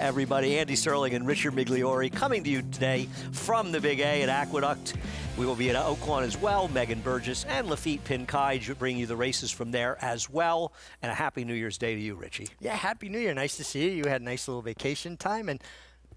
Everybody, Andy Serling and Richard Migliori coming to you today from the Big A at Aqueduct. We will be at Oaklawn as well. Megan Burgess and Lafitte Pinkai bring you the races from there as well. And a happy New Year's Day to you, Richie. Yeah, happy New Year. Nice to see you. You had a nice little vacation time and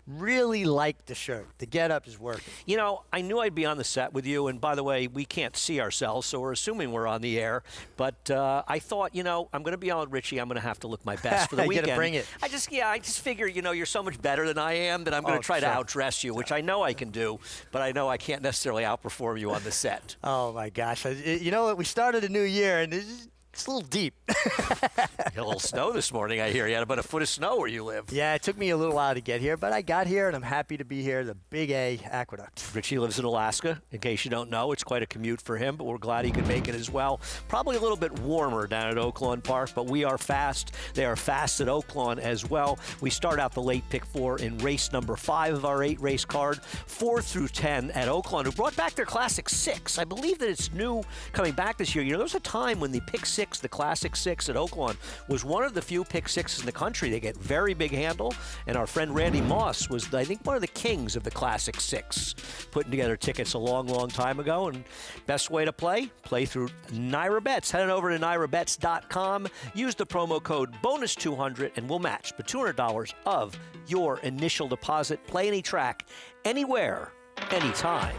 really liked the shirt. The get-up is working. You know, I knew I'd be on the set with you, and by the way, we can't see ourselves, so we're assuming we're on the air. But I thought, you know, I'm going to be on with Richie. I'm going to have to look my best for the weekend. You got to bring it. I just figure, you know, you're so much better than I am that I'm going to try to outdress you, which I know I can do, but I know I can't necessarily outperform you on the set. Oh, my gosh. You know what? We started a new year, and it's a little deep. A little snow this morning, I hear. You had about a foot of snow where you live. Yeah, it took me a little while to get here, but I got here, and I'm happy to be here, the Big A Aqueduct. Richie lives in Alaska. In case you don't know, it's quite a commute for him, but we're glad he could make it as well. Probably a little bit warmer down at Oaklawn Park, but we are fast. They are fast at Oaklawn as well. We start out the late pick 4 in race number 5 of our 8-race card, 4 through 10 at Oaklawn, who brought back their Classic 6. I believe that it's new coming back this year. You know, there was a time when the pick 6, the Classic 6 at Oaklawn, was one of the few pick 6s in the country. They get very big handle, and our friend Randy Moss was, I think, one of the kings of the Classic 6, putting together tickets a long, long time ago. And best way to play through NYRA Bets. Head on over to NYRABets.com, use the promo code BONUS200, and we'll match the $200 of your initial deposit. Play any track, anywhere, anytime,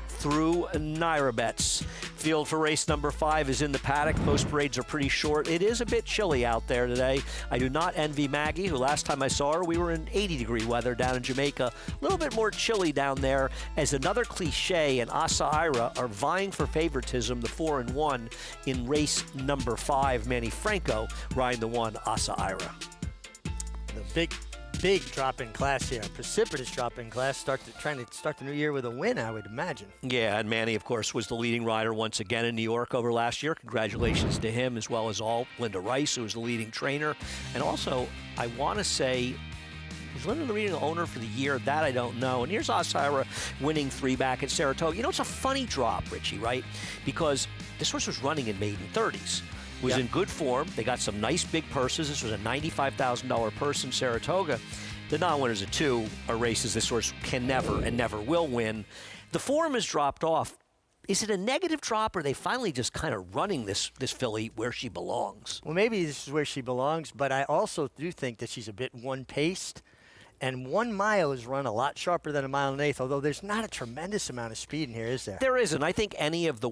through NYRA Bets. Field for race number 5 is in the paddock. Most parades are pretty short. It is a bit chilly out there today. I do not envy Maggie, who last time I saw her, we were in 80-degree weather down in Jamaica. A little bit more chilly down there, as another cliche and Asa Ira are vying for favoritism, the 4-1 in race number 5. Manny Franco riding the 1, Asa Ira. The big drop in class here, a precipitous drop in class. Trying to start the new year with a win, I would imagine. Yeah, and Manny, of course, was the leading rider once again in New York over last year. Congratulations to him, as well as Linda Rice, who was the leading trainer. And also, I want to say, was Linda the leading owner for the year? That I don't know. And here's Asira winning 3 back at Saratoga. You know, it's a funny drop, Richie, right? Because this horse was running in maiden 30s. Was in good form. They got some nice big purses. This was a $95,000 purse in Saratoga. The non-winners of 2 are races this horse can never and never will win. The form has dropped off. Is it a negative drop, or are they finally just kind of running this filly where she belongs? Well, maybe this is where she belongs, but I also do think that she's a bit one-paced. And 1 mile is run a lot sharper than a 1 1/8, although there's not a tremendous amount of speed in here, is there? There isn't. I think any of the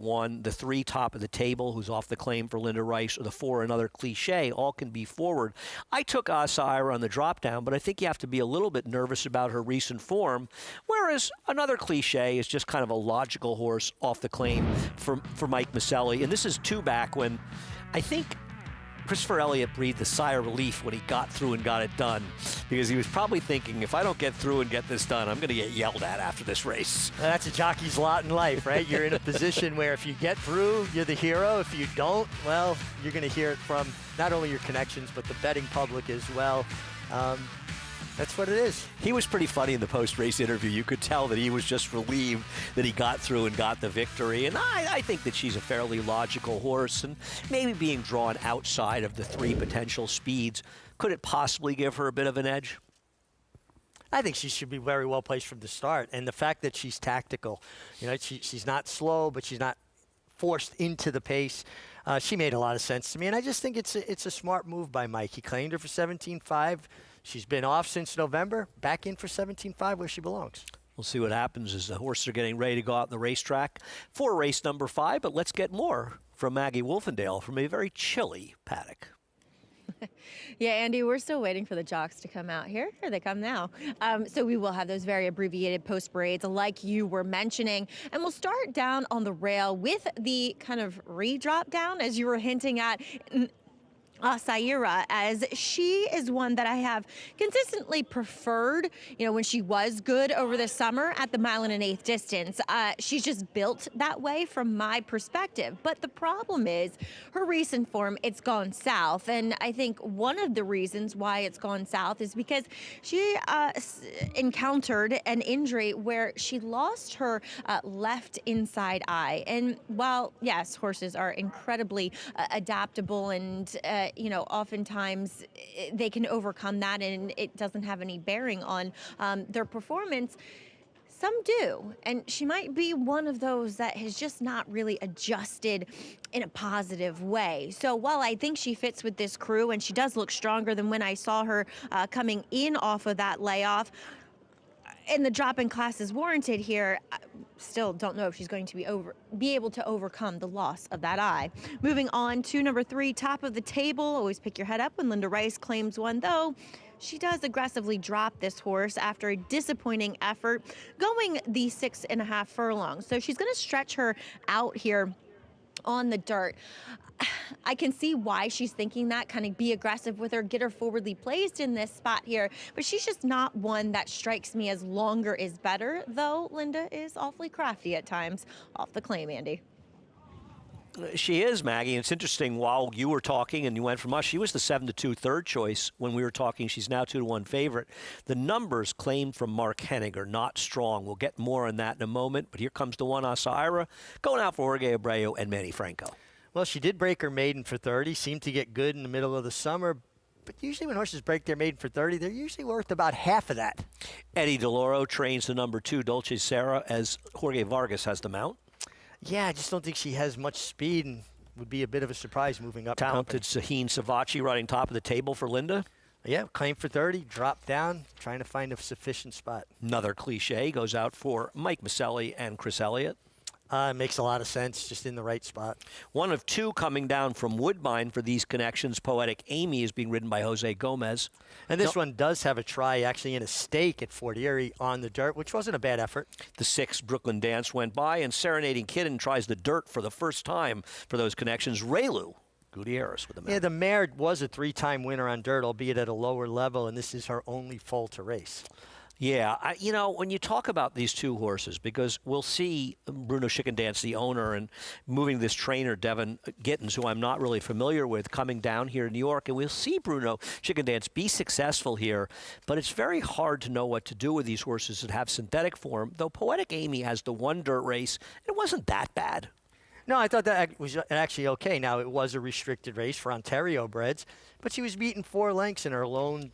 3 top of the table, who's off the claim for Linda Rice, or the 4, another cliche, all can be forward. I took Asira on the drop down, but I think you have to be a little bit nervous about her recent form, whereas another cliche is just kind of a logical horse off the claim for Mike Maselli. And this is 2 back when I think Christopher Elliott breathed a sigh of relief when he got through and got it done, because he was probably thinking, if I don't get through and get this done, I'm going to get yelled at after this race. That's a jockey's lot in life, right? You're in a position where if you get through, you're the hero. If you don't, well, you're going to hear it from not only your connections, but the betting public as well. That's what it is. He was pretty funny in the post-race interview. You could tell that he was just relieved that he got through and got the victory. And I think that she's a fairly logical horse, and maybe being drawn outside of the 3 potential speeds, could it possibly give her a bit of an edge? I think she should be very well placed from the start. And the fact that she's tactical, you know, she's not slow, but she's not forced into the pace. She made a lot of sense to me, and I just think it's a smart move by Mike. He claimed her for 17.5. She's been off since November, back in for 17.5 where she belongs. We'll see what happens as the horses are getting ready to go out on the racetrack for race number 5, but let's get more from Maggie Wolfendale from a very chilly paddock. Yeah, Andy, we're still waiting for the jocks to come out here. Here they come now. So we will have those very abbreviated post parades like you were mentioning. And we'll start down on the rail with the kind of re-drop down, as you were hinting at. Asaira, as she is one that I have consistently preferred, you know, when she was good over the summer at the 1 1/8 distance. She's just built that way from my perspective. But the problem is her recent form, it's gone south. And I think one of the reasons why it's gone south is because she encountered an injury where she lost her left inside eye. And while, yes, horses are incredibly adaptable and oftentimes they can overcome that and it doesn't have any bearing on their performance. Some do, and she might be one of those that has just not really adjusted in a positive way. So while I think she fits with this crew and she does look stronger than when I saw her coming in off of that layoff, and the drop in class is warranted here, I still don't know if she's going to be able to overcome the loss of that eye. Moving on to number 3, top of the table. Always pick your head up when Linda Rice claims one, though. She does aggressively drop this horse after a disappointing effort going the 6.5 furlongs. So she's going to stretch her out here on the dirt. I can see why she's thinking that, kind of be aggressive with her, get her forwardly placed in this spot here, but she's just not one that strikes me as longer is better, though Linda is awfully crafty at times off the claim, Andy. She is, Maggie. It's interesting, while you were talking and you went from us, she was the 7-2 third choice when we were talking. She's now 2-1 favorite. The numbers claimed from Mark Hennig are not strong. We'll get more on that in a moment, but here comes the one NYRA going out for Jorge Abreu and Manny Franco. Well, she did break her maiden for 30, seemed to get good in the middle of the summer. But usually when horses break their maiden for 30, they're usually worth about half of that. Eddie DeLauro trains the number 2 Dolce Serra as Jorge Vargas has the mount. Yeah, I just don't think she has much speed and would be a bit of a surprise moving up. Talented Sahin Savachi running top of the table for Linda. Yeah, claim for 30, drop down, trying to find a sufficient spot. Another cliche goes out for Mike Maselli and Chris Elliott. Makes a lot of sense, just in the right spot. One of 2 coming down from Woodbine for these connections. Poetic Amy is being ridden by Jose Gomez. And this one does have a try actually in a stake at Fort Erie on the dirt, which wasn't a bad effort. The 6 Brooklyn Dance went by, and Serenading Kitten tries the dirt for the first time for those connections. Raylu Gutierrez with the mount. Yeah, the mare was a 3-time winner on dirt, albeit at a lower level, and this is her only foal to race. Yeah, when you talk about these 2 horses, because we'll see Bruno Chickendance, the owner, and moving this trainer, Devin Gittins, who I'm not really familiar with, coming down here in New York, and we'll see Bruno Chickendance be successful here, but it's very hard to know what to do with these horses that have synthetic form, though Poetic Amy has the 1 dirt race, and it wasn't that bad. No, I thought that was actually okay. Now, it was a restricted race for Ontario breds, but she was beaten 4 lengths in her lone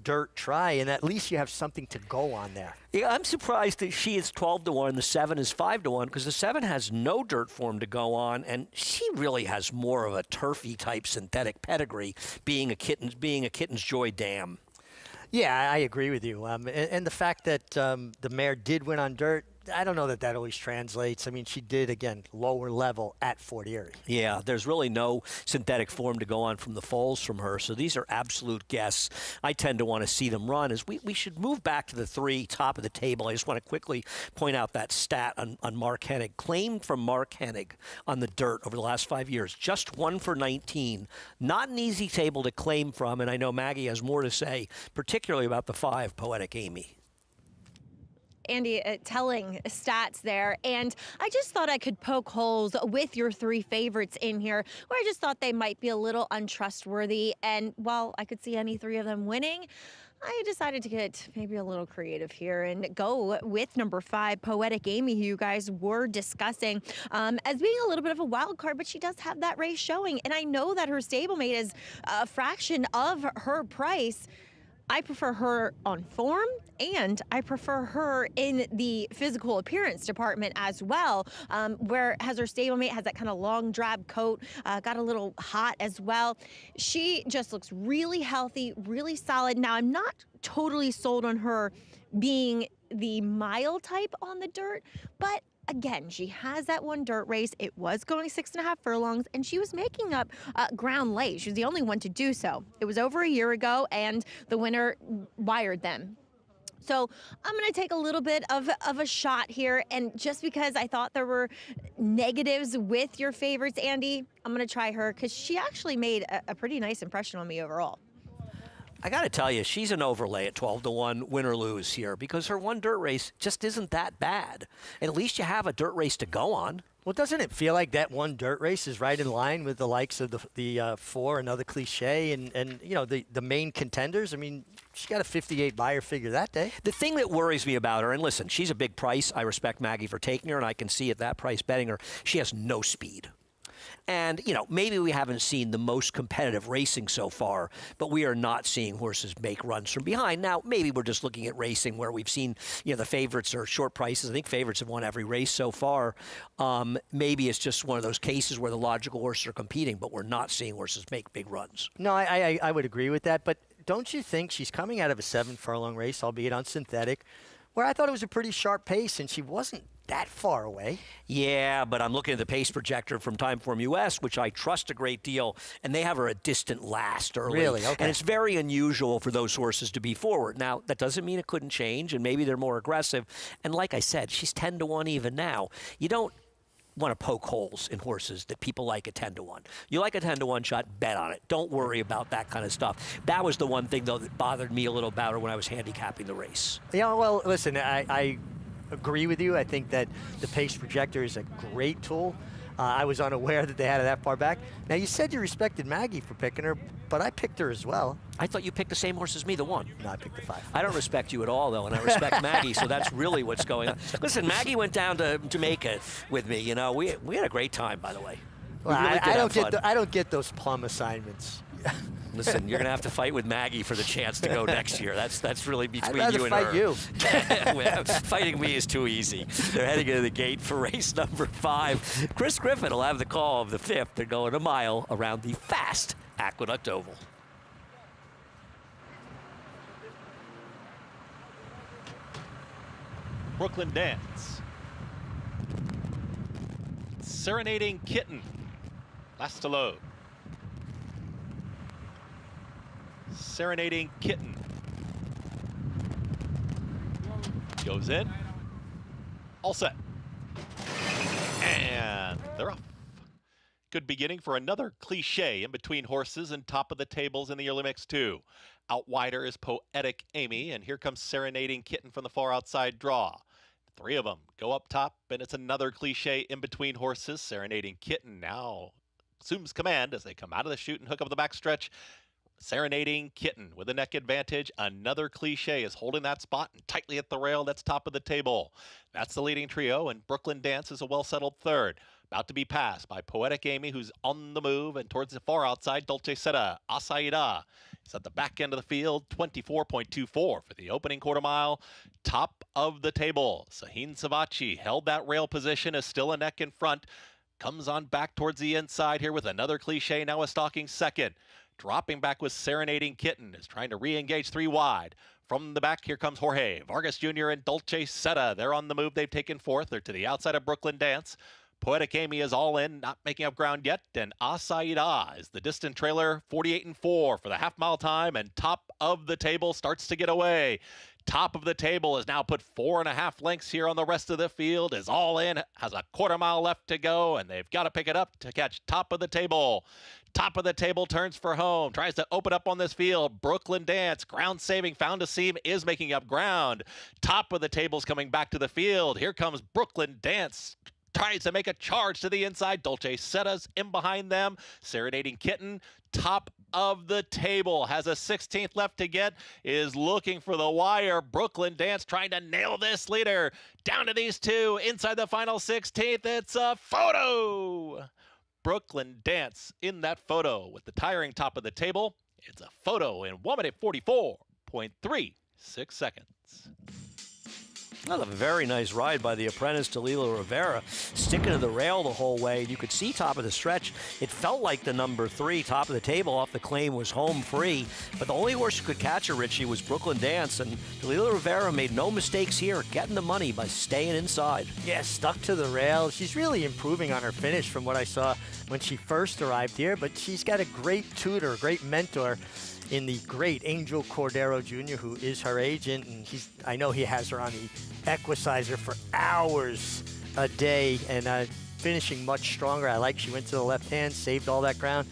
dirt try, and at least you have something to go on there. Yeah, I'm surprised that she is 12-1 and the 7 is 5-1, because the 7 has no dirt form to go on, and she really has more of a turfy type synthetic pedigree, being a Kitten's Joy Dam. Yeah, I agree with you. And the fact that the mare did win on dirt, I don't know that that always translates. I mean, she did, again, lower level at Fort Erie. Yeah, there's really no synthetic form to go on from the foals from her, so these are absolute guesses. I tend to want to see them run. As we should move back to the 3 top of the table. I just want to quickly point out that stat on Mark Hennig. Claimed from Mark Hennig on the dirt over the last 5 years, just 1 for 19. Not an easy table to claim from, and I know Maggie has more to say, particularly about the 5, Poetic Amy. Andy, telling stats there, and I just thought I could poke holes with your 3 favorites in here, where I just thought they might be a little untrustworthy, and while I could see any 3 of them winning, I decided to get maybe a little creative here and go with number 5, Poetic Amy, who you guys were discussing as being a little bit of a wild card, but she does have that race showing, and I know that her stablemate is a fraction of her price. I prefer her on form, and I prefer her in the physical appearance department as well, whereas her stablemate has that kind of long drab coat, got a little hot as well. She just looks really healthy, really solid. Now, I'm not totally sold on her being the mile type on the dirt, but again, she has that 1 dirt race. It was going 6.5 furlongs, and she was making up ground late. She was the only one to do so. It was over a year ago, and the winner wired them. So I'm going to take a little bit of a shot here, and just because I thought there were negatives with your favorites, Andy, I'm going to try her because she actually made a pretty nice impression on me overall. I got to tell you, she's an overlay at 12-1, win or lose here, because her 1 dirt race just isn't that bad. And at least you have a dirt race to go on. Well, doesn't it feel like that 1 dirt race is right in line with the likes of the 4, another cliche, and you know, the main contenders? I mean, she got a 58 buyer figure that day. The thing that worries me about her, and listen, she's a big price. I respect Maggie for taking her, and I can see at that price betting her, she has no speed. And, you know, maybe we haven't seen the most competitive racing so far, but we are not seeing horses make runs from behind. Now, maybe we're just looking at racing where we've seen, you know, the favorites are short prices. I think favorites have won every race so far. Maybe it's just one of those cases where the logical horses are competing, but we're not seeing horses make big runs. No, I would agree with that, but don't you think she's coming out of a 7-furlong race, albeit on synthetic, where I thought it was a pretty sharp pace, and she wasn't that far away? Yeah, but I'm looking at the pace projector from Timeform US, which I trust a great deal, and they have her a distant last early. Really? Okay. And it's very unusual for those horses to be forward. Now, that doesn't mean it couldn't change, and maybe they're more aggressive. And like I said, she's 10-1 even now. You don't want to poke holes in horses that people like a 10-1. You like a 10-1 shot, bet on it. Don't worry about that kind of stuff. That was the one thing, though, that bothered me a little about her when I was handicapping the race. Yeah, well, listen, I agree with you. I think that the pace projector is a great tool. I was unaware that they had it that far back. Now, you said you respected Maggie for picking her, but I picked her as well. I thought you picked the same horse as me, the 1. No, I picked the 5. I don't respect you at all, though, and I respect Maggie, so that's really what's going on. Listen, Maggie went down to Jamaica with me. You know, we had a great time, by the way. Well, really I don't get those plum assignments. Listen, you're going to have to fight with Maggie for the chance to go next year. That's really between I'd you and fight her. you. Fighting me is too easy. They're heading into the gate for race number 5. Chris Griffin will have the call of the 5th. They're going a mile around the fast Aqueduct Oval. Brooklyn Dance. Serenading Kitten. Last to load. Serenading Kitten. Goes in. All set. And they're off. Good beginning for another cliche in between horses and top of the tables in the early mix too. Out wider is Poetic Amy, and here comes Serenading Kitten from the far outside draw. 3 of them go up top, and it's another cliche in between horses. Serenading Kitten now assumes command as they come out of the chute and hook up the backstretch. Serenading Kitten with a neck advantage. Another cliche is holding that spot and tightly at the rail. That's top of the table. That's the leading trio, and Brooklyn Dance is a well-settled third. About to be passed by Poetic Amy, who's on the move, and towards the far outside, Dolce Seta, Asaida. It's at the back end of the field, 24.24 for the opening quarter mile. Top of the table, Sahin Savachi held that rail position, is still a neck in front. Comes on back towards the inside here with another cliche, now a stalking second. Dropping back with Serenading Kitten, is trying to re-engage 3 wide. From the back, here comes Jorge Vargas Jr. and Dolce Seta. They're on the move. They've taken 4th. They're to the outside of Brooklyn Dance. Poetic Amy is all in, not making up ground yet. And Asaida is the distant trailer, 48-4 for the half-mile time. And top of the table starts to get away. Top of the table is now put 4.5 lengths here on the rest of the field, is all in, has a quarter mile left to go, and they've got to pick it up to catch top of the table. Top of the table turns for home, tries to open up on this field. Brooklyn Dance, ground saving, found a seam, is making up ground. Top of the table's coming back to the field. Here comes Brooklyn Dance. Tries to make a charge to the inside. Dolce Seta's in behind them. Serenading Kitten, top of the table, has a 16th left to get, is looking for the wire. Brooklyn Dance trying to nail this leader. Down to these 2, inside the final 16th. It's a photo. Brooklyn Dance in that photo with the tiring top of the table. It's a photo in 1 minute 44.36 seconds. Well, a very nice ride by the apprentice Dalila Rivera, sticking to the rail the whole way. You could see top of the stretch. It felt like the number 3, top of the table off the claim, was home free. But the only horse who could catch her, Richie, was Brooklyn Dance. And Dalila Rivera made no mistakes here, getting the money by staying inside. Yeah, stuck to the rail. She's really improving on her finish from what I saw when she first arrived here. But she's got a great tutor, a great mentor in the great Angel Cordero Jr., who is her agent, and I know he has her on the Equicizer for hours a day, and finishing much stronger. I like she went to the left hand, saved all that ground.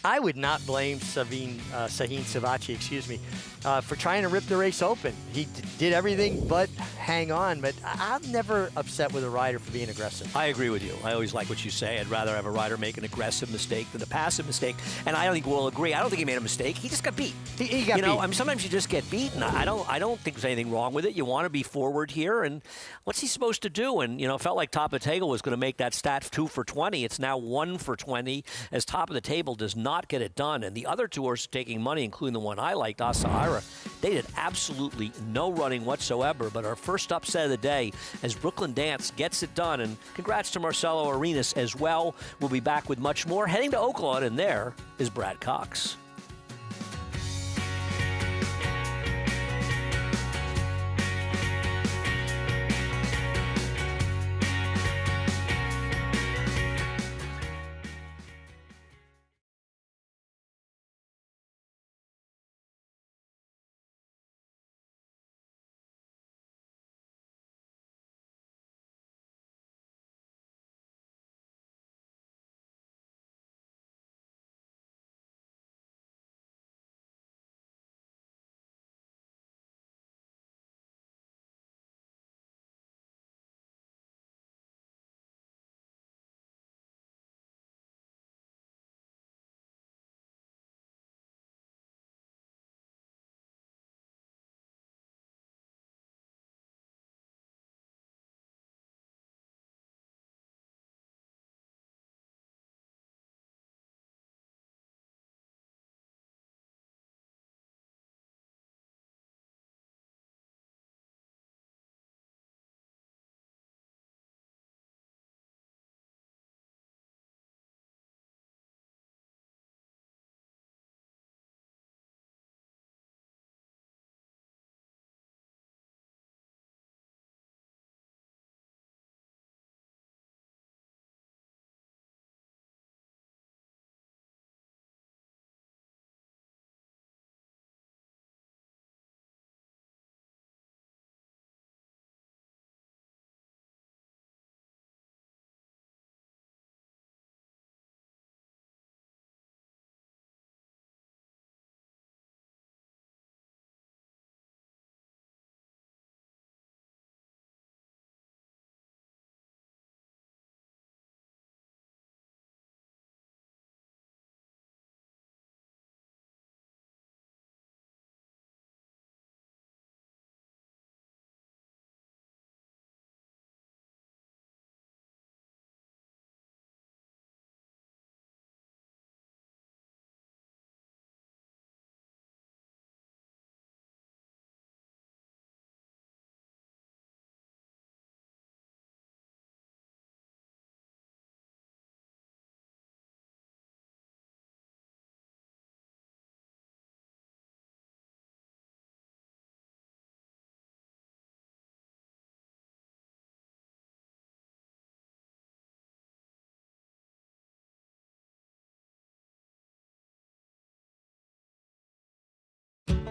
I would not blame Sahin Savachi, for trying to rip the race open. He did everything but hang on, but I'm never upset with a rider for being aggressive. I agree with you. I always like what you say. I'd rather have a rider make an aggressive mistake than a passive mistake. And I think we'll agree. I don't think he made a mistake. He just got beat. He got beat. I mean, sometimes you just get beaten. I don't think there's anything wrong with it. You want to be forward here, and what's he supposed to do? And it felt like Top of the Table was going to make that stat 2 for 20. It's now 1 for 20, as Top of the Table does not get it done. And the other two are taking money, including the one I liked, NYRA. They did absolutely no running whatsoever. But our first upset of the day, as Brooklyn Dance gets it done. And congrats to Marcelo Arenas as well. We'll be back with much more. Heading to Oaklawn, and there is Brad Cox.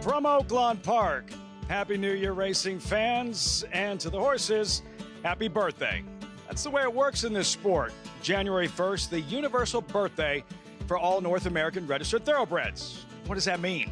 From Oaklawn Park, Happy New Year, racing fans, and to the horses, happy birthday. That's the way it works in this sport. January 1st, the universal birthday for all North American registered thoroughbreds. What does that mean?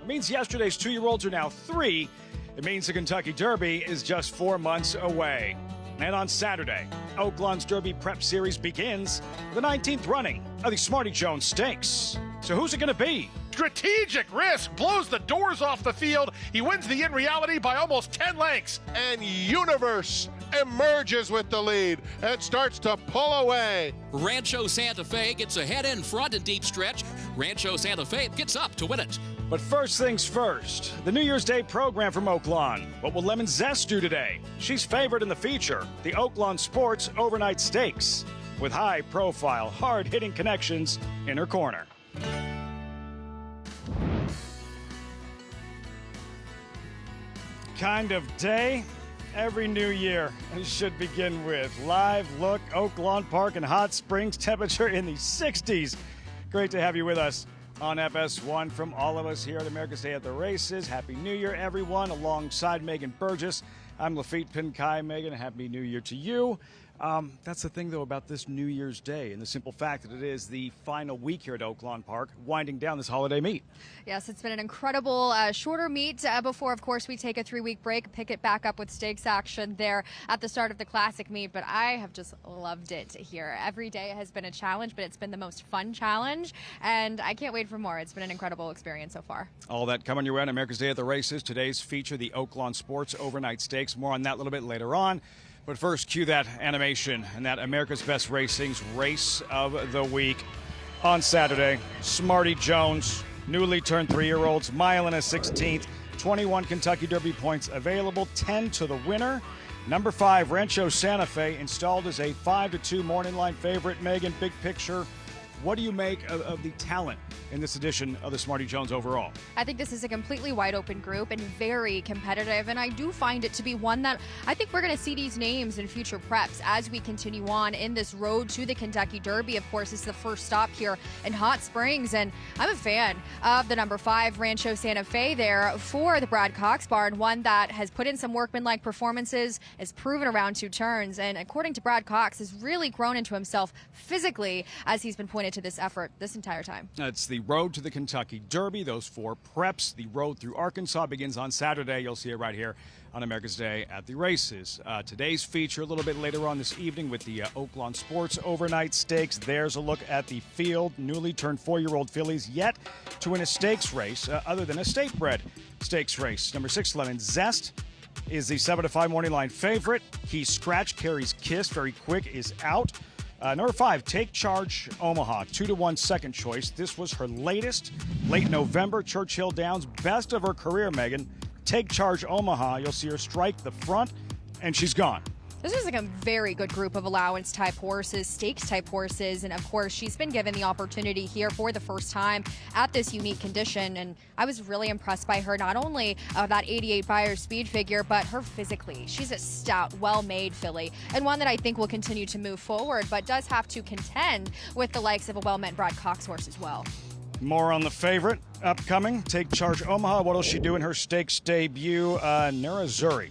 It means yesterday's 2-year-olds are now 3. It means the Kentucky Derby is just 4 months away. And on Saturday, Oaklawn's Derby Prep Series begins the 19th running of the Smarty Jones Stakes. So who's it going to be? Strategic risk, blows the doors off the field. He wins the in reality by almost 10 lengths. And Universe emerges with the lead and starts to pull away. Rancho Santa Fe gets ahead in front in deep stretch. Rancho Santa Fe gets up to win it. But first things first, the New Year's Day program from Oaklawn. What will Lemon Zest do today? She's favored in the feature, the Oaklawn Sports Overnight Stakes, with high-profile, hard-hitting connections in her corner. Kind of day every new year should begin with. Live look, Oaklawn Park in Hot Springs, temperature in the 60s. Great to have you with us on FS1. From all of us here at America's Day at the Races, Happy New Year, everyone. Alongside Megan Burgess, I'm Lafitte Pinkai. Megan, Happy New Year to you. That's the thing, though, about this New Year's Day and the simple fact that it is the final week here at Oaklawn Park, winding down this holiday meet. Yes, it's been an incredible shorter meet before, of course, we take a 3-week break, pick it back up with stakes action there at the start of the Classic meet. But I have just loved it here. Every day has been a challenge, but it's been the most fun challenge, and I can't wait for more. It's been an incredible experience so far. All that coming your way on America's Day at the Races. Today's feature, the Oaklawn Sports Overnight Stakes. More on that a little bit later on. But first, cue that animation and that America's Best Racing's Race of the Week. On Saturday, Smarty Jones, newly turned 3-year-olds, mile and a 16th, 21 Kentucky Derby points available, 10 to the winner. Number 5, Rancho Santa Fe, installed as a 5-2 morning line favorite. Megan, big picture, what do you make of the talent in this edition of the Smarty Jones overall? I think this is a completely wide open group and very competitive, and I do find it to be one that I think we're going to see these names in future preps as we continue on in this road to the Kentucky Derby. Of course, it's the first stop here in Hot Springs, and I'm a fan of the number 5 Rancho Santa Fe there for the Brad Cox barn, one that has put in some workmanlike performances, has proven around 2 turns, and according to Brad Cox, has really grown into himself physically as he's been pointed to this effort this entire time. It's the road to the Kentucky Derby, those 4 preps. The road through Arkansas begins on Saturday. You'll see it right here on America's Day at the Races. Today's feature a little bit later on this evening with the Oaklawn Sports Overnight Stakes. There's a look at the field. Newly turned 4-year-old fillies yet to win a stakes race other than a state-bred stakes race. Number 6, Lemon Zest, is the 7-5 morning line favorite. Key Scratch, Carrie's Kiss, very quick, is out. Number 5, Take Charge Omaha, 2-1 second choice. This was her latest, late November, Churchill Downs, best of her career, Megan. Take Charge Omaha, you'll see her strike the front, and she's gone. This is like a very good group of allowance type horses, stakes type horses, and of course she's been given the opportunity here for the first time at this unique condition, and I was really impressed by her, not only that 88 Beyer speed figure, but her physically. She's a stout, well-made filly, and one that I think will continue to move forward, but does have to contend with the likes of a well-met Brad Cox horse as well. More on the favorite upcoming, Take Charge Omaha. What will she do in her stakes debut? NYRA Zuri.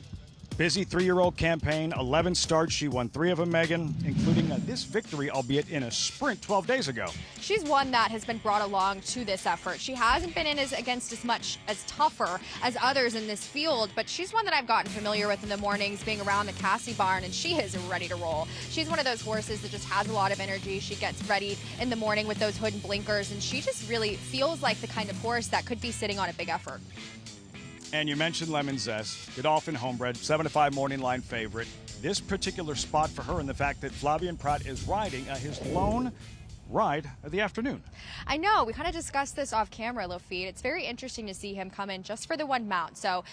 Busy 3-year-old campaign, 11 starts. She won 3 of them, Megan, including this victory, albeit in a sprint 12 days ago. She's one that has been brought along to this effort. She hasn't been in against as much as tougher as others in this field, but she's one that I've gotten familiar with in the mornings, being around the Cassie barn, and she is ready to roll. She's one of those horses that just has a lot of energy. She gets ready in the morning with those hood and blinkers, and she just really feels like the kind of horse that could be sitting on a big effort. And you mentioned Lemon Zest, Godolphin homebred, 7-5 morning line favorite. This particular spot for her, and the fact that Flavien Prat is riding his lone ride of the afternoon. I know, we kind of discussed this off camera, Lafitte. It's very interesting to see him come in just for the one mount. So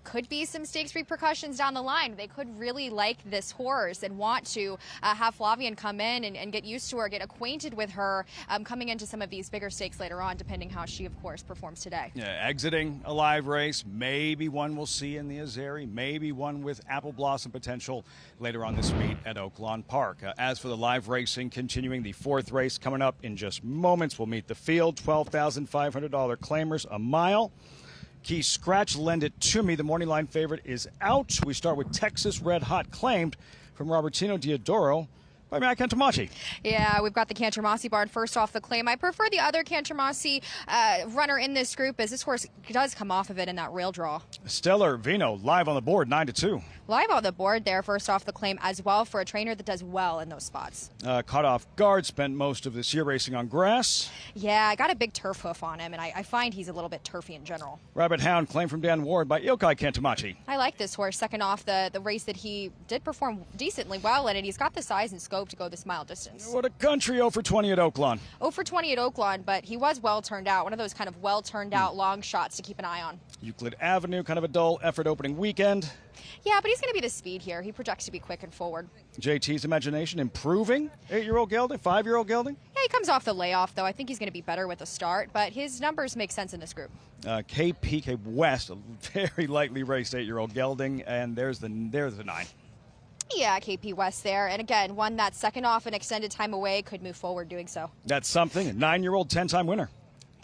could be some stakes repercussions down the line. They could really like this horse and want to have Flavien come in and get used to her, get acquainted with her coming into some of these bigger stakes later on, depending how she, of course, performs today. Yeah, exiting a live race, maybe one we'll see in the Azeri, maybe one with apple blossom potential later on this meet at Oaklawn Park. As for the live racing, continuing the 4th race coming up in just moments, we'll meet the field, $12,500 claimers a mile. Key Scratch, Lend It To Me. The morning line favorite is out. We start with Texas Red Hot, claimed from Robertino Diodoro by Matt Cantamacci. Yeah, we've got the Cantamacci barn first off the claim. I prefer the other Cantamacci runner in this group, as this horse does come off of it in that rail draw. Stellar Vino, live on the board, 9-2. Live on the board there, first off the claim as well, for a trainer that does well in those spots. Caught off guard, spent most of this year racing on grass. Yeah, I got a big turf hoof on him, and I find he's a little bit turfy in general. Rabbit Hound, claimed from Dan Ward by Ilkay Cantamacci. I like this horse, second off the race that he did perform decently well in, and he's got the size and scope to go this mile distance. What a country, 0 for 20 at Oaklawn. 0 for 20 at Oaklawn, but he was well turned out, one of those kind of well turned out long shots to keep an eye on. Euclid Avenue, kind of a dull effort opening weekend. Yeah, but he's going to be the speed here. He projects to be quick and forward. JT's imagination improving. 8-year-old gelding, 5-year-old gelding. Yeah, he comes off the layoff, though. I think he's going to be better with a start, but his numbers make sense in this group. KPK West, a very lightly raced 8-year-old gelding, and there's the 9. Yeah, KP West there. And again, one that's second off an extended time away could move forward doing so. That's something. A 9-year-old 10-time winner.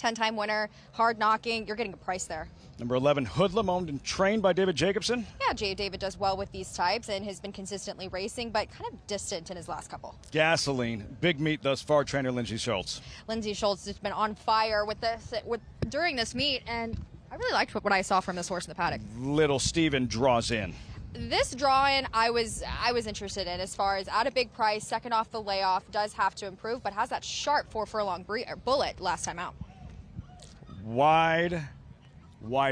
10-time winner, hard knocking. You're getting a price there. Number 11, Hoodlum, owned and trained by David Jacobson. Yeah, David does well with these types and has been consistently racing, but kind of distant in his last couple. Gasoline, big meet thus far, trainer Lindsay Schultz. Lindsay Schultz has been on fire with this during this meet, and I really liked what I saw from this horse in the paddock. Little Steven draws in. This drawing I was interested in as far as at a big price, second off the layoff, does have to improve, but has that sharp 4 furlong bullet last time out. Wide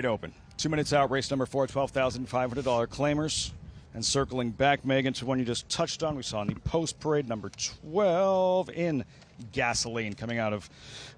open. 2 minutes out, race number 4, $12,500 claimers. And circling back, Megan, to one you just touched on, we saw in the post parade, number 12 in Gasoline coming out of,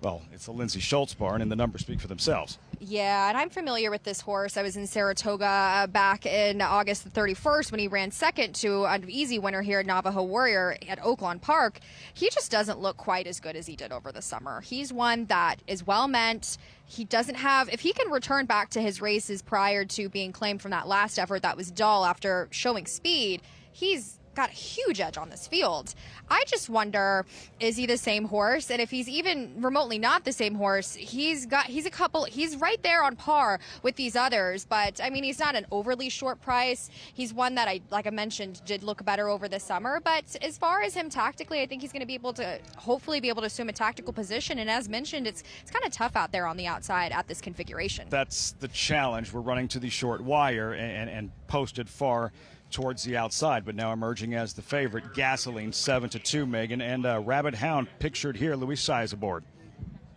well, it's the Lindsay Schultz barn, and the numbers speak for themselves. Yeah, and I'm familiar with this horse. I was in Saratoga back in August the 31st when he ran second to an easy winner here at Navajo Warrior at Oaklawn Park. He just doesn't look quite as good as he did over the summer. He's one that is well meant. He doesn't have, if he can return back to his races prior to being claimed from that last effort that was dull after showing speed, he's got a huge edge on this field. I just wonder, is he the same horse? And if he's even remotely not the same horse, he's right there on par with these others. But I mean, he's not an overly short price. He's one that like I mentioned, did look better over the summer. But as far as him tactically, I think he's going to be able to hopefully be able to assume a tactical position. And as mentioned, it's kind of tough out there on the outside at this configuration. That's the challenge. We're running to the short wire and posted far towards the outside, but now emerging as the favorite. Gasoline 7-2, Megan, and Rabbit Hound pictured here. Luis Saez aboard.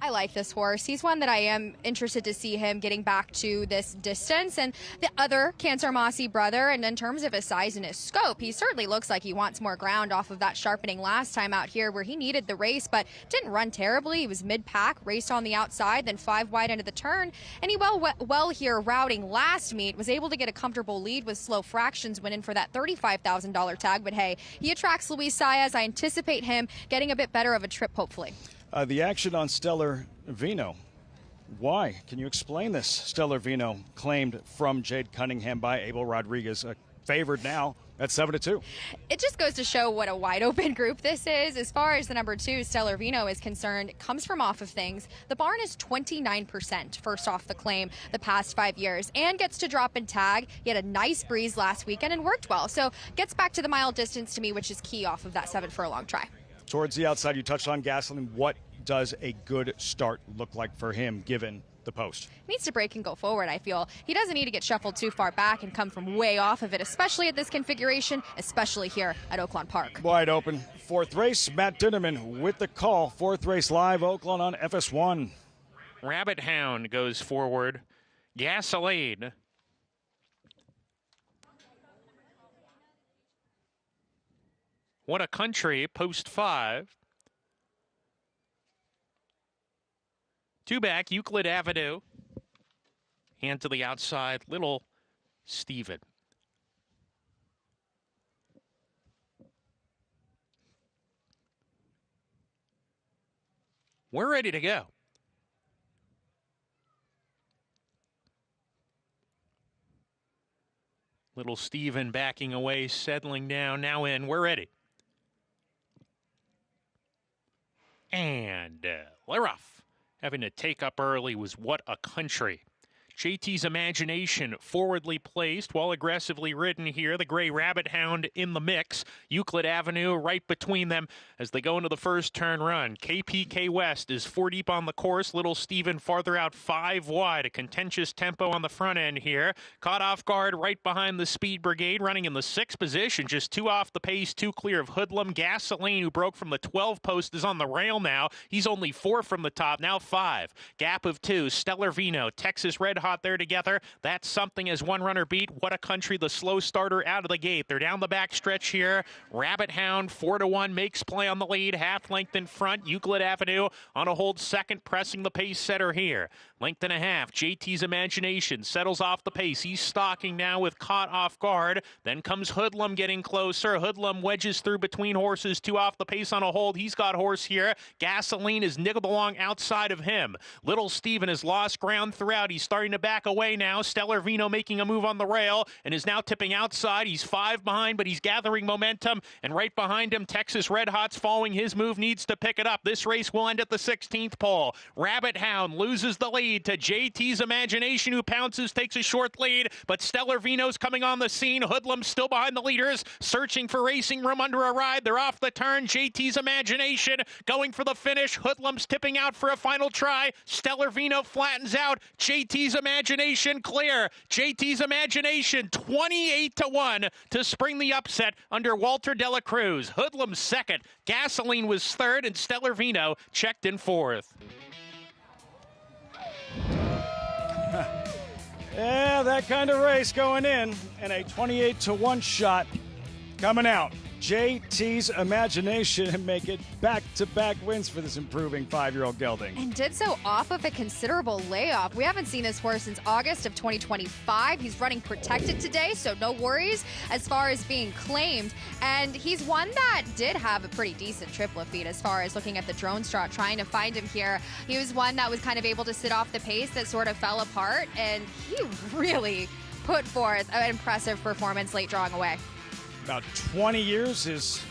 I like this horse. He's one that I am interested to see him getting back to this distance. And the other Cancer Mossy brother, and in terms of his size and his scope, he certainly looks like he wants more ground off of that sharpening last time out here where he needed the race, but didn't run terribly. He was mid-pack, raced on the outside, then 5 wide into the turn. And he well here routing last meet, was able to get a comfortable lead with slow fractions, went in for that $35,000 tag. But hey, he attracts Luis Saez. I anticipate him getting a bit better of a trip, hopefully. The action on Stellar Vino. Why? Can you explain this? Stellar Vino claimed from Jade Cunningham by Abel Rodriguez, favored now at 7-2. It just goes to show what a wide open group this is. As far as the number 2, Stellar Vino, is concerned, it comes from off of things. The barn is 29% first off the claim the past 5 years and gets to drop and tag. He had a nice breeze last weekend and worked well. So gets back to the mile distance to me, which is key off of that 7 furlong try. Towards the outside, you touched on Gasoline. What does a good start look like for him given the post? He needs to break and go forward, I feel. He doesn't need to get shuffled too far back and come from way off of it, especially at this configuration, especially here at Oaklawn Park. Wide open. 4th race, Matt Dinnerman with the call. 4th race live, Oaklawn on FS1. Rabbit Hound goes forward. Gasoline. What a Country, post 5. 2 back, Euclid Avenue. Hand to the outside, Little Steven. We're ready to go. Little Steven backing away, settling down, now in, we're ready. And they're off. Having to take up early was What a Country. JT's Imagination forwardly placed while aggressively ridden here. The Gray Rabbit Hound in the mix. Euclid Avenue right between them as they go into the first turn run. KPK West is 4 deep on the course. Little Steven farther out 5 wide. A contentious tempo on the front end here. Caught off guard right behind the Speed Brigade, running in the 6th position. Just 2 off the pace, 2 clear of Hoodlum. Gasoline, who broke from the 12 post, is on the rail now. He's only 4 from the top, now 5. Gap of 2. Stellar Vino, Texas Red Hot there together. That's something as one runner beat. What a Country, the slow starter out of the gate. They're down the back stretch here. Rabbit Hound 4-1 makes play on the lead. Half length in front. Euclid Avenue on a hold second, pressing the pace setter here. Length and a half. JT's Imagination settles off the pace. He's stalking now with Caught Off Guard. Then comes Hoodlum getting closer. Hoodlum wedges through between horses. 2 off the pace on a hold. He's got horse here. Gasoline is niggled along outside of him. Little Steven has lost ground throughout. He's starting to back away now. Stellar Vino making a move on the rail and is now tipping outside. He's 5 behind, but he's gathering momentum. And right behind him, Texas Red Hot's following his move, needs to pick it up. This race will end at the 16th pole. Rabbit Hound loses the lead to JT's Imagination, who pounces, takes a short lead, but Stellar Vino's coming on the scene. Hoodlum's still behind the leaders, searching for racing room under a ride. They're off the turn. JT's Imagination going for the finish. Hoodlum's tipping out for a final try. Stellar Vino flattens out. JT's Imagination clear. JT's Imagination 28-1 to spring the upset under Walter Dela Cruz. Hoodlum second. Gasoline was third, and Stellar Vino checked in fourth. Yeah, that kind of race going in, and a 28-1 shot coming out. JT's Imagination and make it back-to-back wins for this improving 5-year-old gelding. And did so off of a considerable layoff. We haven't seen this horse since August of 2025. He's running protected today, so no worries as far as being claimed. And he's one that did have a pretty decent triplet feed as far as looking at the drone strat, trying to find him here. He was one that was kind of able to sit off the pace that sort of fell apart, and he really put forth an impressive performance late drawing away. About 20 years, his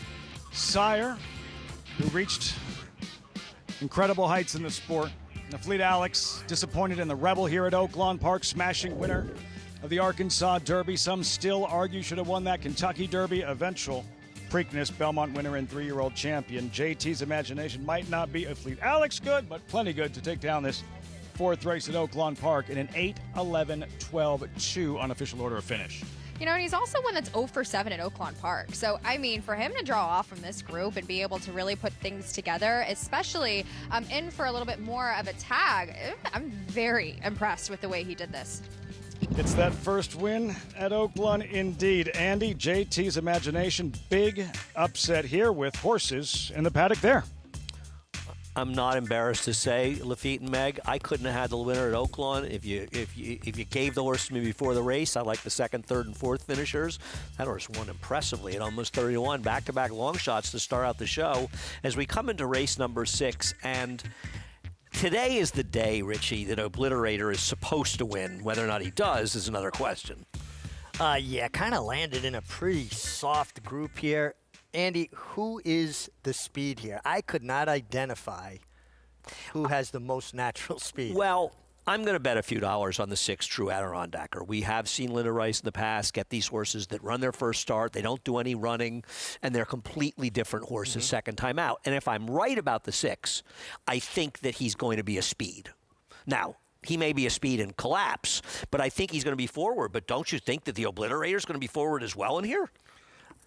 sire, who reached incredible heights in the sport. The Fleet Alex, disappointed in the Rebel here at Oaklawn Park, smashing winner of the Arkansas Derby. Some still argue should have won that Kentucky Derby. Eventual Preakness Belmont winner and 3-year-old champion. JT's Imagination might not be a Fleet Alex good, but plenty good to take down this 4th race at Oaklawn Park in an 8-11-12-2 unofficial order of finish. You know, and he's also one that's 0 for 7 at Oaklawn Park. So, I mean, for him to draw off from this group and be able to really put things together, especially in for a little bit more of a tag, I'm very impressed with the way he did this. It's that first win at Oaklawn indeed. Andy, JT's Imagination, big upset here with horses in the paddock there. I'm not embarrassed to say, Lafitte and Meg, I couldn't have had the winner at Oaklawn if you gave the horse to me before the race. I like the 2nd, 3rd, and 4th finishers. That horse won impressively at almost 30-1, back-to-back long shots to start out the show. As we come into race number 6, and today is the day, Richie, that Obliterator is supposed to win. Whether or not he does is another question. Yeah, kind of landed in a pretty soft group here. Andy, who is the speed here? I could not identify who has the most natural speed. Well, I'm going to bet a few dollars on the 6 True Adirondacker. We have seen Linda Rice in the past get these horses that run their first start. They don't do any running, and they're completely different horses second time out. And if I'm right about the 6, I think that he's going to be a speed. Now, he may be a speed and collapse, but I think he's going to be forward. But don't you think that the Obliterator is going to be forward as well in here?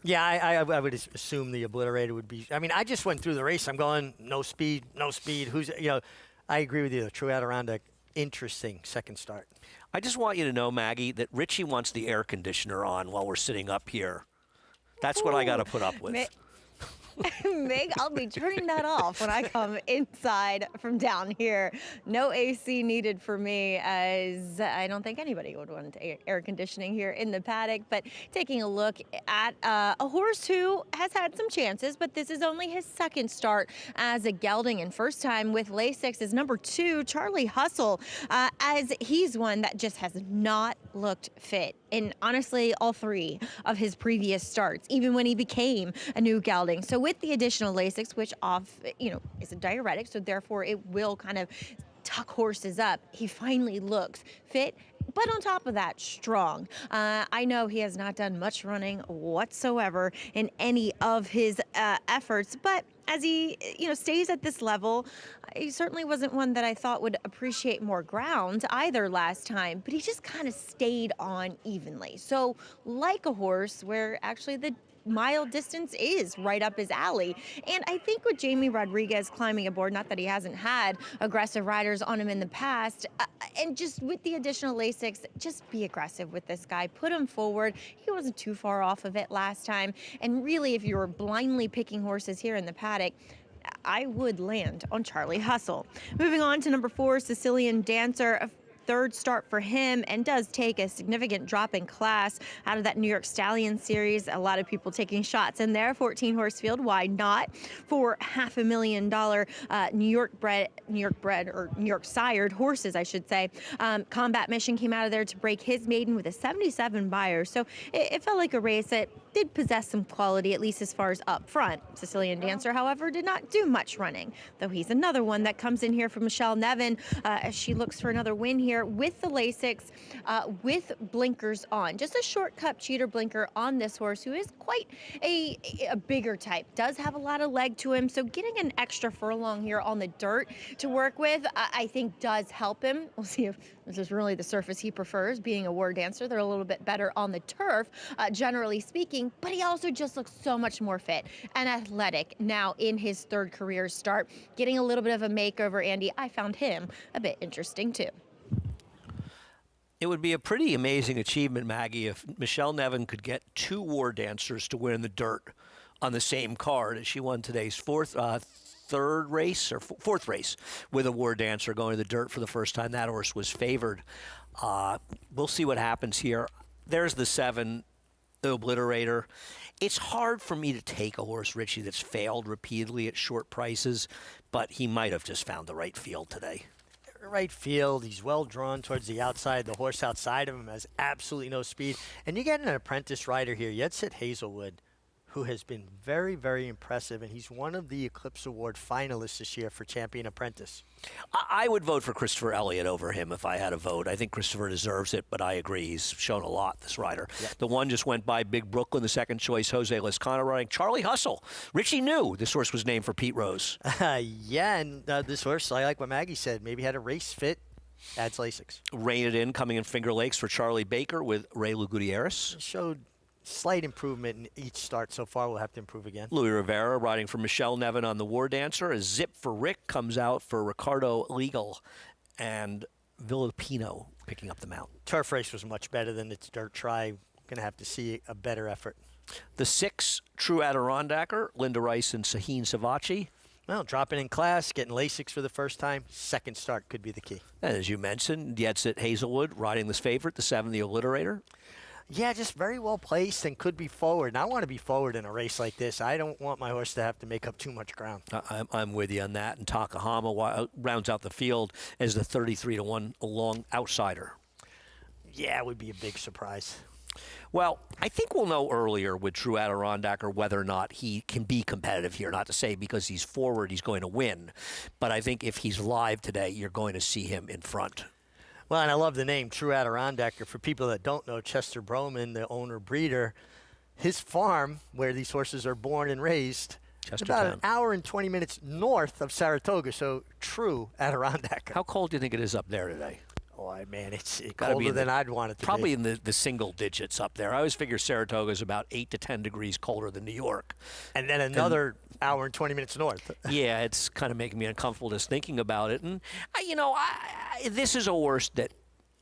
Yeah, I would assume the Obliterator would be. I mean, I just went through the race. I'm going, no speed, no speed. I agree with you. The True Adirondack, interesting second start. I just want you to know, Maggie, that Richie wants the air conditioner on while we're sitting up here. That's what I got to put up with. Meg, I'll be turning that off when I come inside from down here. No AC needed for me, as I don't think anybody would want air conditioning here in the paddock. But taking a look at a horse who has had some chances, but this is only his 2nd start as a gelding, and first time with Lasix is number 2, Charlie Hustle, as he's one that just has not looked fit. And honestly, all 3 of his previous starts, even when he became a new gelding. So with the additional Lasix, which is a diuretic, so therefore it will kind of tuck horses up, he finally looks fit. But on top of that, strong. I know he has not done much running whatsoever in any of his efforts, but as he stays at this level, he certainly wasn't one that I thought would appreciate more ground either last time, but he just kind of stayed on evenly. So like a horse where actually the mile distance is right up his alley. And I think with Jamie Rodriguez climbing aboard, not that he hasn't had aggressive riders on him in the past, and just with the additional Lasix, just be aggressive with this guy. Put him forward. He wasn't too far off of it last time. And really, if you were blindly picking horses here in the paddock, I would land on Charlie Hustle. Moving on to number 4, Sicilian Dancer. A third start for him, and does take a significant drop in class out of that New York Stallion series. A lot of people taking shots in there. 14-horse field, why not? For $500,000 New York sired horses, I should say. Combat Mission came out of there to break his maiden with a 77 buyer. So it felt like a race that did possess some quality, at least as far as up front. Sicilian Dancer, however, did not do much running, though he's another one that comes in here for Michelle Nevin as she looks for another win here with the Lasix, with blinkers on. Just a shortcut cheater blinker on this horse, who is quite a bigger type, does have a lot of leg to him, so getting an extra furlong here on the dirt to work with, I think does help him. We'll see if this is really the surface he prefers. Being a war dancer, they're a little bit better on the turf, generally speaking, but he also just looks so much more fit and athletic now in his third career start. Getting a little bit of a makeover, Andy, I found him a bit interesting too. It would be a pretty amazing achievement, Maggie, if Michelle Nevin could get 2 war dancers to win in the dirt on the same card as she won today's fourth race with a war dancer going to the dirt for the first time. That horse was favored. We'll see what happens here. There's the 7, the Obliterator. It's hard for me to take a horse, Richie, that's failed repeatedly at short prices, but he might have just found the right field today. Right field. He's well drawn towards the outside. The horse outside of him has absolutely no speed. And you get an apprentice rider here, Yetsit Hazelwood, who has been very, very impressive, and he's one of the Eclipse Award finalists this year for Champion Apprentice. I would vote for Christopher Elliott over him if I had a vote. I think Christopher deserves it, but I agree. He's shown a lot, this rider. Yep. The one just went by Big Brooklyn, the second choice, Jose Lezcano riding. Charlie Hustle. Richie knew this horse was named for Pete Rose. Yeah, and this horse, I like what Maggie said, maybe had a race fit. Adds Lasix. Rein it in, coming in Finger Lakes for Charlie Baker with Ray Lu Gutierrez. Showed slight improvement in each start so far. We'll have to improve again. Louis Rivera riding for Michelle Nevin on the War Dancer. A Zip for Rick comes out for Ricardo Legal, and Villapino picking up the mount. Turf race was much better than its dirt try. Going to have to see a better effort. The 6, True Adirondacker, Linda Rice and Saheen Savachi. Well, dropping in class, getting Lasix for the first time. Second start could be the key. And as you mentioned, Yetsit Hazelwood riding this favorite, the 7, the Obliterator. Yeah, just very well placed and could be forward. And I want to be forward in a race like this. I don't want my horse to have to make up too much ground. I'm with you on that. And Takahama rounds out the field as the 33-1 long outsider. Yeah, it would be a big surprise. Well, I think we'll know earlier with True Adirondacker whether or not he can be competitive here. Not to say because he's forward he's going to win, but I think if he's live today, you're going to see him in front. Well, and I love the name True Adirondacker. For people that don't know, Chester Broman, the owner-breeder, his farm, where these horses are born and raised, is about an hour and 20 minutes north of Saratoga, so True Adirondacker. How cold do you think it is up there today? Oh, man, it's colder than I'd want it to probably be. in the single digits up there. I always figure Saratoga is about 8 to 10 degrees colder than New York. And then another hour and 20 minutes north. Yeah, it's kind of making me uncomfortable just thinking about it. And, this is a horse that,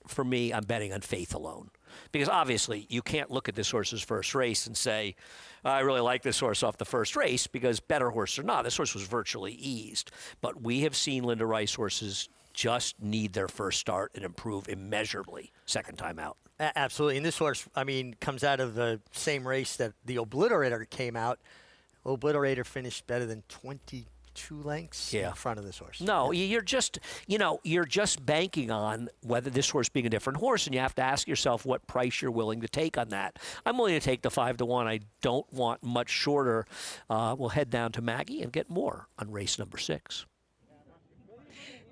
for me, I'm betting on faith alone. Because obviously you can't look at this horse's first race and say, I really like this horse off the first race, because better horse or not, this horse was virtually eased. But we have seen Linda Rice horses just need their first start and improve immeasurably second time out. Absolutely. And this horse, comes out of the same race that the Obliterator came out. Obliterator finished better than 22 lengths in front of this horse. No, you're just banking on whether this horse being a different horse, and you have to ask yourself what price you're willing to take on that. I'm willing to take the 5-1. I don't want much shorter. We'll head down to Maggie and get more on race number 6.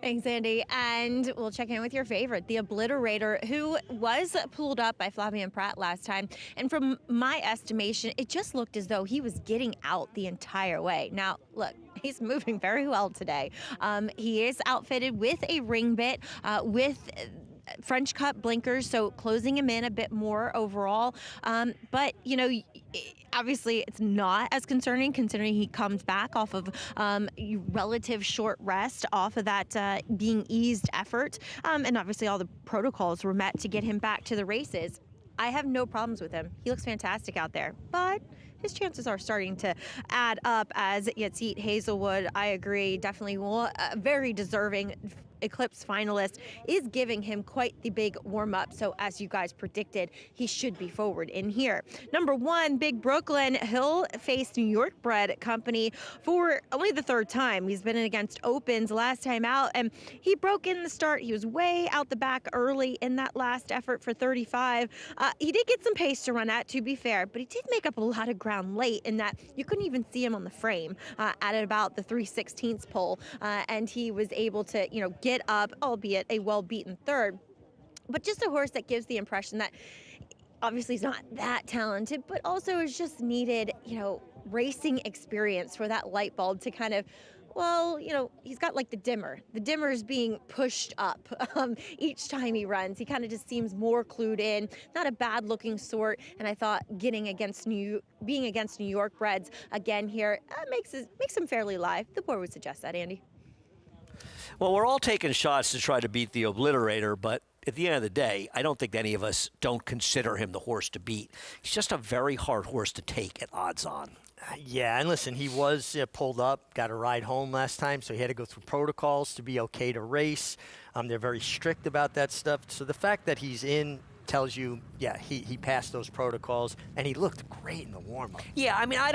Thanks, Andy. And we'll check in with your favorite, the Obliterator, who was pulled up by Flavien Prat last time. And from my estimation, it just looked as though he was getting out the entire way. Now, look, he's moving very well today. He is outfitted with a ring bit, with French cut blinkers, so closing him in a bit more overall. But, obviously it's not as concerning considering he comes back off of relative short rest off of that being eased effort. And obviously all the protocols were met to get him back to the races. I have no problems with him. He looks fantastic out there, but his chances are starting to add up as Yatzit Hazelwood, I agree, definitely a very deserving Eclipse finalist, is giving him quite the big warm-up. So as you guys predicted, he should be forward in here. Number 1, Big Brooklyn. He'll face New York bred company for only the 3rd time. He's been in against Opens last time out, and he broke in the start. He was way out the back early in that last effort for 35. He did get some pace to run at, to be fair, but he did make up a lot of ground late in that you couldn't even see him on the frame at about the 3/16 pole, and he was able to, get up, albeit a well-beaten 3rd. But just a horse that gives the impression that obviously he's not that talented, but also is just needed, racing experience for that light bulb to kind of, well, he's got like the dimmer. The dimmer is being pushed up each time he runs. He kind of just seems more clued in, not a bad looking sort. And I thought being against New York breds again here makes him fairly live. The board would suggest that, Andy. Well, we're all taking shots to try to beat the Obliterator, but at the end of the day, I don't think any of us don't consider him the horse to beat. He's just a very hard horse to take at odds on. Yeah, and listen, he was pulled up, got a ride home last time, so he had to go through protocols to be okay to race. They're very strict about that stuff. So the fact that he's in tells you, yeah, he passed those protocols, and he looked great in the warm-up. Yeah, I mean, I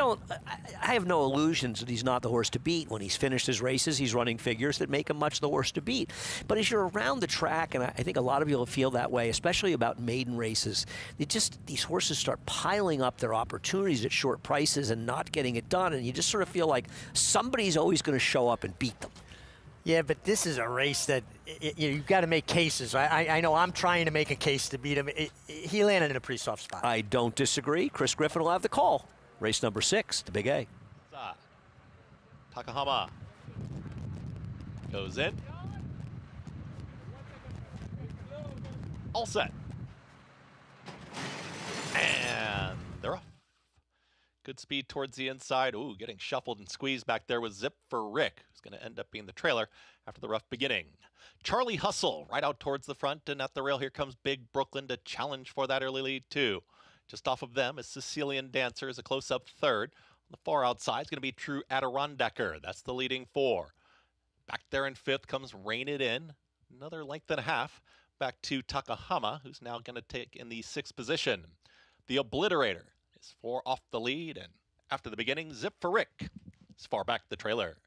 have no illusions that he's not the horse to beat. When he's finished his races, he's running figures that make him much the horse to beat. But as you're around the track, and I think a lot of people feel that way, especially about maiden races, these horses start piling up their opportunities at short prices and not getting it done, and you just sort of feel like somebody's always going to show up and beat them. Yeah, but this is a race that you've got to make cases. I know I'm trying to make a case to beat him. He landed in a pretty soft spot. I don't disagree. Chris Griffin will have the call. Race number 6, the Big A. Takahama goes in. All set. And they're off. Good speed towards the inside. Ooh, getting shuffled and squeezed back there was Zip for Rick, who's going to end up being the trailer after the rough beginning. Charlie Hustle right out towards the front, and at the rail here comes Big Brooklyn to challenge for that early lead too. Just off of them is Sicilian Dancer as a close-up 3rd. On the far outside is going to be True Adirondacker. That's the leading 4. Back there in 5th comes Rein It In. Another length and a half back to Takahama, who's now going to take in the 6th position. The Obliterator is 4 off the lead, and after the beginning, Zip for Rick is far back the trailer.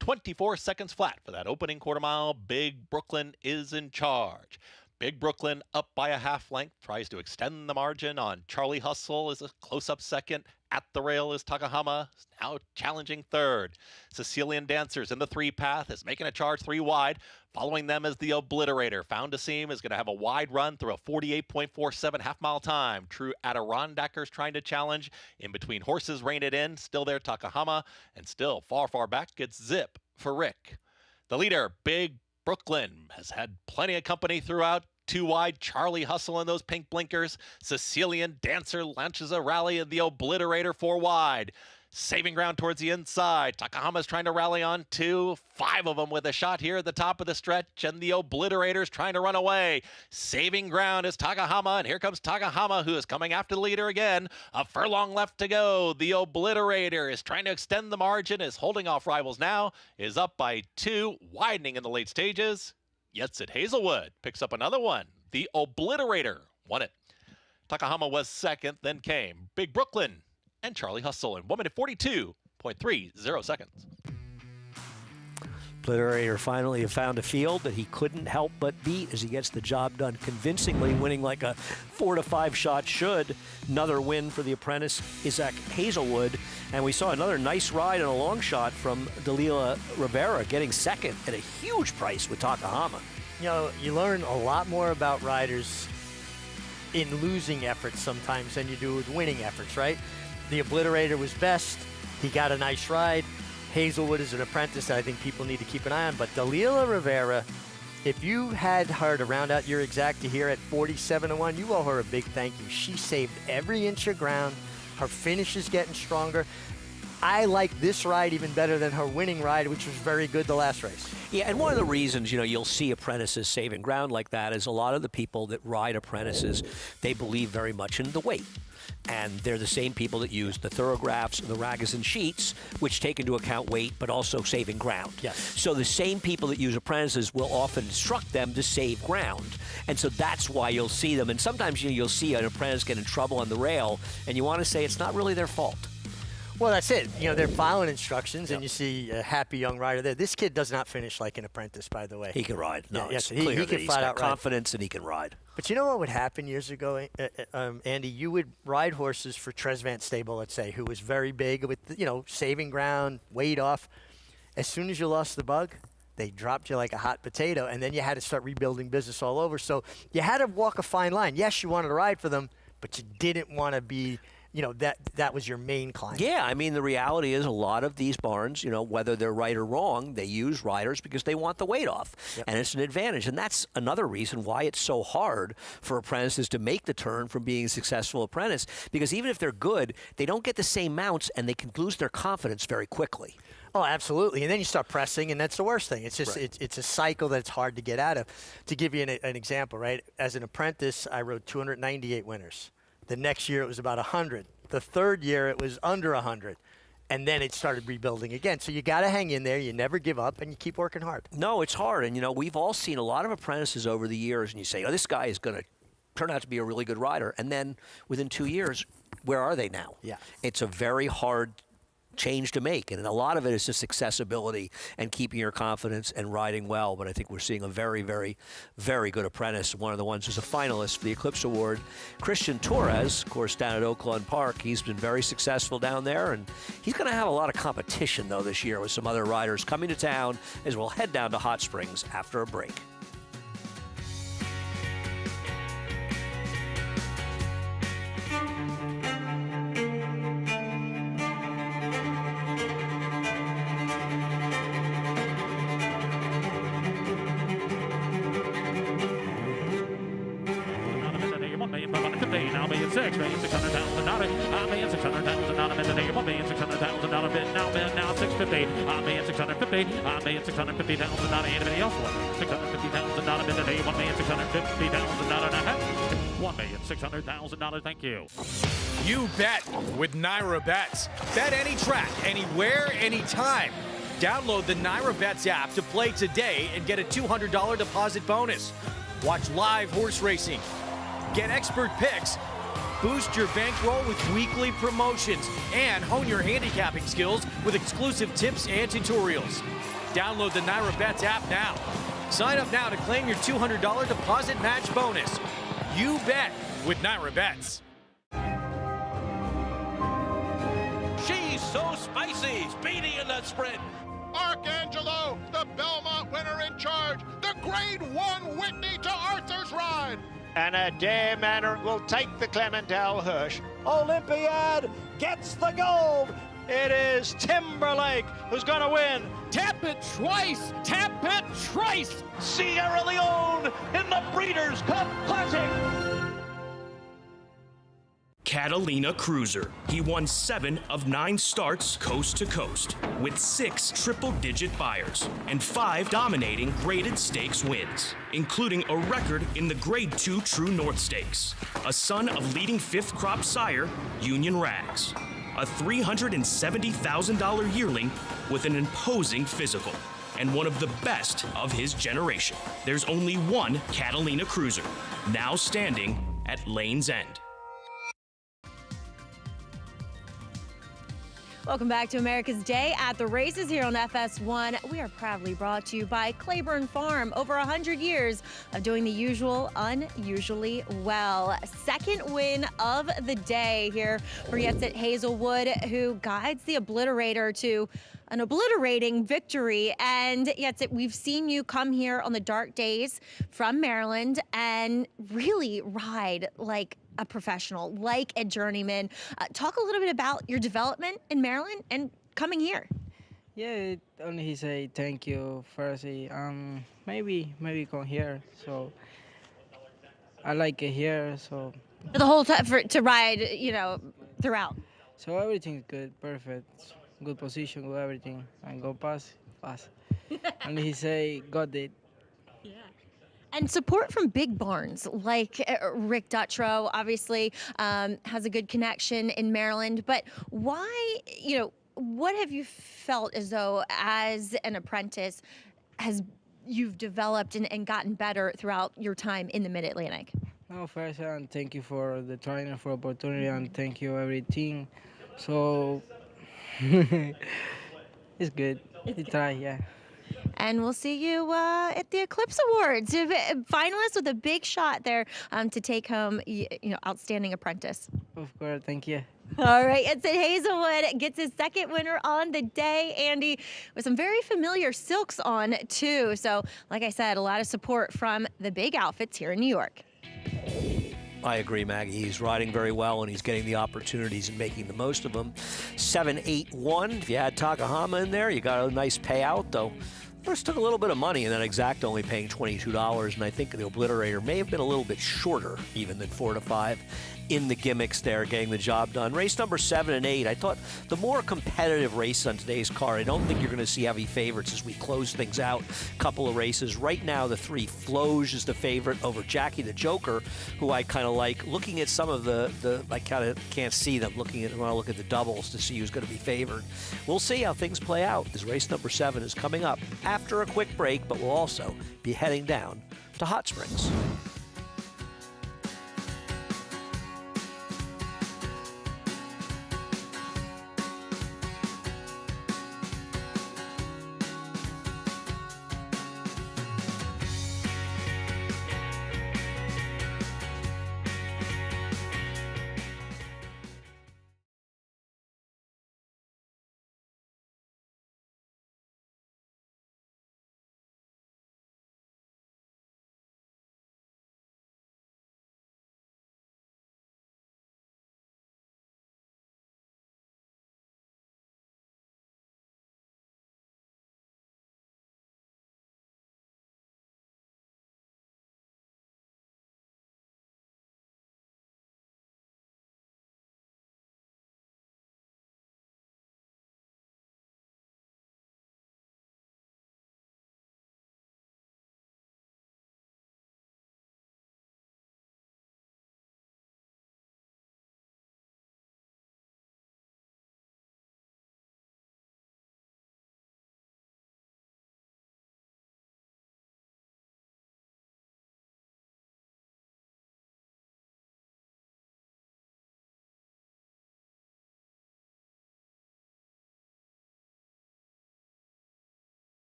24 seconds flat for that opening quarter mile. Big Brooklyn is in charge. Big Brooklyn up by a half length, tries to extend the margin on Charlie Hustle is a close-up 2nd. At the rail is Takahama, now challenging 3rd. Sicilian Dancers in the 3 path is making a charge 3 wide. Following them is the Obliterator. Found to Seam is going to have a wide run through a 48.47 half-mile time. True Adirondacker's trying to challenge. In between horses, Rein It In. Still there, Takahama. And still far, far back gets Zip for Rick. The leader, Big Brooklyn, has had plenty of company throughout. 2 wide, Charlie Hustle in those pink blinkers. Sicilian Dancer launches a rally, and the Obliterator 4 wide. Saving ground towards the inside. Takahama's trying to rally on 2. 5 of them with a shot here at the top of the stretch, and the Obliterator's trying to run away. Saving ground is Takahama, and here comes Takahama, who is coming after the leader again. A furlong left to go. The Obliterator is trying to extend the margin, is holding off rivals now, is up by 2, widening in the late stages. Yatzit Hazelwood picks up another one. The Obliterator won it. Takahama was 2nd, then came Big Brooklyn and Charlie Hustle in 1 minute 42.30 seconds. Obliterator finally found a field that he couldn't help but beat as he gets the job done convincingly, winning like a 4 to 5 shot should. Another win for the apprentice, Isaac Hazelwood. And we saw another nice ride and a long shot from Dalila Rivera, getting 2nd at a huge price with Takahama. You learn a lot more about riders in losing efforts sometimes than you do with winning efforts, right? The Obliterator was best. He got a nice ride. Hazelwood is an apprentice that I think people need to keep an eye on. But Dalila Rivera, if you had her to round out your exacta here at 47-1, you owe her a big thank you. She saved every inch of ground. Her finish is getting stronger. I like this ride even better than her winning ride, which was very good the last race. Yeah, and one of the reasons, you'll see apprentices saving ground like that is a lot of the people that ride apprentices, they believe very much in the weight. And they're the same people that use the thoroughgraphs and the Ragozin sheets, which take into account weight, but also saving ground. Yes. So the same people that use apprentices will often instruct them to save ground. And so that's why you'll see them. And sometimes you'll see an apprentice get in trouble on the rail, and you want to say it's not really their fault. Well, that's it. They're following instructions, and you see a happy young rider there. This kid does not finish like an apprentice, by the way. He can ride. No, yes, it's clear he can that flat he's out got confidence and he can ride. But you know what would happen years ago, Andy? You would ride horses for Tresvant Stable, let's say, who was very big with, saving ground, weight off. As soon as you lost the bug, they dropped you like a hot potato, and then you had to start rebuilding business all over. So you had to walk a fine line. Yes, you wanted to ride for them, but you didn't want to be that was your main client. Yeah, I mean, the reality is a lot of these barns, whether they're right or wrong, they use riders because they want the weight off. Yep. And it's an advantage. And that's another reason why it's so hard for apprentices to make the turn from being a successful apprentice, because even if they're good, they don't get the same mounts and they can lose their confidence very quickly. Oh, absolutely. And then you start pressing, and that's the worst thing. It's just it's a cycle that's hard to get out of. To give you an example, right? As an apprentice, I rode 298 winners. The next year, it was about 100. The third year, it was under 100. And then it started rebuilding again. So you got to hang in there. You never give up, and you keep working hard. No, it's hard. And, we've all seen a lot of apprentices over the years, and you say, this guy is going to turn out to be a really good rider. And then within 2 years, where are they now? Yeah. It's a very hard change to make, and a lot of it is just accessibility and keeping your confidence and riding well. But I think we're seeing a very, very, very good apprentice. One of the ones who's a finalist for the Eclipse Award, Christian Torres, of course, down at Oaklawn Park. He's been very successful down there, and he's going to have a lot of competition, though, this year with some other riders coming to town, as we'll head down to Hot Springs after a break. $1,600,000, $1,600,000 bid today, $1,600,000 bid now $650,000, $1,650,000. Anybody else want $650,000 bid today, $1,650,000 $1,600,000. Thank you. You bet with NYRA Bets. Bet any track, anywhere, anytime. Download the NYRA Bets app to play today and get a $200 deposit bonus. Watch live horse racing. Get expert picks, boost your bankroll with weekly promotions, and hone your handicapping skills with exclusive tips and tutorials. Download the NYRA Bets app now. Sign up now to claim your $200 deposit match bonus. You bet with NYRA Bets. She's so spicy, speedy in that sprint. Arcangelo, the Belmont winner in charge. The Grade 1 Whitney to Arthur's ride. And a dare manner will take the Clementel Hirsch. Olympiad gets the gold. It is Timberlake who's going to win. Tap it twice. Tap it twice. Sierra Leone in the Breeders' Cup Classic. Catalina Cruiser. He won 7 of 9 starts coast to coast, with 6 triple-digit buyers and 5 dominating graded stakes wins, including a record in the Grade 2 True North Stakes, a son of leading 5th crop sire Union Rags, a $370,000 yearling with an imposing physical, and one of the best of his generation. There's only one Catalina Cruiser, now standing at Lane's End. Welcome back to America's Day at the Races here on FS1. We are proudly brought to you by Claiborne Farm. Over 100 years of doing the usual unusually well. Second win of the day here for Yetsit Hazelwood, who guides the Obliterator to an obliterating victory. And Yetsit, we've seen you come here on the dark days from Maryland and really ride like a professional, like a journeyman. Talk a little bit about your development in Maryland and coming here. Yeah, only say thank you firstly. Maybe come here. So I like it here. So the whole time to ride, throughout. So everything's good, perfect. good position, good everything, and go pass. And he say, got it. And support from big barns like Rick Dutrow, obviously has a good connection in Maryland. But why, what have you felt as though as an apprentice you've developed and gotten better throughout your time in the Mid-Atlantic? No, first, and thank you for the trainer for opportunity, and thank you everything. So it's good. We try, yeah. And we'll see you at the Eclipse Awards. Finalists with a big shot there to take home, Outstanding Apprentice. Of course, thank you. All right, Edson Hazelwood gets his second winner on the day, Andy, with some very familiar silks on, too. So, like I said, a lot of support from the big outfits here in New York. I agree, Maggie. He's riding very well, and he's getting the opportunities and making the most of them. 7-8-1. If you had Takahama in there, you got a nice payout, though. First took a little bit of money, and then Exacta only paying $22, and I think the Obliterator may have been a little bit shorter even than 4-5 in the gimmicks there, getting the job done. Race number 7 and 8. I thought the more competitive race on today's card. I don't think you're going to see heavy favorites as we close things out. Couple of races. Right now, the 3 Floge is the favorite over Jackie the Joker, who I kind of like. Looking at some of the I kind of can't see them. When I look at the doubles to see who's going to be favored. We'll see how things play out as race number 7 is coming up after a quick break, but we'll also be heading down to Hot Springs.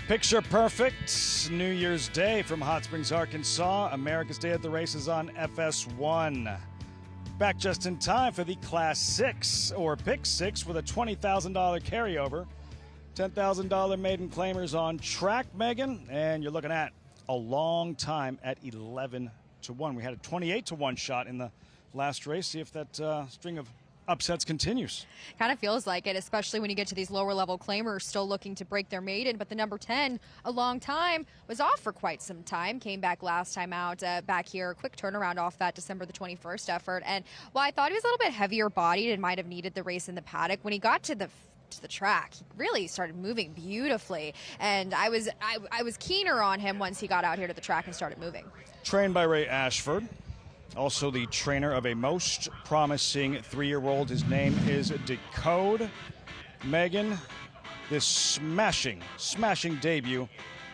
Picture perfect New Year's Day from Hot Springs, Arkansas. America's Day at the Races on FS1. Back just in time for the Class 6 or Pick 6 with a $20,000 carryover. $10,000 maiden claimers on track, Megan, and you're looking at a long time at 11-1. We had a 28-1 shot in the last race. See if that string of upsets continues. Kind of feels like it, especially when you get to these lower level claimers still looking to break their maiden. But the number 10, a long time, was off for quite some time. Came back last time out back here. Quick turnaround off that December the 21st effort. And while I thought he was a little bit heavier bodied and might have needed the race in the paddock, when he got to the track, he really started moving beautifully. And I was keener on him once he got out here to the track and started moving. Trained by Ray Ashford. Also the trainer of a most promising 3-year-old. His name is Decode. Megan, this smashing debut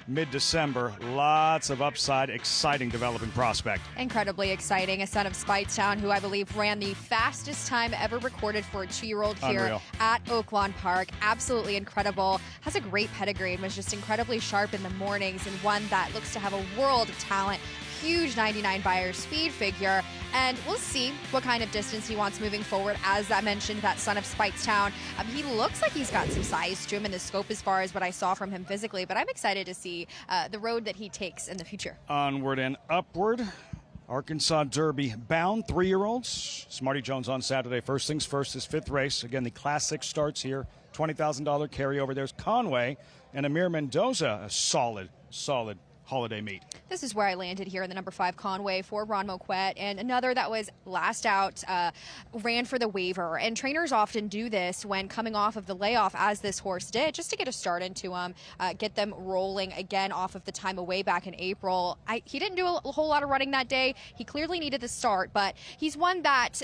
mid-December. Lots of upside, exciting developing prospect. Incredibly exciting. A son of Spitestown, who I believe ran the fastest time ever recorded for a 2-year-old here Unreal. at Oaklawn Park. Absolutely incredible. Has a great pedigree and was just incredibly sharp in the mornings, and one that looks to have a world of talent. Huge 99 Beyer speed figure, and we'll see what kind of distance he wants moving forward. As I mentioned, that son of Spitestown, he looks like he's got some size to him in the scope as far as what I saw from him physically, but I'm excited to see the road that he takes in the future. Onward and upward. Arkansas Derby bound 3-year-olds. Smarty Jones on Saturday. First things first, his 5th race. Again, the Classic starts here. $20,000 carryover. There's Conway and Amir Mendoza. A solid holiday meet. This is where I landed here in the number 5 Conway for Ron Moquette, and another that was last out, ran for the waiver. And trainers often do this when coming off of the layoff, as this horse did, just to get a start into them, get them rolling again off of the time away back in April. He didn't do a whole lot of running that day. He clearly needed the start, but he's one that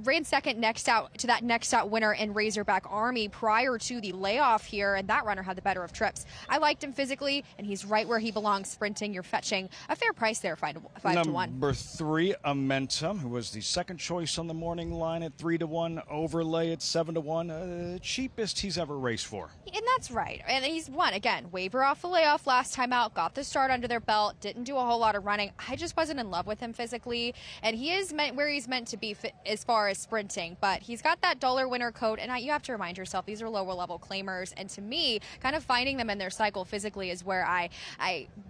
ran second next out winner in Razorback Army prior to the layoff here, and that runner had the better of trips. I liked him physically, and he's right where he belongs sprinting. You're fetching a fair price there, 5 to 1. Number 3, Amentum, who was the second choice on the morning line at 3 to 1, overlay at 7 to 1, cheapest he's ever raced for. And that's right. And he's won again. Waiver off the layoff last time out, got the start under their belt, didn't do a whole lot of running. I just wasn't in love with him physically, and he is where he's meant to be as far as sprinting, but he's got that dollar winner coat, and you have to remind yourself these are lower level claimers, and to me, kind of finding them in their cycle physically is where I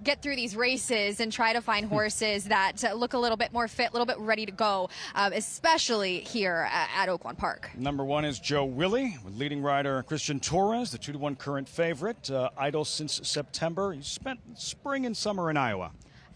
get through these races and try to find horses that look a little bit more fit, a little bit ready to go, especially here at Oaklawn Park. Number 1 is Joe Willie, with leading rider Christian Torres, the 2 to 1 current favorite, idle since September. He spent spring and summer in Iowa.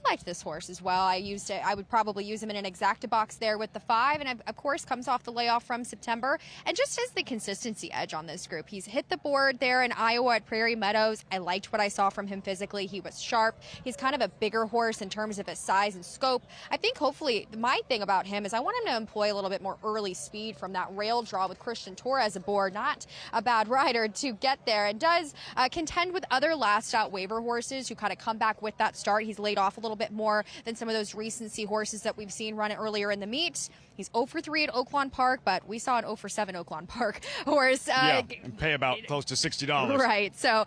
I liked this horse as well. I would probably use him in an exacta box there with the 5, and of course comes off the layoff from September, and just has the consistency edge on this group. He's hit the board there in Iowa at Prairie Meadows. I liked what I saw from him physically. He was sharp. He's kind of a bigger horse in terms of his size and scope. I think hopefully my thing about him is I want him to employ a little bit more early speed from that rail draw with Christian Torres aboard. Not a bad rider to get there, and does contend with other last out waiver horses who kind of come back with that start. He's laid off a little bit more than some of those recency horses that we've seen run it earlier in the meet. He's 0 for 3 at Oaklawn Park, but we saw an 0 for 7 Oaklawn Park horse. And pay about close to $60. Right, so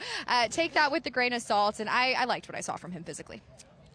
take that with a grain of salt, and I liked what I saw from him physically.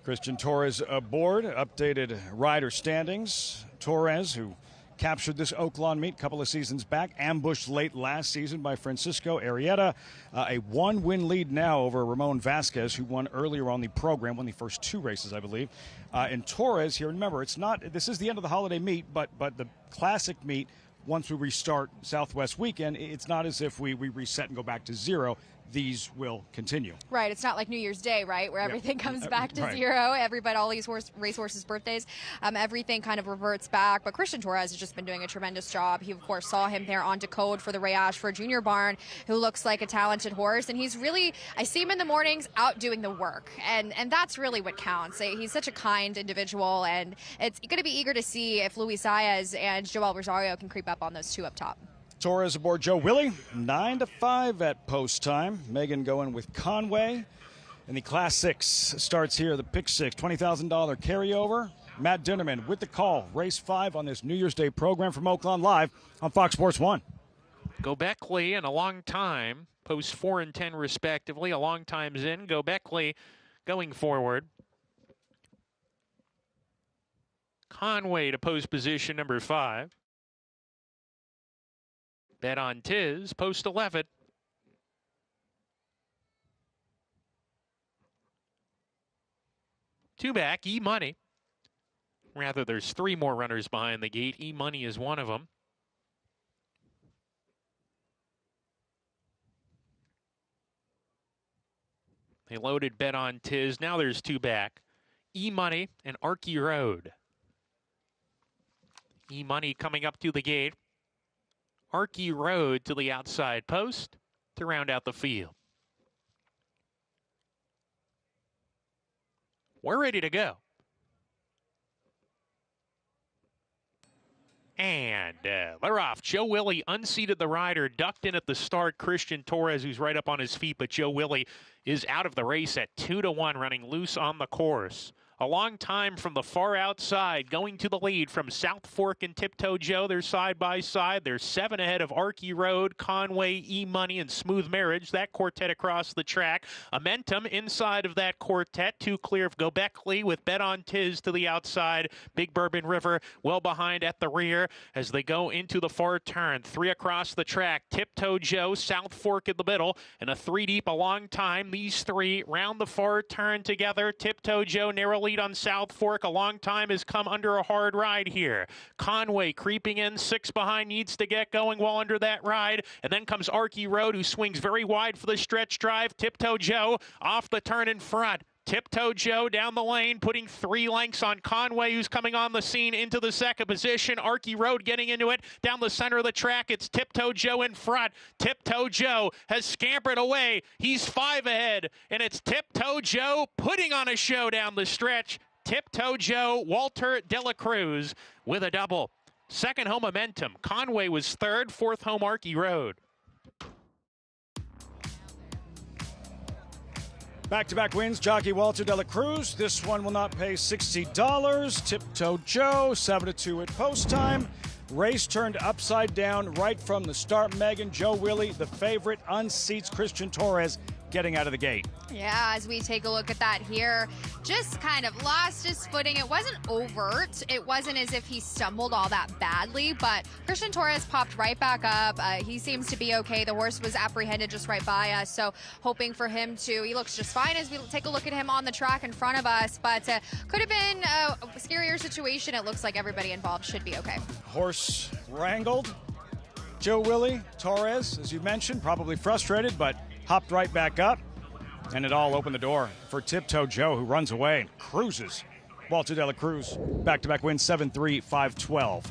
Christian Torres aboard, updated rider standings. Torres, who captured this Oaklawn meet a couple of seasons back, ambushed late last season by Francisco Arrieta. A 1-win lead now over Ramon Vasquez, who won earlier on the program, won the first 2 races, I believe. And Torres here, remember, this is the end of the holiday meet, but the classic meet, once we restart Southwest weekend, it's not as if we reset and go back to 0. These will continue. Right, it's not like New Year's Day, right, where everything comes back to 0. Everybody, all these racehorses' birthdays, everything kind of reverts back. But Christian Torres has just been doing a tremendous job. He, of course, saw him there on Decode for the Ray Ashford Jr. Barn, who looks like a talented horse. And he's really, I see him in the mornings out doing the work. And that's really what counts. He's such a kind individual, and it's going to be eager to see if Luis Saez and Joel Rosario can creep up on those 2 up top. Torres aboard Joe Willie, 9 to 5 at post time. Megan going with Conway. And the Class 6 starts here, the pick 6, $20,000 carryover. Matt Dinnerman with the call. Race 5 on this New Year's Day program from Oaklawn Live on Fox Sports 1. Gobekli and a long time, post 4 and 10 respectively. A long time's in. Gobekli going forward. Conway to post position number 5. Bet on Tiz, post 11. Two back, E-Money. Rather, there's 3 more runners behind the gate. E-Money is one of them. They loaded Bet on Tiz. Now there's two back. E-Money and Arky Road. E-Money coming up to the gate. Arky Road to the outside post to round out the field. We're ready to go. And they're off. Joe Willie unseated the rider, ducked in at the start. Christian Torres, who's right up on his feet, but Joe Willie is out of the race at 2-1, running loose on the course. A long time from the far outside, going to the lead from South Fork and Tiptoe Joe. They're side by side. They're 7 ahead of Arky Road, Conway, E-Money, and Smooth Marriage. That quartet across the track. Amentum inside of that quartet. 2 clear of Gobekli with Bet on Tiz to the outside. Big Bourbon River well behind at the rear as they go into the far turn. 3 across the track. Tiptoe Joe, South Fork in the middle, and a 3 deep a long time. These 3 round the far turn together. Tiptoe Joe narrowly lead on South Fork. A long time has come under a hard ride here. Conway creeping in, 6 behind, needs to get going well under that ride. And then comes Arky Road, who swings very wide for the stretch drive. Tiptoe Joe off the turn in front. Tiptoe Joe down the lane, putting 3 lengths on Conway, who's coming on the scene into the second position. Arky Road getting into it down the center of the track. It's Tiptoe Joe in front. Tiptoe Joe has scampered away. He's 5 ahead, and it's Tiptoe Joe putting on a show down the stretch. Tiptoe Joe, Walter De La Cruz with a double. Second home Momentum. Conway was 3rd, 4th home Arky Road. Back-to-back wins, jockey Walter De La Cruz. This one will not pay $60. Tiptoe Joe, 7-2 at post time. Race turned upside down right from the start. Megan, Joe Willie, the favorite, unseats Christian Torres, getting out of the gate. Yeah, as we take a look at that here, just kind of lost his footing. It wasn't overt. It wasn't as if he stumbled all that badly, but Christian Torres popped right back up. He seems to be okay. The horse was apprehended just right by us, so hoping for him to, he looks just fine as we take a look at him on the track in front of us, but could have been a scarier situation. It looks like everybody involved should be okay. Horse wrangled. Joe Willie, Torres, as you mentioned, probably frustrated, but hopped right back up, and it all opened the door for Tiptoe Joe, who runs away and cruises. Walter De La Cruz, back-to-back wins, 7-3, 5-12.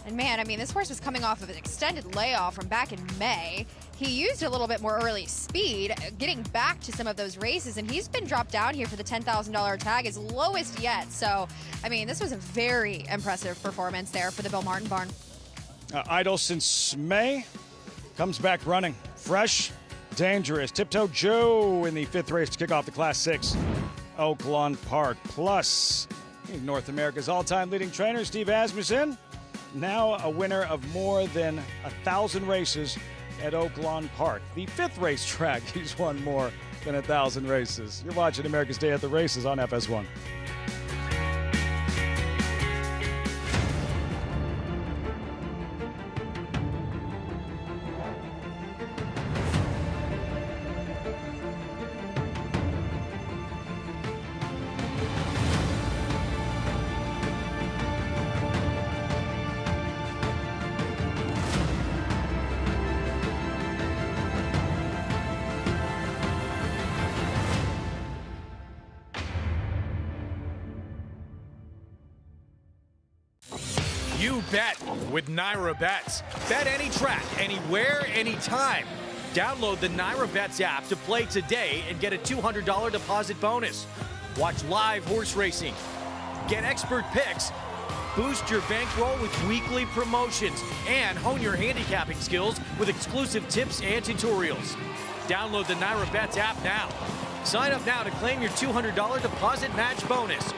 And man, I mean, this horse was coming off of an extended layoff from back in May. He used a little bit more early speed, getting back to some of those races, and he's been dropped down here for the $10,000 tag, his lowest yet. So, I mean, this was a very impressive performance there for the Bill Martin barn. Idle since May, comes back running. Fresh, dangerous. Tiptoe Joe in the 5th race to kick off the Class 6 Oaklawn Park. Plus, North America's all-time leading trainer, Steve Asmussen, now a winner of more than 1,000 races at Oaklawn Park. The 5th racetrack, he's won more than 1,000 races. You're watching America's Day at the Races on FS1. You bet with NYRA Bets. Bet any track, anywhere, anytime. Download the NYRA Bets app to play today and get a $200 deposit bonus. Watch live horse racing. Get expert picks. Boost your bankroll with weekly promotions and hone your handicapping skills with exclusive tips and tutorials. Download the NYRA Bets app now. Sign up now to claim your $200 deposit match bonus.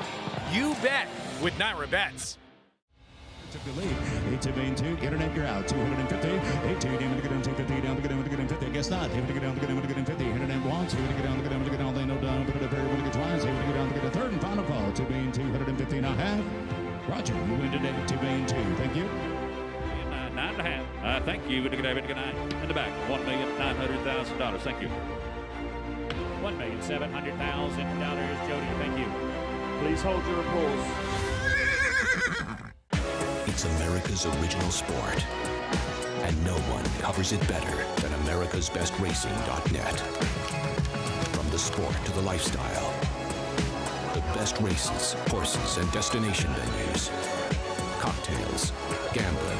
You bet with NYRA Bets. Took the lead. 8 to main 2. Get an anchor out. 250. 8 to down to get down 250. Down to get down to get down 50. Guess not. Able to get down to get down to get down 50. Hit it and blocks. Able to get down to get down to get down. They know down. But at a very good twice. Able to get down to get a third and final call. 2 main 250 and a half. Roger, you win today. 2 main 2. Thank you. 9.5. Thank you. In the back. $1,900,000. Thank you. $1,700,000. Jody, thank you. Please hold your applause. It's America's original sport, and no one covers it better than America'sBestRacing.net. the sport to the lifestyle. The best races, horses, and destination venues. Cocktails, gambling,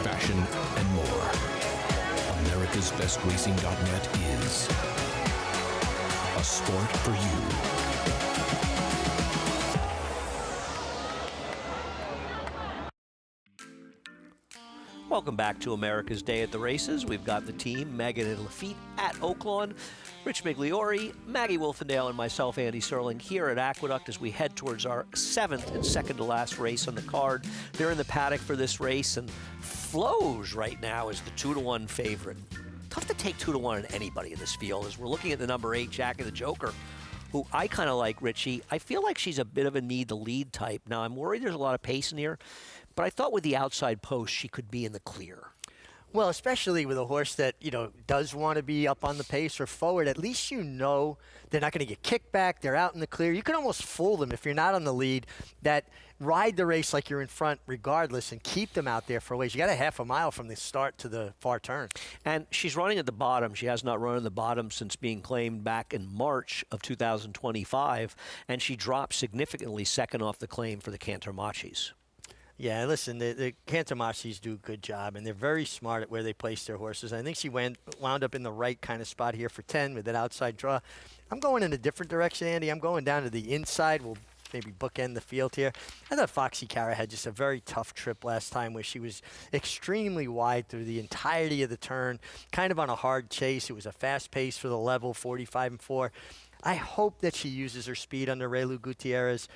fashion, and more. America'sBestRacing.net is a sport for you. Welcome back to America's Day at the Races. We've got the team, Megan and Lafitte at Oaklawn, Rich Migliori, Maggie Wolfendale, and myself, Andy Serling, here at Aqueduct as we head towards our 7th and second-to-last race on the card. They're in the paddock for this race, and Flows right now is the 2-to-1 favorite. Tough to take 2-to-1 on anybody in this field as we're looking at the number 8, Jockey the Joker, who I kind of like, Richie. I feel like she's a bit of a need-to-lead type. Now, I'm worried there's a lot of pace in here, but I thought with the outside post, she could be in the clear. Well, especially with a horse that, does want to be up on the pace or forward, at least you know they're not going to get kicked back. They're out in the clear. You can almost fool them if you're not on the lead, that ride the race like you're in front regardless and keep them out there for a ways. You got a half a mile from the start to the far turn. And she's running at the bottom. She has not run at the bottom since being claimed back in March of 2025, and she dropped significantly second off the claim for the Cantermachis. Yeah, listen, the Cantermachis do a good job, and they're very smart at where they place their horses. I think she wound up in the right kind of spot here for 10 with that outside draw. I'm going in a different direction, Andy. I'm going down to the inside. We'll maybe bookend the field here. I thought Foxy Cara had just a very tough trip last time where she was extremely wide through the entirety of the turn, kind of on a hard chase. It was a fast pace for the level, 45-4. I hope that she uses her speed under Relu Gutierrez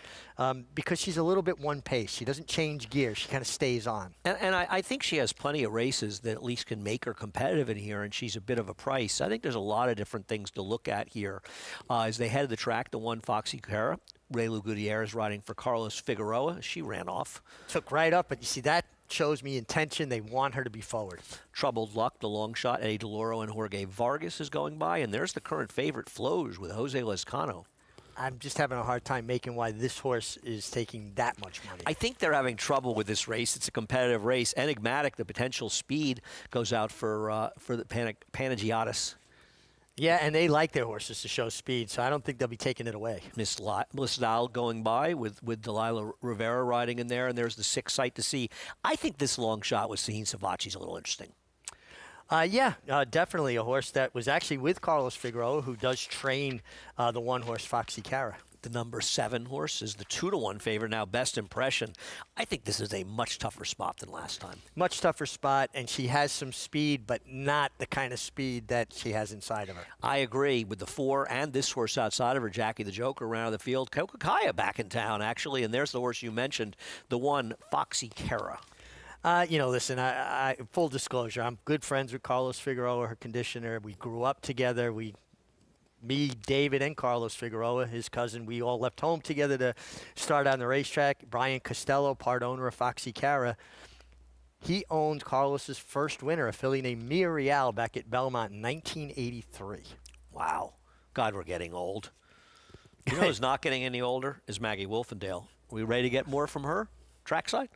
because she's a little bit one pace. She doesn't change gears. She kind of stays on. And I think she has plenty of races that at least can make her competitive in here, and she's a bit of a price. I think there's a lot of different things to look at here. As they head to the track, the one Foxy Cara, Relu Gutierrez riding for Carlos Figueroa. She ran off. Took right up, but you see that shows me intention. They want her to be forward. Troubled Luck, the long shot, Eddie DeLoro and Jorge Vargas is going by, and there's the current favorite, Flows, with Jose Lezcano. I'm just having a hard time making why this horse is taking that much money. I think they're having trouble with this race. It's a competitive race. Enigmatic, the potential speed goes out for the Panagiotis. Yeah, and they like their horses to show speed, so I don't think they'll be taking it away. Miss Lyle going by with Delilah Rivera riding in there, and there's the 6th sight to see. I think this long shot with Sahin Savachi is a little interesting. Definitely a horse that was actually with Carlos Figueroa, who does train the one horse Foxy Cara. The number 7 horse is the 2-to-1 favorite. Now, best impression. I think this is a much tougher spot than last time. Much tougher spot, and she has some speed, but not the kind of speed that she has inside of her. I agree with the 4 and this horse outside of her, Jackie the Joker, around the field. Kokakaya back in town, actually, and there's the horse you mentioned, the one Foxy Cara. Listen, I full disclosure, I'm good friends with Carlos Figueroa, her conditioner. We grew up together. Me, David, and Carlos Figueroa, his cousin, we all left home together to start on the racetrack. Brian Costello, part owner of Foxy Cara, he owned Carlos's first winner, a filly named Mia Real, back at Belmont in 1983. Wow. God, we're getting old. You know who's not getting any older is Maggie Wolfendale. Are we ready to get more from her? Trackside?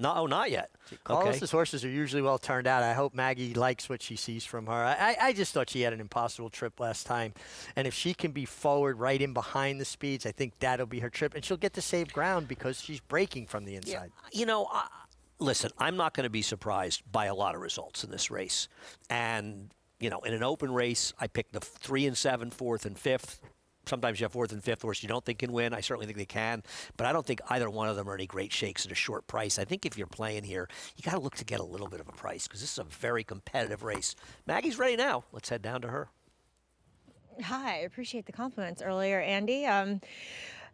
No, not yet. Carlos's horses are usually well turned out. I hope Maggie likes what she sees from her. I just thought she had an impossible trip last time. And if she can be forward right in behind the speeds, I think that'll be her trip. And she'll get to save ground because she's breaking from the inside. Yeah. Listen, I'm not going to be surprised by a lot of results in this race. And, in an open race, I picked the 3 and 7, 4th and 5th. Sometimes you have 4th and 5th horse you don't think can win. I certainly think they can, but I don't think either one of them are any great shakes at a short price. I think if you're playing here, you got to look to get a little bit of a price because this is a very competitive race. Maggie's ready now. Let's head down to her. Hi, I appreciate the compliments earlier, Andy.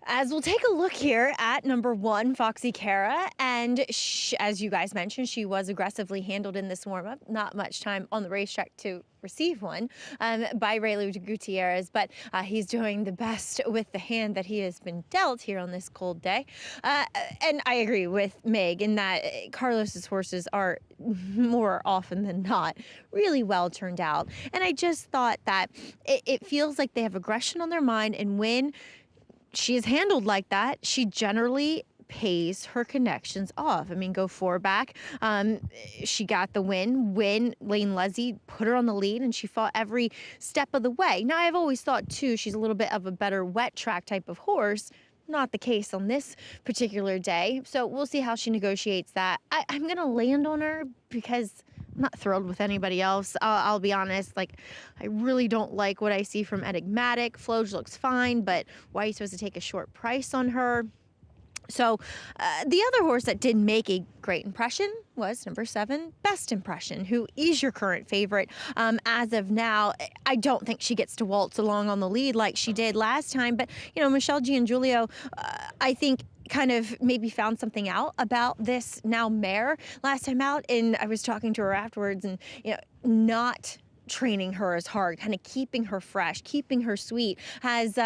As we'll take a look here at number 1, Foxy Cara, and as you guys mentioned, she was aggressively handled in this warm-up. Not much time on the racetrack to receive one by Relu Gutierrez, but he's doing the best with the hand that he has been dealt here on this cold day. And I agree with Meg in that Carlos's horses are more often than not really well turned out. And I just thought that it feels like they have aggression on their mind, and when she is handled like that, she generally pays her connections off. I mean, go 4 back. She got the win. Lane Leslie put her on the lead, and she fought every step of the way. Now, I've always thought, too, she's a little bit of a better wet track type of horse. Not the case on this particular day. So we'll see how she negotiates that. I'm going to land on her because I'm not thrilled with anybody else. I'll be honest. Like, I really don't like what I see from Enigmatic. Floge looks fine, but why are you supposed to take a short price on her? So the other horse that did make a great impression was number 7, Best Impression, who is your current favorite. As of now, I don't think she gets to waltz along on the lead like she did last time. But, you know, Michelle Giangiulio, I think, kind of maybe found something out about this now mare last time out. And I was talking to her afterwards, and, you know, not training her as hard, kind of keeping her fresh, keeping her sweet, has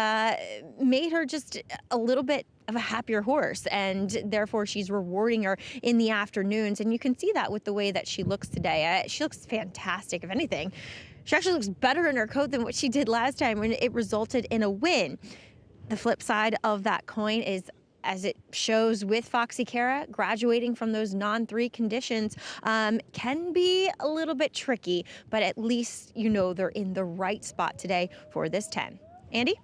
made her just a little bit of a happier horse, and therefore she's rewarding her in the afternoons. And you can see that with the way that she looks today. She looks fantastic. If anything, she actually looks better in her coat than what she did last time when it resulted in a win. The flip side of that coin is, as it shows with Foxy Cara, graduating from those non-3 conditions can be a little bit tricky, but at least you know they're in the right spot today for this 10. Andy?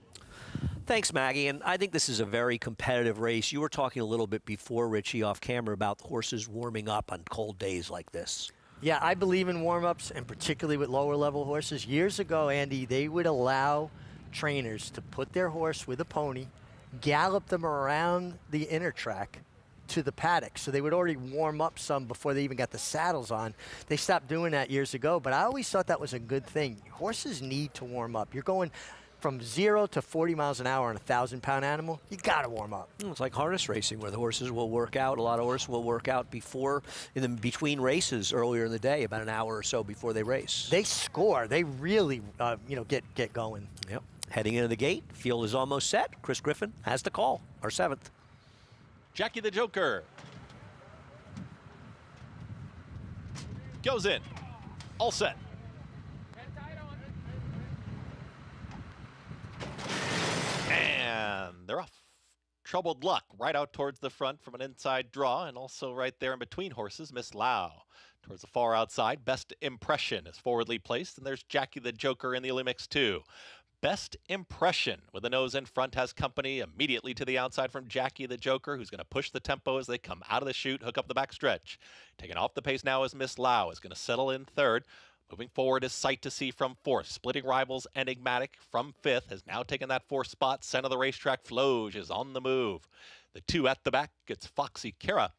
Thanks, Maggie. And I think this is a very competitive race. You were talking a little bit before, Richie, off camera about the horses warming up on cold days like this. Yeah, I believe in warm-ups, and particularly with lower-level horses. Years ago, Andy, they would allow trainers to put their horse with a pony, gallop them around the inner track to the paddock. So they would already warm up some before they even got the saddles on. They stopped doing that years ago, but I always thought that was a good thing. Horses need to warm up. You're going from 0 to 40 miles an hour on a 1,000-pound animal. You got to warm up. It's like harness racing, where the horses will work out. A lot of horses will work out between races earlier in the day, about an hour or so before they race. They score. They really, get going. Yep. Heading into the gate, field is almost set. Chris Griffin has the call, our 7th. Jackie the Joker goes in, all set. And they're off. Troubled Luck right out towards the front from an inside draw, and also right there in between horses, Miss Lau. Towards the far outside, Best Impression is forwardly placed, and there's Jackie the Joker in the early mix too. Best Impression with the nose in front has company immediately to the outside from Jackie the Joker, who's going to push the tempo as they come out of the chute, hook up the back stretch. Taking off the pace now is Miss Lau, is going to settle in 3rd. Moving forward is Sight to See from 4th. Splitting rivals Enigmatic from 5th has now taken that 4th spot. Center of the racetrack, Floge is on the move. The 2 at the back, it's Foxy Cara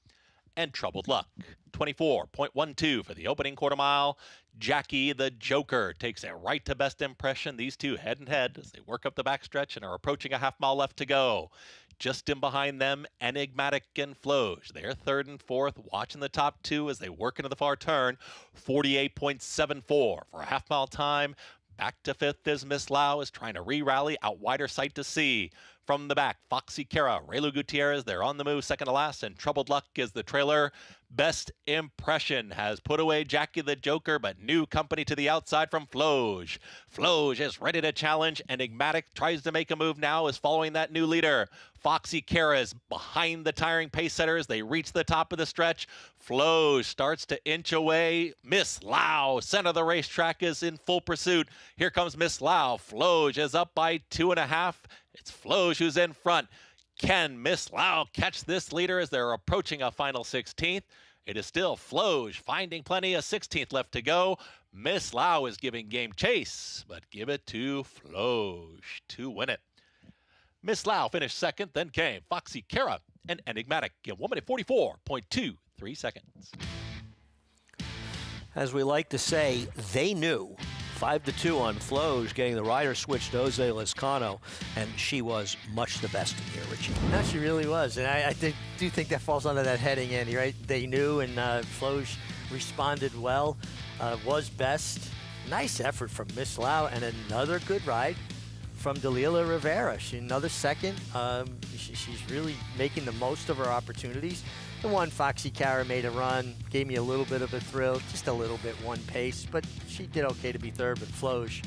and Troubled Luck. 24.12 for the opening quarter mile. Jackie the Joker takes it right to Best Impression. These two head and head as they work up the backstretch and are approaching a half mile left to go. Just in behind them, Enigmatic and Floge. They're 3rd and 4th, watching the top 2 as they work into the far turn. 48.74 for a half mile time. Back to 5th is Miss Lau, is trying to re-rally out wider Sight to See. From the back, Foxy Cara, Raylu Gutierrez, they're on the move, 2nd to last, and Troubled Luck is the trailer. Best Impression has put away Jackie the Joker, but new company to the outside from Floge. Floge is ready to challenge. Enigmatic tries to make a move now, is following that new leader. Foxy Cara is behind the tiring pace setters. They reach the top of the stretch. Floge starts to inch away. Miss Lau, center of the racetrack, is in full pursuit. Here comes Miss Lau. Floge is up by 2.5. It's Floge who's in front. Can Miss Lau catch this leader as they're approaching a final 16th? It is still Floge finding plenty of 16th left to go. Miss Lau is giving game chase, but give it to Floge to win it. Miss Lau finished 2nd, then came Foxy Cara and Enigmatic in 1 minute 44.23 seconds. As we like to say, they knew. 5-2 on Floge, getting the rider switched to Jose Lezcano, and she was much the best in here, Richie. No, she really was, and I do think that falls under that heading, Andy, right? They knew, and Floge responded well, was best. Nice effort from Miss Lau, and another good ride from Dalila Rivera. Another 2nd. She's really making the most of her opportunities. The one, Foxy Cara, made a run, gave me a little bit of a thrill, just a little bit, one pace, but she did okay to be 3rd, but Floge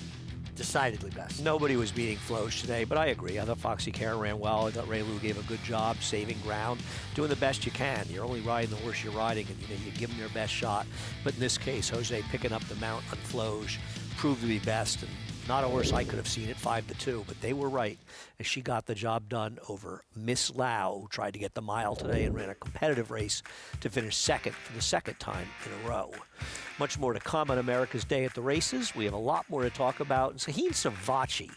decidedly best. Nobody was beating Floge today, but I agree. I thought Foxy Karen ran well. I thought Ray Lou gave a good job saving ground, doing the best you can. You're only riding the horse you're riding, and you give them your best shot. But in this case, Jose picking up the mount on Floge proved to be best, and not a horse I could have seen at 5-2, but they were right as she got the job done over Miss Lau, who tried to get the mile today and ran a competitive race to finish second for the second time in a row. Much more to come on America's Day at the Races. We have a lot more to talk about. Saheen Savachi,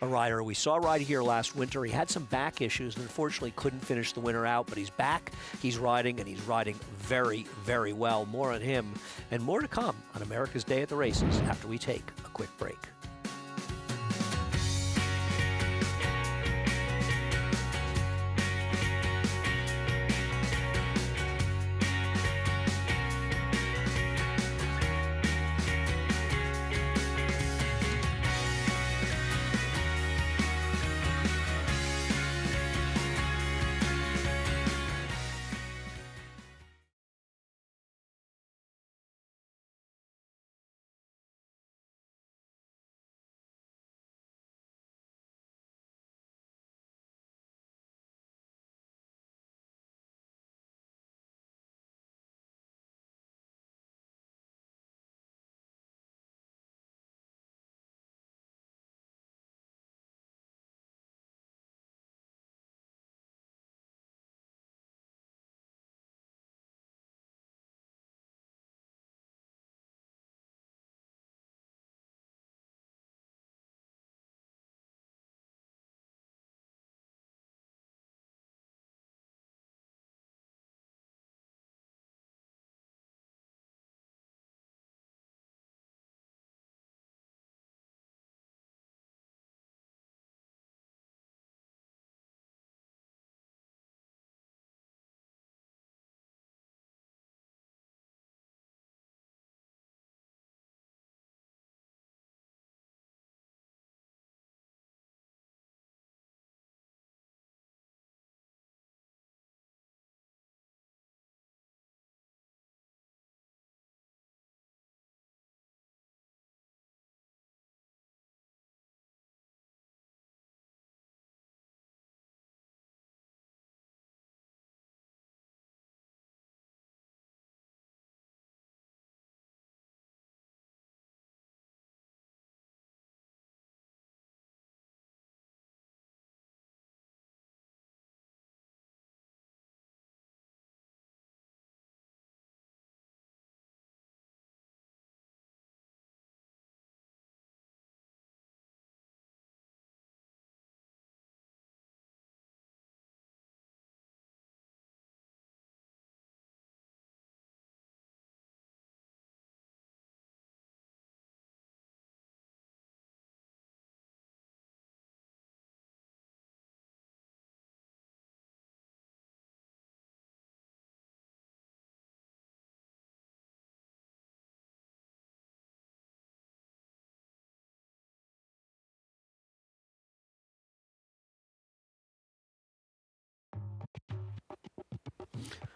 a rider we saw ride here last winter. He had some back issues and unfortunately couldn't finish the winter out, but he's back, he's riding, and he's riding very, very well. More on him and more to come on America's Day at the Races after we take a quick break.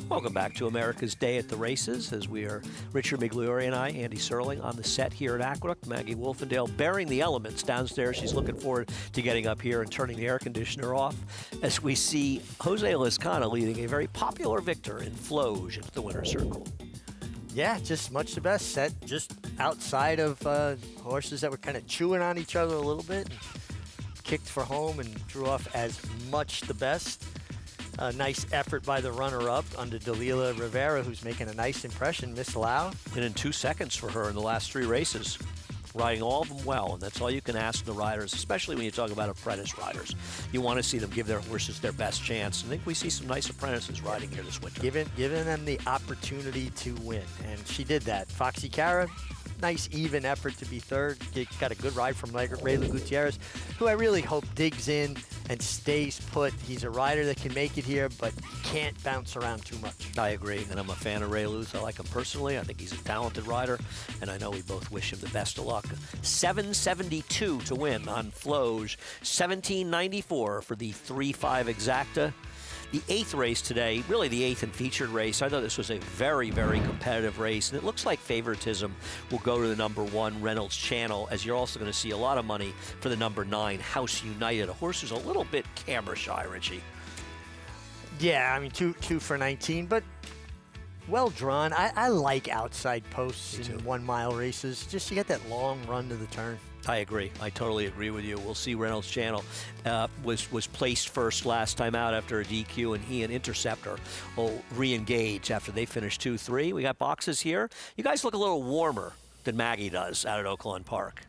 Welcome back to America's Day at the Races, as we are Richard Migliore and I, Andy Serling, on the set here at Aqueduct. Maggie Wolfendale bearing the elements downstairs. She's looking forward to getting up here and turning the air conditioner off as we see Jose Lezcano leading a very popular victor in Floge into the winner's circle. Yeah, just much the best. Set just outside of horses that were kind of chewing on each other a little bit. Kicked for home and drew off as much the best. A nice effort by the runner-up under Dalila Rivera, who's making a nice impression. Miss Lau. And in 2 seconds for her in the last 3 races. Riding all of them well, and that's all you can ask the riders, especially when you talk about apprentice riders. You want to see them give their horses their best chance. I think we see some nice apprentices riding here this winter. Giving them the opportunity to win, and she did that. Foxy Cara, nice even effort to be third. Got a good ride from Rayla Gutierrez, who I really hope digs in and stays put. He's a rider that can make it here, but can't bounce around too much. I agree, and I'm a fan of Ray Luz. I like him personally. I think he's a talented rider, and I know we both wish him the best of luck. 772 to win on Floge, 1794 for the 3-5 exacta. The 8th race today, really the 8th and featured race, I thought this was a very, very competitive race, and it looks like favoritism will go to the number 1, Reynolds Channel, as you're also going to see a lot of money for the number 9, House United, a horse who's a little bit camera shy, Richie. Yeah, I mean, two for 19, but well drawn. I like outside posts in 1 mile races. Just you get that long run to the turn. I agree. I totally agree with you. We'll see. Reynolds Channel was placed first last time out after a DQ, and he and Interceptor will re-engage after they finish 2-3. We got boxes here. You guys look a little warmer than Maggie does out at Oaklawn Park.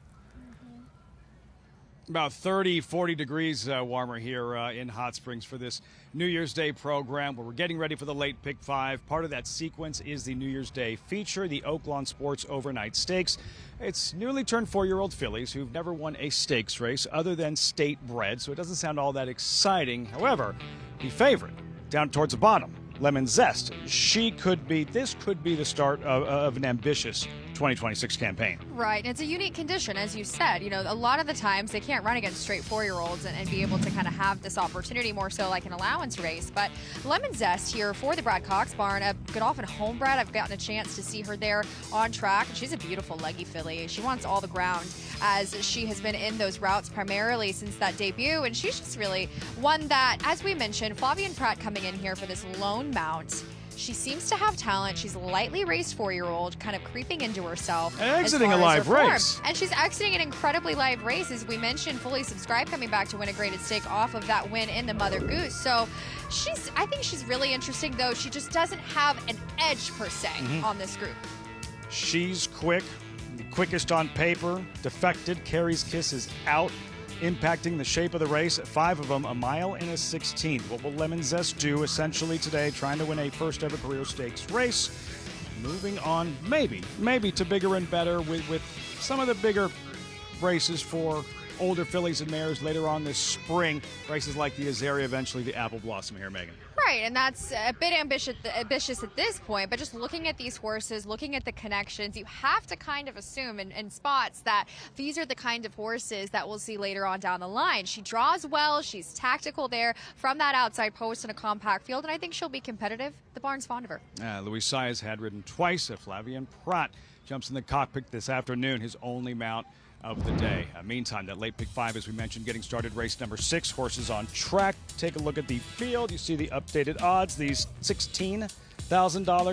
About 30, 40 degrees warmer here in Hot Springs for this New Year's Day program where we're getting ready for the late pick 5. Part of that sequence is the New Year's Day feature, the Oaklawn Sports Overnight Stakes. It's newly turned 4-year-old fillies who've never won a stakes race other than state bred, so it doesn't sound all that exciting. However, the favorite down towards the bottom, Lemon Zest, this could be the start of an ambitious 2026 campaign. Right, and it's a unique condition, as you said. You know, a lot of the times they can't run against straight 4-year-olds and be able to kind of have this opportunity more so like an allowance race. But Lemon Zest here for the Brad Cox barn, a good often homebred. I've gotten a chance to see her there on track, and she's a beautiful leggy filly. She wants all the ground as she has been in those routes primarily since that debut, and she's just really one that, as we mentioned, Flavien Prat coming in here for this lone mount. She seems to have talent. She's a lightly raced 4-year-old, kind of creeping into herself. And exiting a live race. And she's exiting an incredibly live race, as we mentioned, fully subscribed, coming back to win a graded stake off of that win in the Mother Goose. So I think she's really interesting, though. She just doesn't have an edge, per se, on this group. She's quick, the quickest on paper, defected, Carrie's Kiss is out, impacting the shape of the race. 5 of them, 1 mile and a 16th. What will Lemon Zest do essentially today, trying to win a first ever career stakes race? Moving on, maybe to bigger and better with some of the bigger races for older fillies and mares later on this spring. Races like the Azaria, eventually the Apple Blossom here, Megan. Right, and that's a bit ambitious at this point, but just looking at these horses, looking at the connections, you have to kind of assume in spots that these are the kind of horses that we'll see later on down the line. She draws well, she's tactical there from that outside post in a compact field, and I think she'll be competitive. The barn's fond of her. Luis Saez had ridden twice. Flavien Prat jumps in the cockpit this afternoon, his only mount of the day. Meantime, that late pick 5, as we mentioned, getting started, race number 6, horses on track. Take a look at the field. You see the updated odds. These $16,000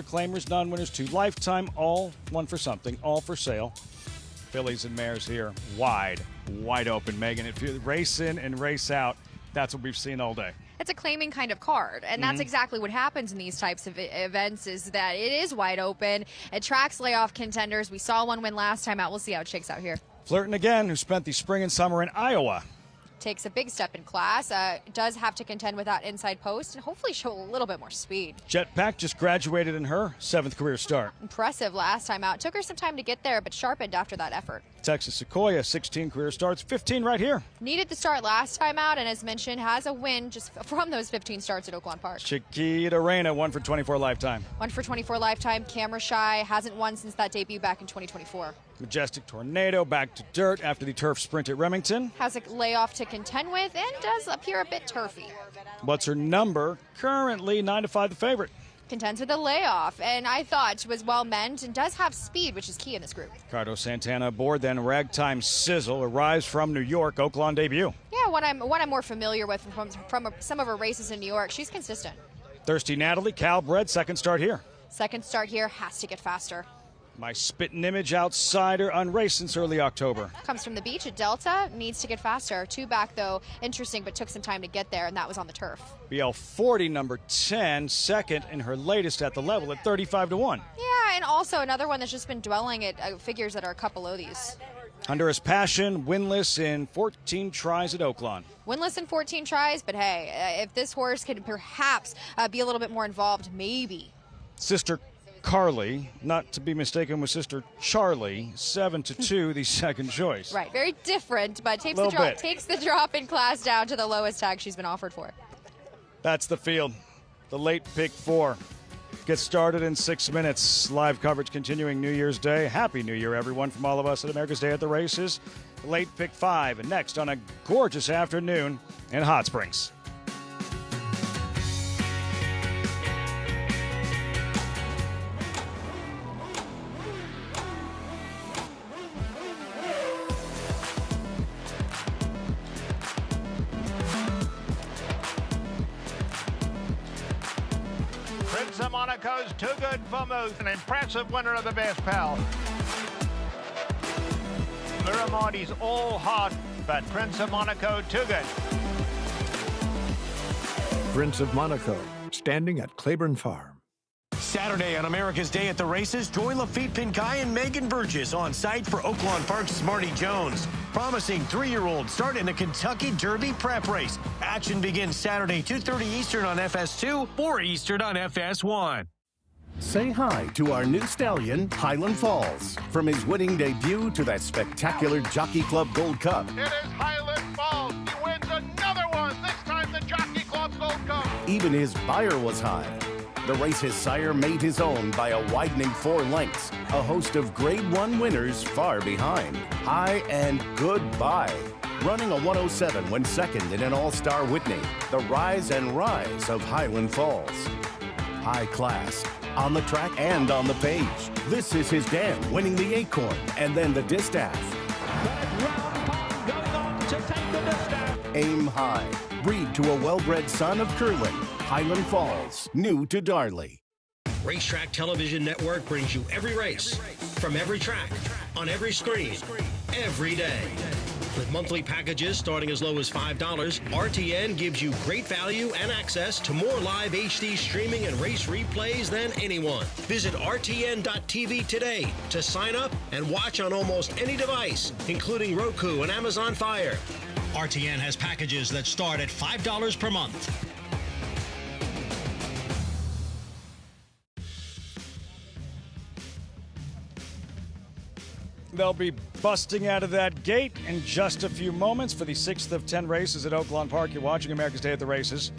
claimers, non-winners to lifetime, all one for something, all for sale. Fillies and mares here, wide open, Megan. If you race in and race out, that's what we've seen all day. It's a claiming kind of card, and that's exactly what happens in these types of events, is that it is wide open. It tracks layoff contenders. We saw one win last time out. We'll see how it shakes out here. Flirton again, who spent the spring and summer in Iowa. Takes a big step in class, does have to contend with that inside post and hopefully show a little bit more speed. Jetpack just graduated in her 7th career start. Impressive last time out. Took her some time to get there, but sharpened after that effort. Texas Sequoia, 16 career starts, 15 right here. Needed the start last time out, and as mentioned, has a win just from those 15 starts at Oaklawn Park. Chiquita Reina, 1 for 24 lifetime. 1 for 24 lifetime, camera shy, hasn't won since that debut back in 2024. Majestic Tornado back to dirt after the turf sprint at Remington. Has a layoff to contend with and does appear a bit turfy. What's her number? Currently 9-5 the favorite. Contends with a layoff, and I thought was well meant and does have speed, which is key in this group. Cardo Santana aboard, then Ragtime Sizzle arrives from New York, Oaklawn debut. Yeah, what I'm more familiar with from some of her races in New York. She's consistent. Thirsty Natalie, Calbred, second start here. Second start here, has to get faster. My spitting image outsider, unraced since early October. Comes from the beach at Delta, needs to get faster. 2 back, though, interesting, but took some time to get there, and that was on the turf. BL40, number 10, second in her latest at the level at 35-1. Yeah, and also another one that's just been dwelling at figures that are a couple below these. Honduras Passion, winless in 14 tries at Oaklawn. Winless in 14 tries, but hey, if this horse could perhaps be a little bit more involved, maybe. Sister Carly, not to be mistaken with Sister Charlie, 7-2, the second choice. Right, very different, but takes the drop in class down to the lowest tag she's been offered for. That's the field. The late pick 4 gets started in 6 minutes. Live coverage continuing New Year's Day. Happy New Year, everyone, from all of us at America's Day at the Races. The late pick 5, and next on a gorgeous afternoon in Hot Springs. Monaco's Too Good for Moose, an impressive winner of the best pal. Miramardi's All Hot, but Prince of Monaco Too Good. Prince of Monaco, standing at Claiborne Farm. Saturday on America's Day at the Races, Joy Lafitte Pinkai and Megan Burgess on site for Oaklawn Park's Smarty Jones. Promising 3-year-old start in the Kentucky Derby prep race. Action begins Saturday, 2:30 Eastern on FS2, 4 Eastern on FS1. Say hi to our new stallion, Highland Falls. From his winning debut to that spectacular Jockey Club Gold Cup. It is Highland Falls. He wins another one, this time the Jockey Club Gold Cup. Even his buyer was high. The race his sire made his own by a widening 4 lengths. A host of Grade 1 winners far behind. High and goodbye. Running a 107 when second in an All-Star Whitney. The rise and rise of Highland Falls. High class, on the track and on the page. This is his dam, winning the Acorn and then the Distaff. Aim high. Breed to a well-bred son of Curlin. Highland Falls, new to Darley. Racetrack Television Network brings you every race, from every track, on every screen, every day. With monthly packages starting as low as $5, RTN gives you great value and access to more live HD streaming and race replays than anyone. Visit RTN.tv today to sign up and watch on almost any device, including Roku and Amazon Fire. RTN has packages that start at $5 per month. They'll be busting out of that gate in just a few moments for the 6th of 10 races at Oaklawn Park. You're watching America's Day at the Races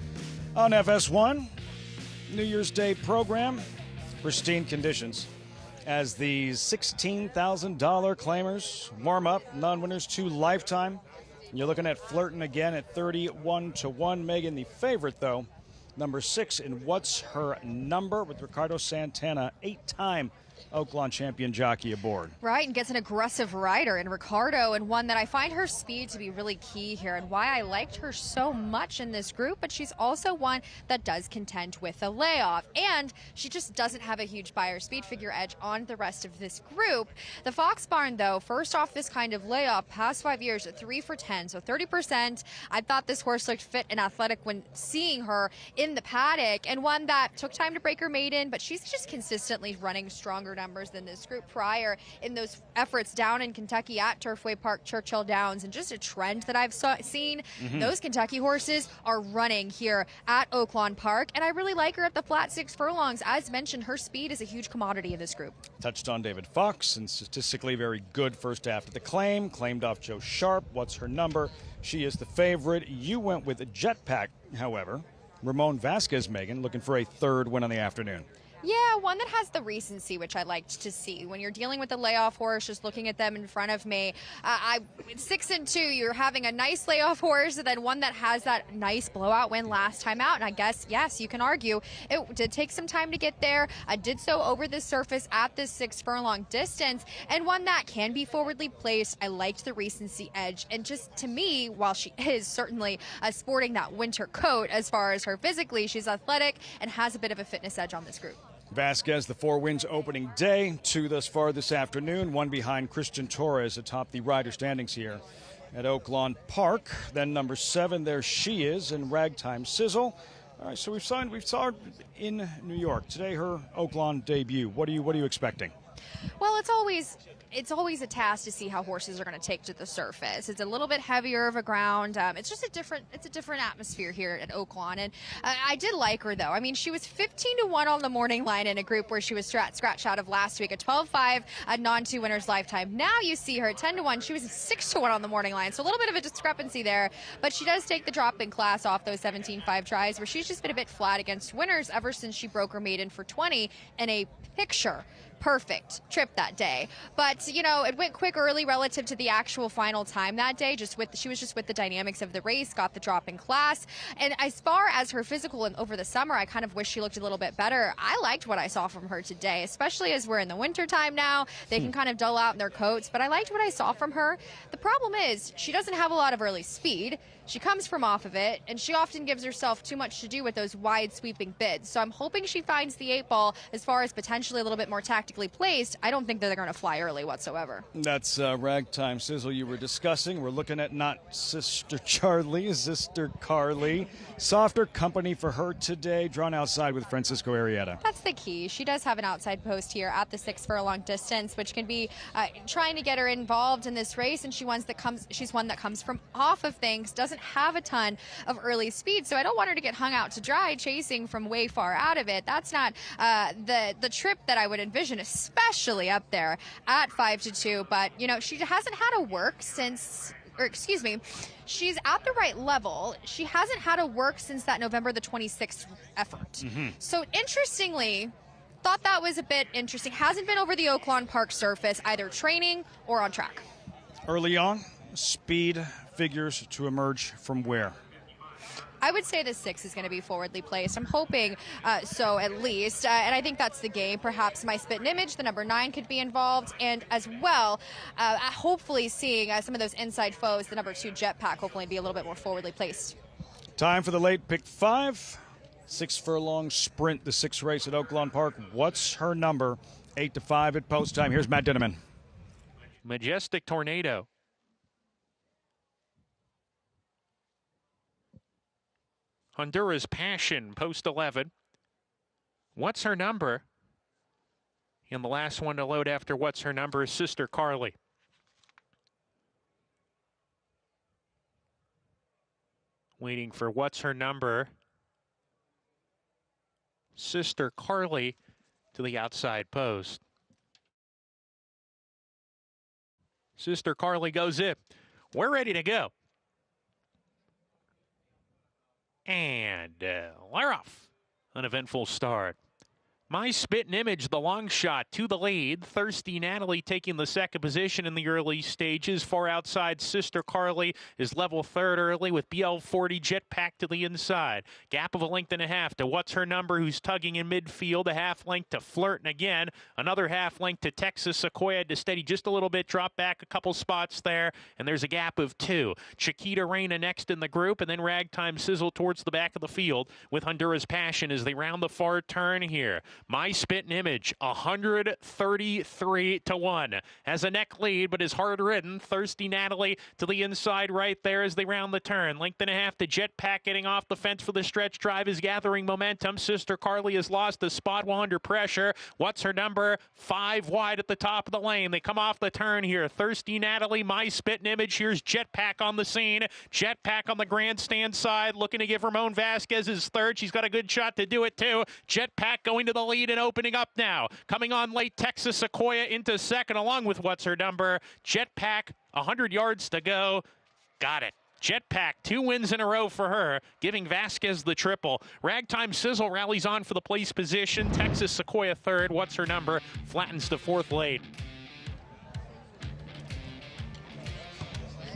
on FS1. New Year's Day program, pristine conditions as the $16,000 claimers warm up, non-winners to lifetime. You're looking at flirting again at 31-1. Megan, the favorite, though, number 6 in What's Her Number with Ricardo Santana, 8-time Oaklawn champion jockey aboard. Right, and gets an aggressive rider in Ricardo, and one that I find her speed to be really key here and why I liked her so much in this group, but she's also one that does contend with a layoff, and she just doesn't have a huge buyer speed figure edge on the rest of this group. The Fox Barn, though, first off this kind of layoff, past 5 years, 3 for 10, so 30%. I thought this horse looked fit and athletic when seeing her in the paddock, and one that took time to break her maiden, but she's just consistently running stronger numbers than this group prior in those efforts down in Kentucky at Turfway Park, Churchill Downs, and just a trend that I've seen. Those Kentucky horses are running here at Oaklawn Park, and I really like her at the flat 6 furlongs. As mentioned, her speed is a huge commodity in this group. Touched on David Fox, and statistically very good first after the claim. Claimed off Joe Sharp. What's Her Number? She is the favorite. You went with a Jetpack, however. Ramon Vasquez, Megan, looking for a 3rd win on the afternoon. Yeah, one that has the recency, which I liked to see. When you're dealing with a layoff horse, just looking at them in front of me, 6-2, you're having a nice layoff horse, and then one that has that nice blowout win last time out. And I guess, yes, you can argue it did take some time to get there. I did so over the surface at this 6 furlong distance, and one that can be forwardly placed. I liked the recency edge, and just to me, while she is certainly sporting that winter coat as far as her physically, she's athletic and has a bit of a fitness edge on this group. Vasquez, the 4 wins opening day, 2 thus far this afternoon, 1 behind Christian Torres atop the rider standings here at Oaklawn Park. Then number 7, there she is in Ragtime Sizzle. All right, so we saw her in New York today, her Oaklawn debut. What are you expecting? Well, it's always a task to see how horses are going to take to the surface. It's a little bit heavier of a ground. It's just a different atmosphere here at Oaklawn. And I did like her, though. I mean, she was 15-1 on the morning line in a group where she was scratched out of last week, a 12-5 non-2 winners lifetime. Now you see her at 10-1. She was 6-1 on the morning line. So a little bit of a discrepancy there. But she does take the drop in class off those 17-5 tries, where she's just been a bit flat against winners ever since she broke her maiden for 20 in a picture perfect trip that day. But, you know, it went quick early relative to the actual final time that day. She was just with the dynamics of the race, got the drop in class. And as far as her physical and over the summer, I kind of wish she looked a little bit better. I liked what I saw from her today, especially as we're in the winter time now. They can kind of dull out in their coats, but I liked what I saw from her. The problem is she doesn't have a lot of early speed. She comes from off of it, and she often gives herself too much to do with those wide sweeping bids. So I'm hoping she finds the 8 ball as far as potentially a little bit more tactically placed. I don't think that they're going to fly early whatsoever. That's Ragtime Sizzle you were discussing. We're looking at not Sister Charlie, Sister Carly. Softer company for her today, drawn outside with Francisco Arrieta. That's the key. She does have an outside post here at the 6 furlong distance, which can be trying to get her involved in this race, and she's one that comes from off of things, doesn't have a ton of early speed, so I don't want her to get hung out to dry chasing from way far out of it. That's not the trip that I would envision, especially up there at 5-2. But you know, she hasn't had a work since, or excuse me, she's at the right level. She hasn't had a work since that November the 26th effort. So interestingly, thought that was a bit interesting. Hasn't been over the Oaklawn Park surface, either training or on track. Early on, speed figures to emerge from where? I would say the 6 is going to be forwardly placed. I'm hoping so, at least. And I think that's the game. Perhaps My Spittin' Image, the number 9, could be involved. And as well, hopefully seeing some of those inside foes, the number 2 Jetpack, hopefully be a little bit more forwardly placed. Time for the late pick 5. 6 furlong sprint, the 6th race at Oaklawn Park. What's her number? 8-5 at post time. Here's Matt Dinneman. Majestic Tornado. Honduras Passion, post 11. What's her number? And the last one to load after what's her number is Sister Carly. Waiting for what's her number. Sister Carly to the outside post. Sister Carly goes in. We're ready to go. And we're off. Uneventful start. My Spittin' Image, the long shot to the lead. Thirsty Natalie taking the second position in the early stages. Far outside, Sister Carly is level 3rd early with BL40 Jetpack to the inside. Gap of a length and a half to What's Her Number, who's tugging in midfield. A half length to Flirtin' again. Another half length to Texas Sequoia to steady just a little bit. Drop back a couple spots there. And there's a gap of 2. Chiquita Reina next in the group. And then Ragtime Sizzle towards the back of the field with Honduras Passion as they round the far turn here. My Spittin' Image, 133-1. Has a neck lead, but is hard ridden. Thirsty Natalie to the inside right there as they round the turn. Length and a half to Jetpack getting off the fence for the stretch drive is gathering momentum. Sister Carly has lost a spot while under pressure. What's her number? 5 wide at the top of the lane. They come off the turn here. Thirsty Natalie, My Spittin' Image. Here's Jetpack on the scene. Jetpack on the grandstand side, looking to give Ramon Vasquez his 3rd. She's got a good shot to do it too. Jetpack going to the lead and opening up now. Coming on late, Texas Sequoia into 2nd along with What's Her Number. Jetpack, 100 yards to go. Got it. Jetpack, 2 wins in a row for her, giving Vasquez the triple. Ragtime Sizzle rallies on for the place position. Texas Sequoia 3rd. What's Her Number? Flattens to 4th late.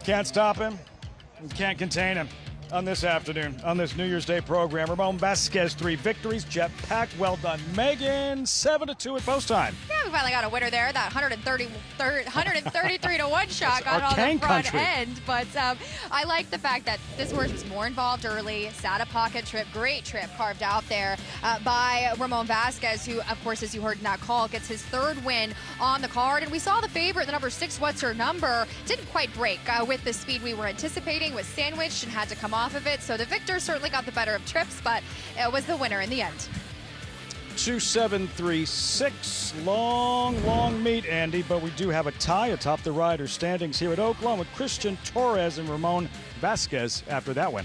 Can't stop him. Can't contain him. On this afternoon, on this New Year's Day program, Ramon Vasquez, 3 victories. Jetpack, well done. Megan, 7-2 at post time. Yeah, we finally got a winner there. That 133-1 shot got on the front end. But I like the fact that this horse was more involved early. Sat a pocket trip, great trip carved out there by Ramon Vasquez, who, of course, as you heard in that call, gets his 3rd win on the card. And we saw the favorite, the number 6, What's Her Number, didn't quite break with the speed we were anticipating, was sandwiched and had to come off of it. So the victor certainly got the better of trips, but it was the winner in the end. 2-7-3-6. Long meet, Andy, but we do have a tie atop the rider standings here at Oaklawn with Christian Torres and Ramon Vasquez after that win.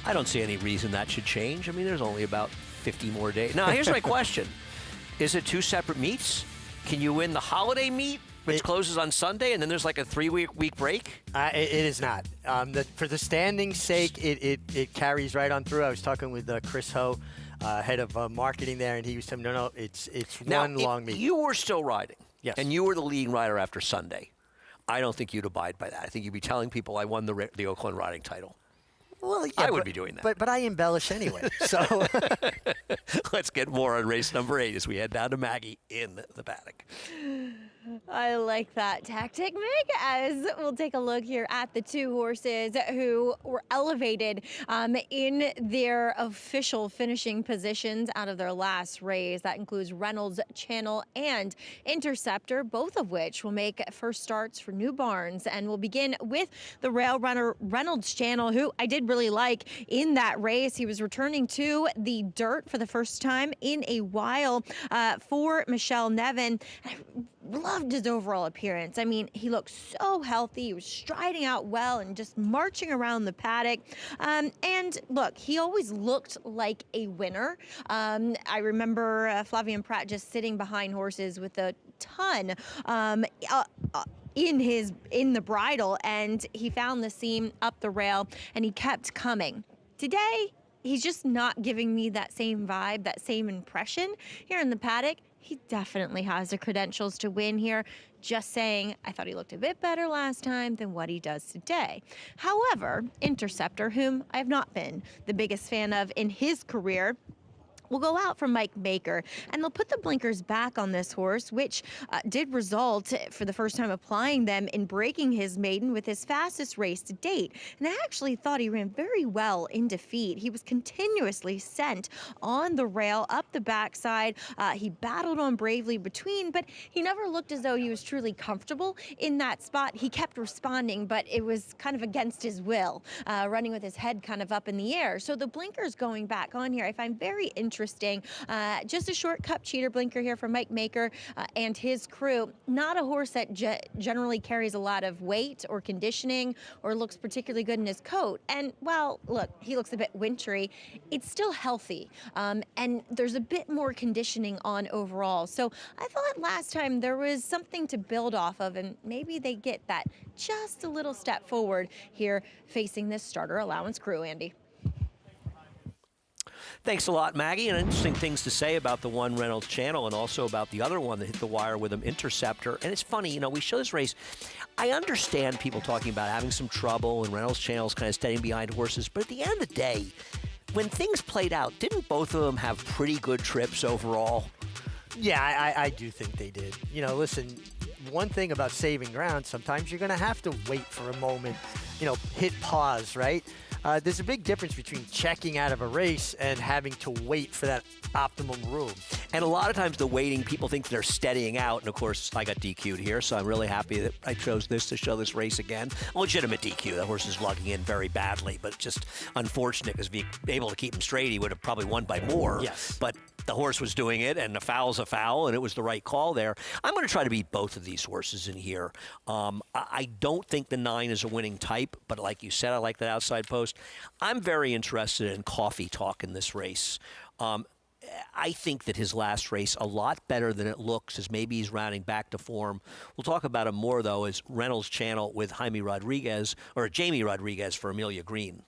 I don't see any reason that should change. I mean, there's only about 50 more days. Now, here's my question. Is it 2 separate meets? Can you win the holiday meet, which closes on Sunday, and then there's like a 3-week break? It is not. For the standing's sake, it carries right on through. I was talking with Chris Ho head of marketing there, and he was telling me, no, it's now, one long meet. You were still riding. Yes. And you were the leading rider after Sunday. I don't think you'd abide by that. I think you'd be telling people I won the Oaklawn riding title. Well, yeah, I would be doing that. But I embellish anyway. So let's get more on race number 8 as we head down to Maggie in the paddock. I like that tactic, Meg, as we'll take a look here at the 2 horses who were elevated in their official finishing positions out of their last race. That includes Reynolds Channel and Interceptor, both of which will make first starts for new barns. And we'll begin with the rail runner Reynolds Channel, who I did really like in that race. He was returning to the dirt for the first time in a while for Michelle Nevin. Loved his overall appearance. I mean, he looked so healthy. He was striding out well and just marching around the paddock. And look, he always looked like a winner. I remember Flavien Prat just sitting behind horses with a ton in the bridle, and he found the seam up the rail and he kept coming. Today, he's just not giving me that same vibe, that same impression here in the paddock. He definitely has the credentials to win here. Just saying, I thought he looked a bit better last time than what he does today. However, Interceptor, whom I have not been the biggest fan of in his career, will go out for Mike Maker, and they'll put the blinkers back on this horse, which did result, for the first time applying them, in breaking his maiden with his fastest race to date. And I actually thought he ran very well in defeat. He was continuously sent on the rail, up the backside. He battled on bravely between, but he never looked as though he was truly comfortable in that spot. He kept responding, but it was kind of against his will, running with his head kind of up in the air. So the blinkers going back on here, I find very interesting. Just a short cup cheater blinker here for Mike Maker and his crew. Not a horse that generally carries a lot of weight or conditioning or looks particularly good in his coat. And while, look, he looks a bit wintry, it's still healthy. And there's a bit more conditioning on overall. So I thought last time there was something to build off of, and maybe they get that just a little step forward here facing this starter allowance crew, Andy. Thanks a lot, Maggie. And interesting things to say about the one Reynolds Channel and also about the other one that hit the wire with him, Interceptor. And it's funny, you know, we show this race. I understand people talking about having some trouble and Reynolds Channel's kind of staying behind horses. But at the end of the day, when things played out, didn't both of them have pretty good trips overall? Yeah, I do think they did. You know, listen, one thing about saving ground, sometimes you're going to have to wait for a moment, you know, hit pause, right? There's a big difference between checking out of a race and having to wait for that optimum room. And a lot of times the waiting, people think they're steadying out. And, of course, I got DQ'd here, so I'm really happy that I chose this to show this race again. A legitimate DQ. The horse is lugging in very badly, but just unfortunate because if he able to keep him straight, he would have probably won by more. Yes. But the horse was doing it, and a foul's a foul, and it was the right call there. I'm going to try to beat both of these horses in here. I don't think the 9 is a winning type, but like you said, I like that outside post. I'm very interested in Coffee Talk in this race. I think that his last race, a lot better than it looks, as maybe he's rounding back to form. We'll talk about him more, though, as Reynolds Channel with Jamie Rodriguez for Amelia Green.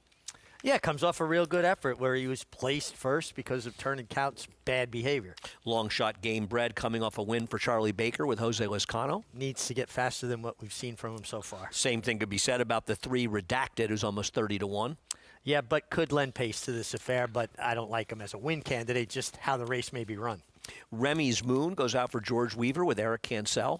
Yeah, comes off a real good effort where he was placed first because of turn and count's bad behavior. Long shot Game Bred coming off a win for Charlie Baker with Jose Lezcano. Needs to get faster than what we've seen from him so far. Same thing could be said about the 3 Redacted, who's almost 30-1. Yeah, but could lend pace to this affair, but I don't like him as a win candidate, just how the race may be run. Remy's Moon goes out for George Weaver with Eric Cancel.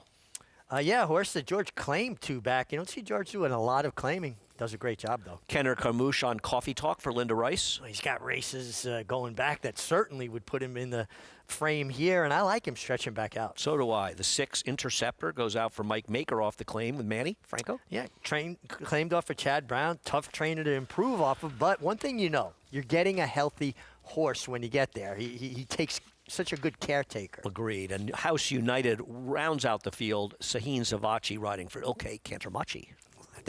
Yeah, a horse that George claimed to back. You don't see George doing a lot of claiming. Does a great job, though. Kenner Carmouche on Coffee Talk for Linda Rice. He's got races going back that certainly would put him in the frame here, and I like him stretching back out. So do I. The 6 Interceptor goes out for Mike Maker off the claim with Manny Franco. Yeah, claimed off for Chad Brown. Tough trainer to improve off of, but one thing you know, you're getting a healthy horse when you get there. He takes such a good caretaker. Agreed. And House United rounds out the field. Sahin Zavachi riding for Ilke Cantermachi.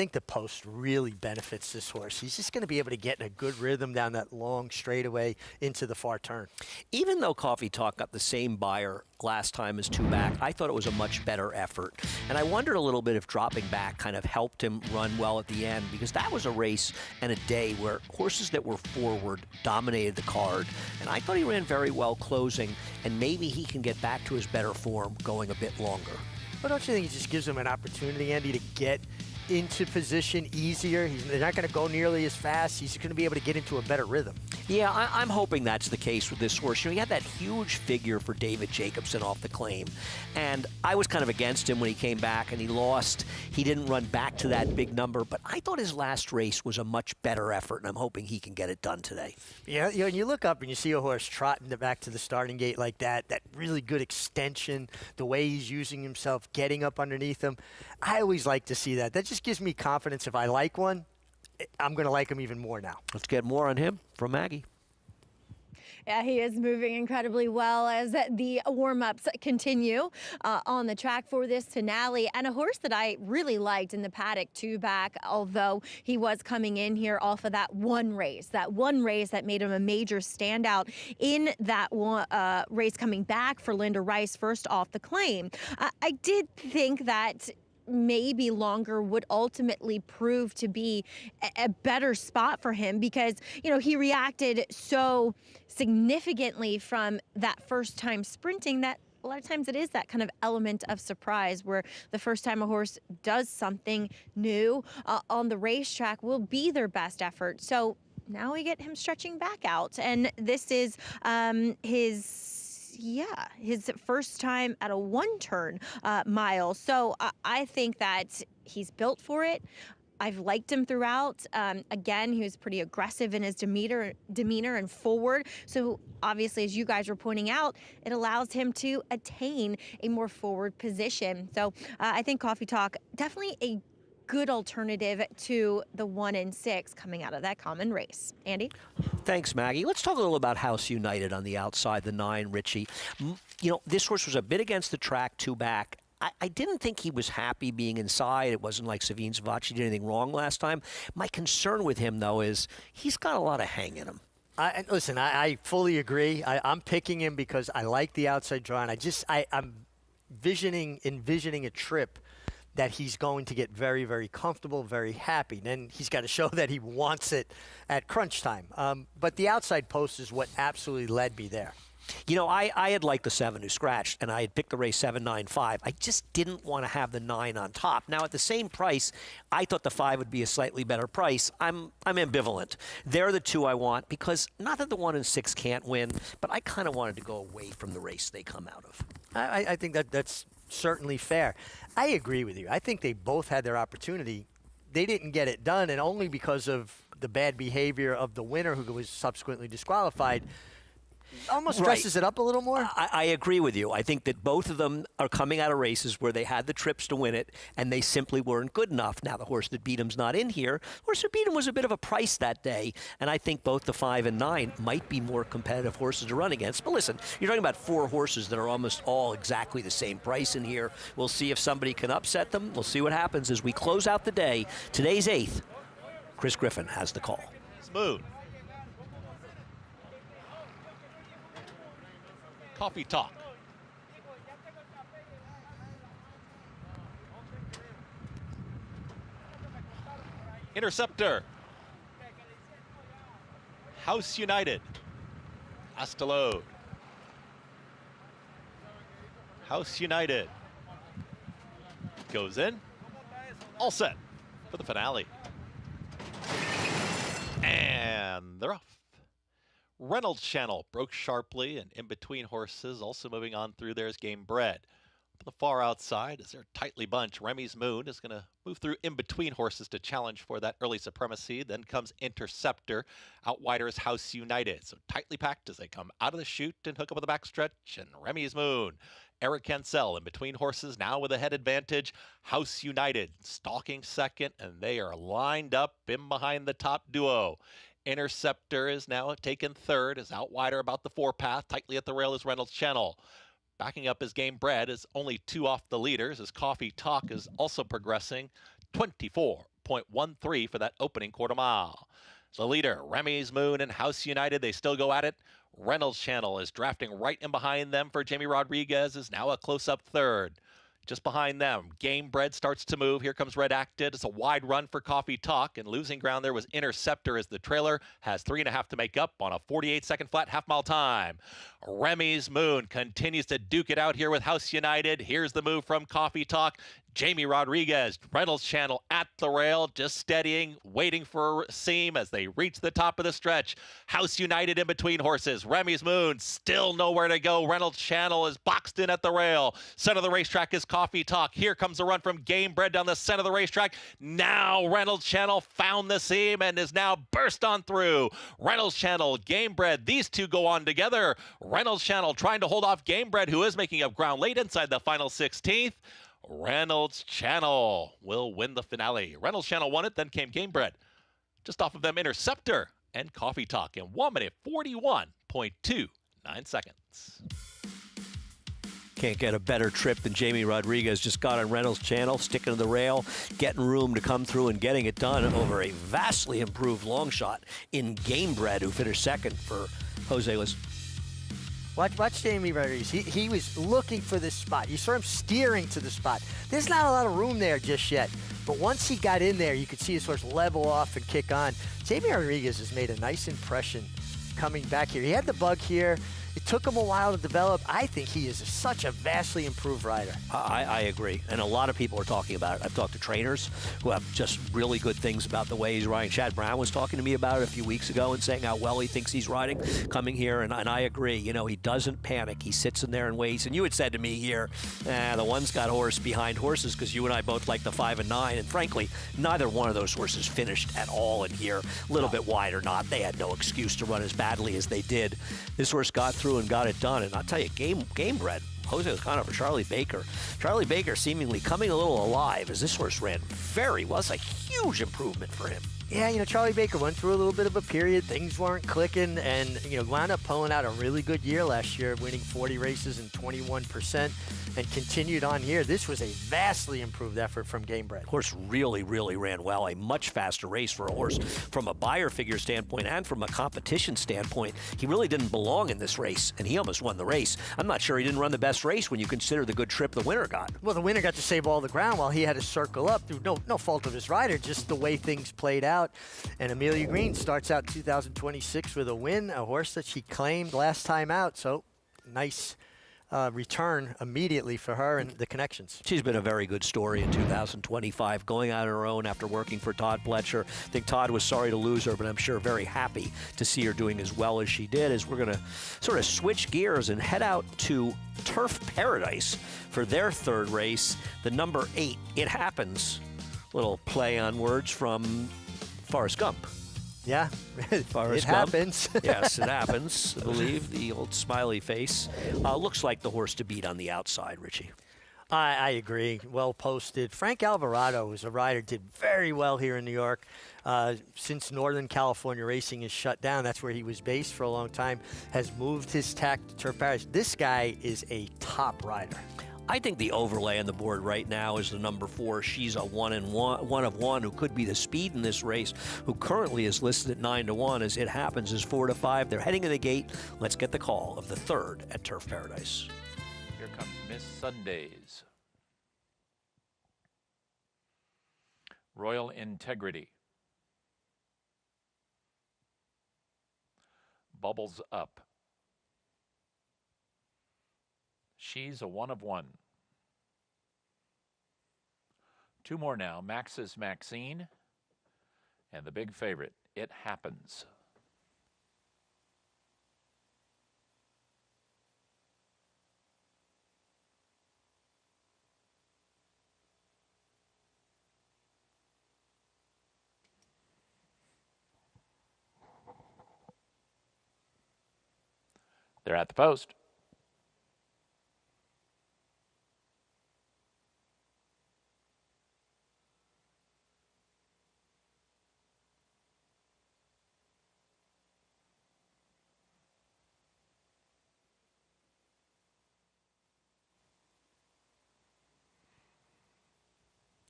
think the post really benefits this horse. He's just going to be able to get in a good rhythm down that long straightaway into the far turn. Even though Coffee Talk got the same buyer last time as 2 back, I thought it was a much better effort. And I wondered a little bit if dropping back kind of helped him run well at the end, because that was a race and a day where horses that were forward dominated the card. And I thought he ran very well closing, and maybe he can get back to his better form going a bit longer. But don't you think it just gives him an opportunity, Andy, to get into position easier? They're not going to go nearly as fast. He's going to be able to get into a better rhythm. Yeah, I'm hoping that's the case with this horse. You know, he had that huge figure for David Jacobson off the claim, and I was kind of against him when he came back and he lost. He didn't run back to that big number, but I thought his last race was a much better effort, and I'm hoping he can get it done today. Yeah, you know, and you look up and you see a horse trotting back to the starting gate like that really good extension, the way he's using himself, getting up underneath him. I always like to see that. That just gives me confidence. If I like one, I'm going to like him even more now. Let's get more on him from Maggie. Yeah, he is moving incredibly well as the warm-ups continue on the track for this finale. And a horse that I really liked in the paddock 2 back, although he was coming in here off of that one race that made him a major standout in that one, race coming back for Linda Rice first off the claim. I did think that maybe longer would ultimately prove to be a better spot for him, because, you know, he reacted so significantly from that first time sprinting that a lot of times it is that kind of element of surprise where the first time a horse does something new on the racetrack will be their best effort. So now we get him stretching back out, and this is his first time at a 1-turn mile. So I think that he's built for it. I've liked him throughout. Again, he was pretty aggressive in his demeanor and forward. So obviously, as you guys were pointing out, it allows him to attain a more forward position. So I think Coffee Talk, definitely a good alternative to the 1 and 6 coming out of that common race. Andy? Thanks, Maggie. Let's talk a little about House United on the outside, the 9, Richie. You know, this horse was a bit against the track 2 back. I didn't think he was happy being inside. It wasn't like Savine Zavachi did anything wrong last time. My concern with him, though, is he's got a lot of hang in him. Listen, I fully agree. I'm picking him because I like the outside draw, and I'm envisioning a trip that he's going to get very, very comfortable, very happy. Then he's got to show that he wants it at crunch time. But the outside post is what absolutely led me there. You know, I had liked the 7 who scratched, and I had picked the race 7-9-5. I just didn't want to have the 9 on top. Now, at the same price, I thought the 5 would be a slightly better price. I'm ambivalent. They're the 2 I want, because not that the 1 and 6 can't win, but I kind of wanted to go away from the race they come out of. I think that's certainly fair. I agree with you. I think they both had their opportunity. They didn't get it done, and only because of the bad behavior of the winner, who was subsequently disqualified. Almost dresses it up a little more. I agree with you. I think that both of them are coming out of races where they had the trips to win it, and they simply weren't good enough. Now, the horse that beat him's not in here. The horse that beat him was a bit of a price that day, and I think both the 5 and 9 might be more competitive horses to run against. But listen, you're talking about 4 horses that are almost all exactly the same price in here. We'll see if somebody can upset them. We'll see what happens as we close out the day. Today's 8th. Chris Griffin has the call. Smooth. Coffee Talk. Interceptor. House United. Has to load. House United. Goes in. All set for the finale. And they're off. Reynolds Channel broke sharply, and in between horses, also moving on through there is Game Bred. On the far outside, as they're tightly bunched, Remy's Moon is going to move through in between horses to challenge for that early supremacy. Then comes Interceptor. Out wider is House United. So tightly packed as they come out of the chute and hook up with the backstretch, and Remy's Moon. Eric Cancel in between horses, now with a head advantage. House United stalking second, and they are lined up in behind the top duo. Interceptor is now taken third, is out wider about the 4-path. Tightly at the rail is Reynolds Channel. Backing up is Game Bred, is only 2 off the leaders, as Coffee Talk is also progressing. 24 4.13 for that opening quarter mile. The leader, Remy's Moon and House United, they still go at it. Reynolds Channel is drafting right in behind them for Jamie Rodriguez, is now a close-up third. Just behind them, Game Bread starts to move. Here comes Red Acted. It's a wide run for Coffee Talk, and losing ground there was Interceptor as the trailer has 3.5 to make up on a 48-second flat half-mile time. Remy's Moon continues to duke it out here with House United. Here's the move from Coffee Talk. Jamie Rodriguez, Reynolds Channel at the rail, just steadying, waiting for a seam as they reach the top of the stretch. House United in between horses. Remy's Moon still nowhere to go. Reynolds Channel is boxed in at the rail. Center of the racetrack is Coffee Talk. Here comes a run from Game Bread down the center of the racetrack. Now Reynolds Channel found the seam and is now burst on through. Reynolds Channel, Game Bread, these two go on together. Reynolds Channel trying to hold off Game Bread, who is making up ground late inside the final 16th. Reynolds Channel will win the finale. Reynolds Channel won it, then came Game Bread. Just off of them, Interceptor and Coffee Talk in 1 minute 41.29 seconds. Can't get a better trip than Jamie Rodriguez. Just got on Reynolds Channel, sticking to the rail, getting room to come through and getting it done over a vastly improved long shot in Game Bread, who finished second for Jose Luis. Watch Jamie Rodriguez. He was looking for this spot. You saw him steering to the spot. There's not a lot of room there just yet. But once he got in there, you could see his horse level off and kick on. Jamie Rodriguez has made a nice impression coming back here. He had the bug here. It took him a while to develop. I think he is such a vastly improved rider. I agree. And a lot of people are talking about it. I've talked to trainers who have just really good things about the way he's riding. Chad Brown was talking to me about it a few weeks ago and saying how well he thinks he's riding coming here. And I agree. You know, he doesn't panic. He sits in there and waits. And you had said to me here, the one's got horse behind horses, because you and I both like the 5 and 9. And frankly, neither one of those horses finished at all in here. A little bit wide or not. They had no excuse to run as badly as they did. This horse got through and got it done. And I'll tell you, Game Bread, Jose Lozano for Charlie Baker. Charlie Baker seemingly coming a little alive as this horse ran very well. It's a huge improvement for him. Yeah, you know, Charlie Baker went through a little bit of a period. Things weren't clicking and, you know, wound up pulling out a really good year last year, winning 40 races and 21%, and continued on here. This was a vastly improved effort from Game Bread. Horse really, really ran well. A much faster race for a horse from a buyer figure standpoint and from a competition standpoint. He really didn't belong in this race, and he almost won the race. I'm not sure he didn't run the best race when you consider the good trip the winner got. Well, the winner got to save all the ground while he had to circle up through no fault of his rider, just the way things played out. And Amelia Green starts out 2026 with a win, a horse that she claimed last time out. So nice return immediately for her and the connections. She's been a very good story in 2025, going out on her own after working for Todd Pletcher. I think Todd was sorry to lose her, but I'm sure very happy to see her doing as well as she did. As we're going to sort of switch gears and head out to Turf Paradise for their third race, the number 8. It Happens. Little play on words from Forrest Gump. Yeah, Forrest it Gump. happens. Yes, it happens, I believe. The old smiley face. Looks like the horse to beat on the outside, Richie. I agree. Well posted. Frank Alvarado is a rider, did very well here in New York. Since Northern California racing is shut down, that's where he was based for a long time, has moved his tack to Turf Paradise. This guy is a top rider. I think the overlay on the board right now is the number 4. She's a one of one who could be the speed in this race, who currently is listed at 9-1. As It Happens is 4-5. They're heading to the gate. Let's get the call of the third at Turf Paradise. Here comes Miss Sundays. Royal Integrity. Bubbles Up. She's a one of one. 2 more now. Max's Maxine. And the big favorite, It Happens. They're at the post.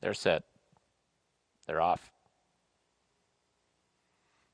They're set. They're off.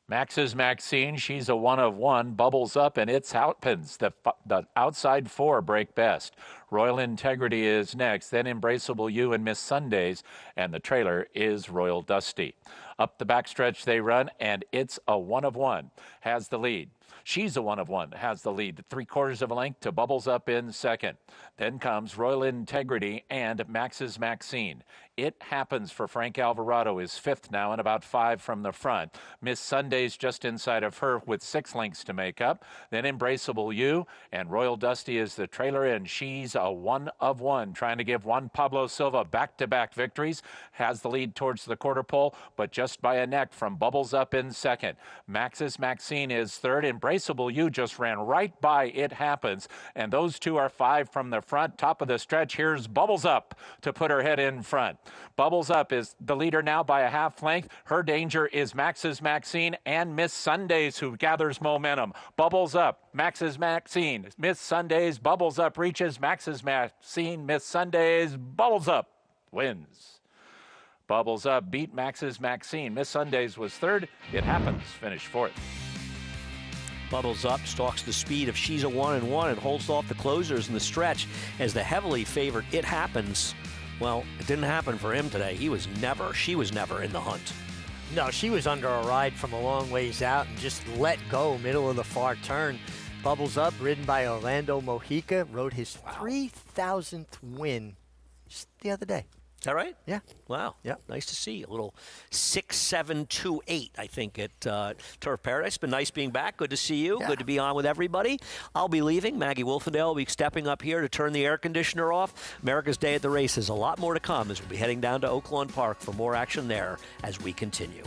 Max's Maxine, she's a 1 of 1, bubbles up, and it's Outpins. The outside 4 break best. Royal Integrity is next, then Embraceable You and Miss Sundays, and the trailer is Royal Dusty. Up the backstretch they run, and it's a 1 of 1, has the lead. She's a 1 of 1, has the lead. 3/4 of a length to Bubbles Up in second. Then comes Royal Integrity and Max's Maxine. It Happens for Frank Alvarado is 5th now and about 5 from the front. Miss Sunday's just inside of her with 6 lengths to make up. Then Embraceable You and Royal Dusty is the trailer, and she's a 1 of 1, trying to give Juan Pablo Silva back-to-back victories. Has the lead towards the quarter pole, but just by a neck from Bubbles Up in second. Max's Maxine is third. Embraceable You just ran right by It Happens, and those two are 5 from the front. Top of the stretch, here's Bubbles Up to put her head in front. Bubbles Up is the leader now by a half length. Her danger is Max's Maxine and Miss Sundays, who gathers momentum. Bubbles Up, Max's Maxine, Miss Sundays, Bubbles Up reaches Max's Maxine, Miss Sundays, Bubbles Up wins. Bubbles Up beat Max's Maxine. Miss Sundays was third. It Happens finished 4th. Bubbles Up stalks the speed of She's a 1 and 1 and holds off the closers in the stretch as the heavily favored It Happens. Well, it didn't happen for him today. She was never in the hunt. No, she was under a ride from a long ways out and just let go middle of the far turn. Bubbles Up, ridden by Orlando Mojica, rode his 3,000th win just the other day. Is that right? Yeah. Wow. Yeah. Nice to see. A little 6-7-2-8, I think, at Turf Paradise. Been nice being back. Good to see you. Yeah. Good to be on with everybody. I'll be leaving. Maggie Wolfendale will be stepping up here to turn the air conditioner off. America's Day at the Races. A lot more to come as we'll be heading down to Oaklawn Park for more action there as we continue.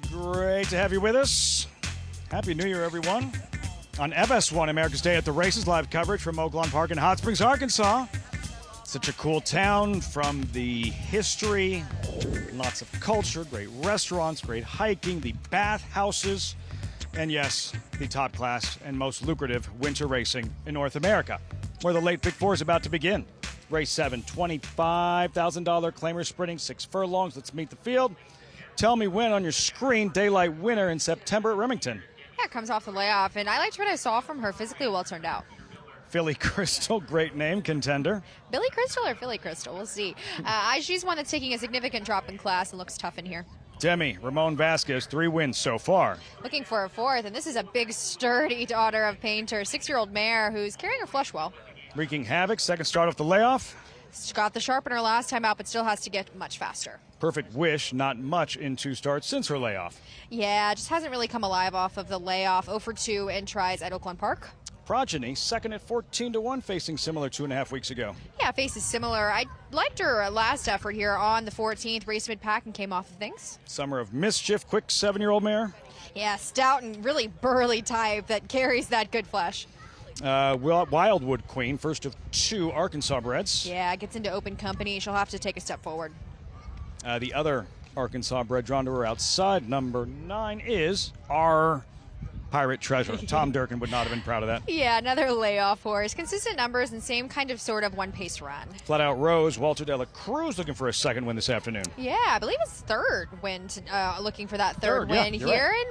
Great to have you with us. Happy New Year, everyone. On FS1, America's Day at the Races, live coverage from Oaklawn Park in Hot Springs, Arkansas. Such a cool town from the history, lots of culture, great restaurants, great hiking, the bathhouses, and yes, the top class and most lucrative winter racing in North America, where the late Big Four is about to begin. Race 7, $25,000 claimer sprinting, 6 furlongs. Let's meet the field. Tell me when on your screen, daylight winner in September at Remington. Yeah, it comes off the layoff, and I liked what I saw from her. Physically well turned out. Philly Crystal, great name, contender. Billy Crystal or Philly Crystal? We'll see. She's one that's taking a significant drop in class and looks tough in here. Demi, Ramon Vasquez, 3 wins so far. Looking for a 4th, and this is a big, sturdy daughter of Painter, 6-year-old mare who's carrying her flush well. Wreaking havoc, second start off the layoff. She got the sharpener last time out, but still has to get much faster. Perfect Wish, not much in 2 starts since her layoff. Yeah, just hasn't really come alive off of the layoff. 0 for 2 in tries at Oaklawn Park. Progeny, second at 14-1, facing similar 2.5 weeks ago. Yeah, faces similar. I liked her last effort here on the 14th. Race mid-pack and came off of things. Summer of Mischief, quick 7-year-old mare. Yeah, stout and really burly type that carries that good flesh. Wildwood Queen, first of 2 Arkansas breds. Yeah, gets into open company. She'll have to take a step forward. The other Arkansas bred drawn to her outside, number 9, is our Pirate Treasure. Tom Durkin would not have been proud of that. Yeah, another layoff horse. Consistent numbers and same kind of sort of one-pace run. Flat Out Rose, Walter De La Cruz looking for a second win this afternoon. Yeah, I believe it's 3rd win, looking for that third win here,